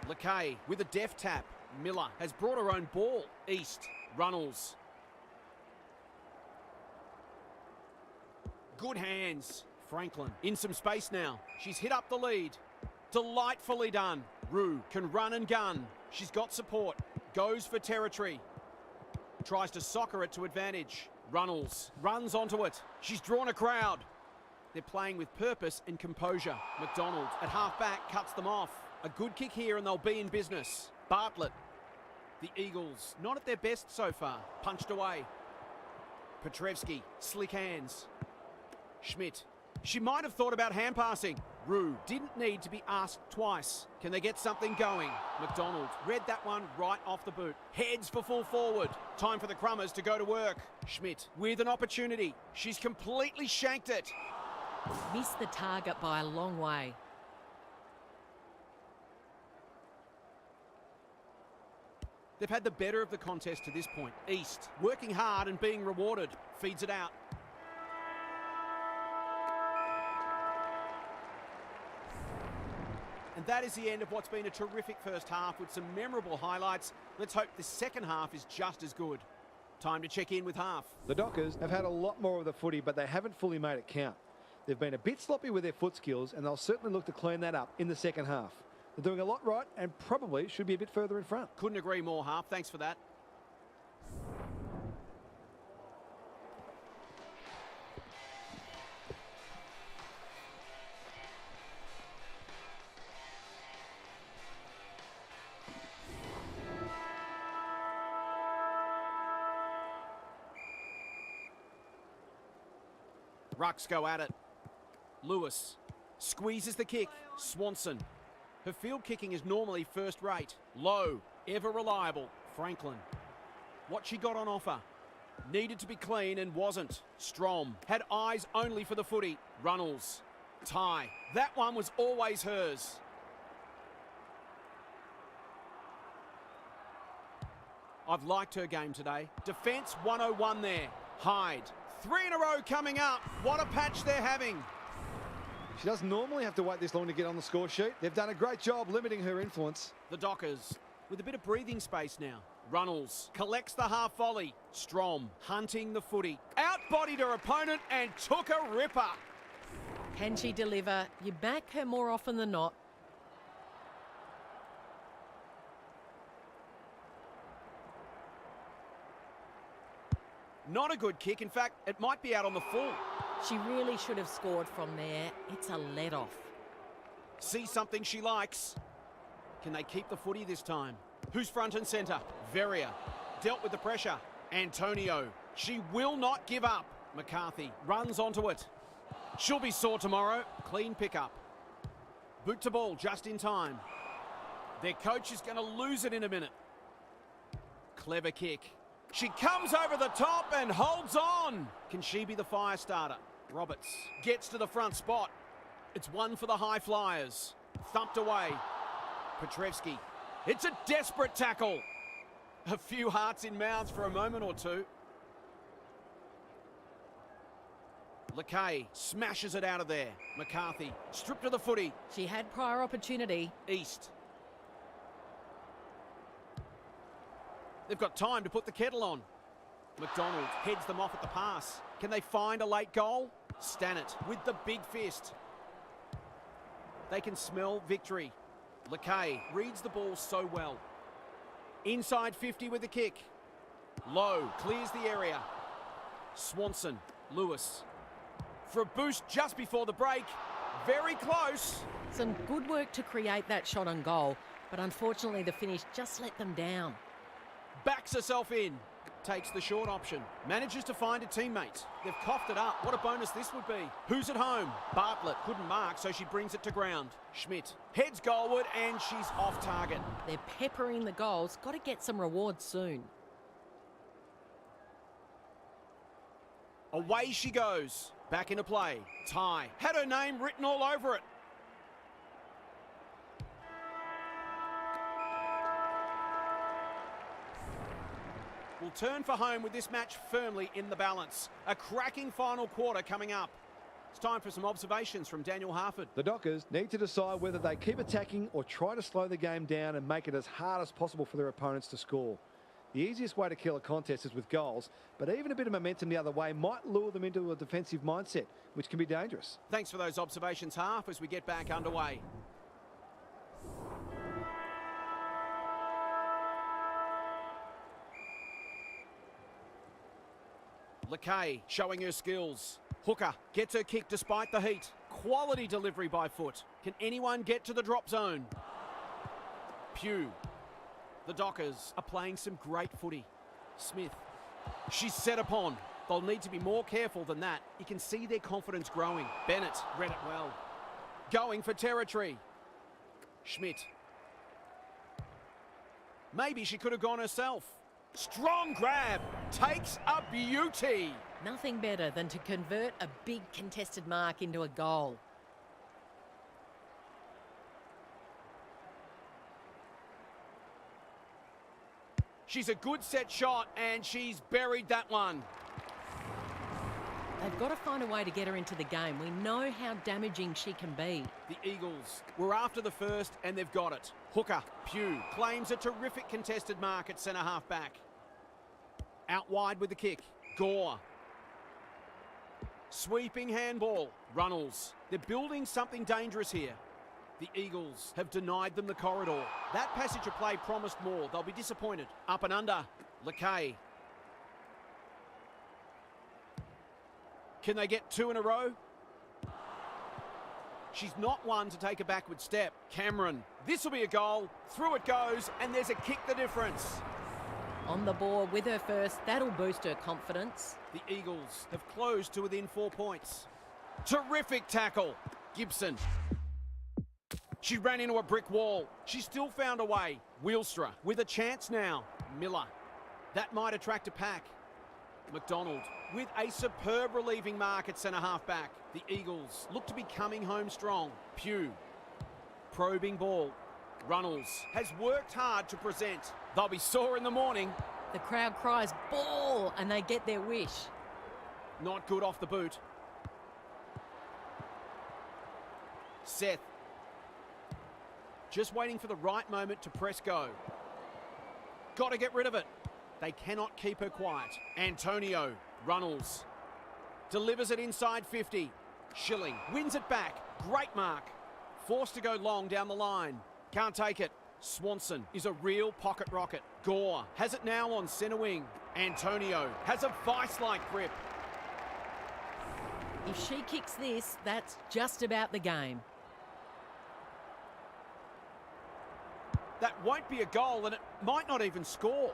Lakay with a deft tap. Miller has brought her own ball. East. Runnels. Good hands. Franklin in some space now. She's hit up the lead. Delightfully done. Rue can run and gun. She's got support. Goes for territory. Tries to soccer it to advantage. Runnels runs onto it. She's drawn a crowd. They're playing with purpose and composure. McDonald at half back cuts them off. A good kick here and they'll be in business. Bartlett. The Eagles not at their best so far. Punched away. Petrevsky, slick hands. Schmidt. She might have thought about hand passing. Rue didn't need to be asked twice. Can they get something going? McDonald read that one right off the boot. Heads for full forward. Time for the Crummers to go to work. Schmidt with an opportunity. She's completely shanked it. Missed the target by a long way. They've had the better of the contest to this point. East working hard and being rewarded. Feeds it out. And that is the end of what's been a terrific first half with some memorable highlights. Let's hope the second half is just as good. Time to check in with half. The Dockers have had a lot more of the footy, but they haven't fully made it count. They've been a bit sloppy with their foot skills, and they'll certainly look to clean that up in the second half. They're doing a lot right and probably should be a bit further in front. Couldn't agree more, half. Thanks for that. Rucks go at it. Lewis squeezes the kick. Swanson. Her field kicking is normally first rate. Low, ever reliable. Franklin. What she got on offer. Needed to be clean and wasn't. Strom had eyes only for the footy. Runnels. Ty. That one was always hers. I've liked her game today. Defence 101 there. Hyde. 3 in a row coming up. What a patch they're having. She doesn't normally have to wait this long to get on the score sheet. They've done a great job limiting her influence. The Dockers with a bit of breathing space now. Runnels collects the half volley. Strom hunting the footy. Outbodied her opponent and took a ripper. Can she deliver? You back her more often than not. Not a good kick. In fact, it might be out on the full. She really should have scored from there. It's a let-off. See something she likes. Can they keep the footy this time? Who's front and centre? Verrier. Dealt with the pressure. Antonio. She will not give up. McCarthy runs onto it. She'll be sore tomorrow. Clean pickup. Boot to ball just in time. Their coach is going to lose it in a minute. Clever kick. She comes over the top and holds on. Can she be the fire starter? Roberts gets to the front spot. It's one for the high flyers. Thumped away. Petrevsky. It's a desperate tackle. A few hearts in mouths for a moment or two. Lakay smashes it out of there. McCarthy stripped of the footy. She had prior opportunity. East. They've got time to put the kettle on. McDonald heads them off at the pass. Can they find a late goal? Stannett with the big fist. They can smell victory. Lakay reads the ball so well. Inside 50 with the kick. Lowe clears the area. Swanson, Lewis. For a boost just before the break. Very close. Some good work to create that shot on goal, but unfortunately the finish just let them down. Backs herself in. Takes the short option. Manages to find a teammate. They've coughed it up. What a bonus this would be. Who's at home? Bartlett couldn't mark, so she brings it to ground. Schmidt heads goalward and she's off target. They're peppering the goals. Got to get some rewards soon. Away she goes. Back into play. Ty had her name written all over it. Will turn for home with this match firmly in the balance. A cracking final quarter coming up. It's time for some observations from Daniel Harford. The Dockers need to decide whether they keep attacking or try to slow the game down and make it as hard as possible for their opponents to score. The easiest way to kill a contest is with goals, but even a bit of momentum the other way might lure them into a defensive mindset, which can be dangerous. Thanks for those observations, Harf, as we get back underway. Lakay showing her skills. Hooker gets her kick despite the heat. Quality delivery by foot. Can anyone get to the drop zone? Pugh. The Dockers are playing some great footy. Smith. She's set upon. They'll need to be more careful than that. You can see their confidence growing. Bennett read it well. Going for territory. Schmidt. Maybe she could have gone herself. Strong grab. Takes a beauty. Nothing better than to convert a big contested mark into a goal. She's a good set shot and she's buried that one. They've got to find a way to get her into the game. We know how damaging she can be. The Eagles were after the first and they've got it. Hooker. Pugh claims a terrific contested mark at centre half back. Out wide with the kick. Gore. Sweeping handball. Runnels. They're building something dangerous here. The Eagles have denied them the corridor. That passage of play promised more. They'll be disappointed. Up and under. Lakay. Can they get two in a row? She's not one to take a backward step. Cameron. This will be a goal. Through it goes, and there's a kick the difference. On the ball with her first, that'll boost her confidence. The Eagles have closed to within 4 points. Terrific tackle. Gibson. She ran into a brick wall. She still found a way. Wheelstra with a chance now. Miller. That might attract a pack. McDonald with a superb relieving mark at centre half back. The Eagles look to be coming home strong. Pugh. Probing ball. Runnels has worked hard to present. They'll be sore in the morning. The crowd cries ball and they get their wish. Not good off the boot. Seth. Just waiting for the right moment to press go. Got to get rid of it. They cannot keep her quiet. Antonio. Runnels. Delivers it inside 50. Schilling wins it back. Great mark. Forced to go long down the line. Can't take it. Swanson is a real pocket rocket. Gore has it now on centre wing. Antonio has a vice-like grip. If she kicks this, that's just about the game. That won't be a goal and it might not even score.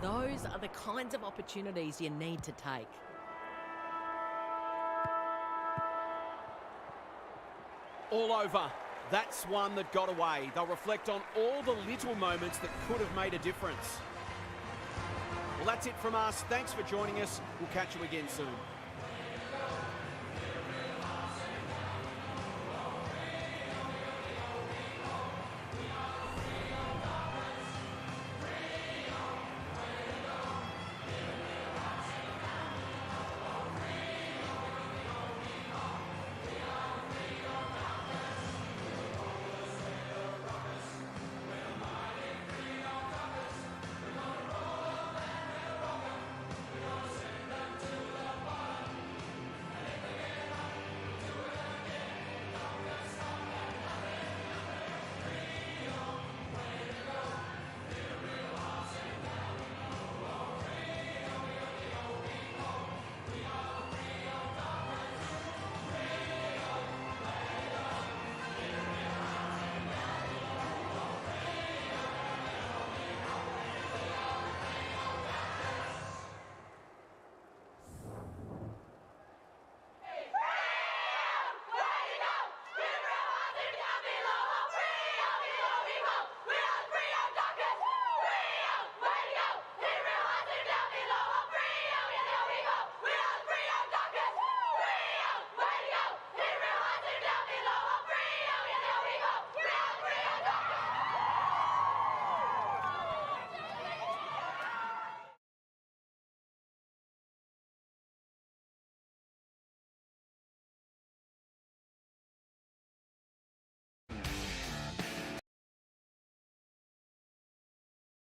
Those are the kinds of opportunities you need to take. All over. That's one that got away. They'll reflect on all the little moments that could have made a difference. Well, that's it from us. Thanks for joining us. We'll catch you again soon.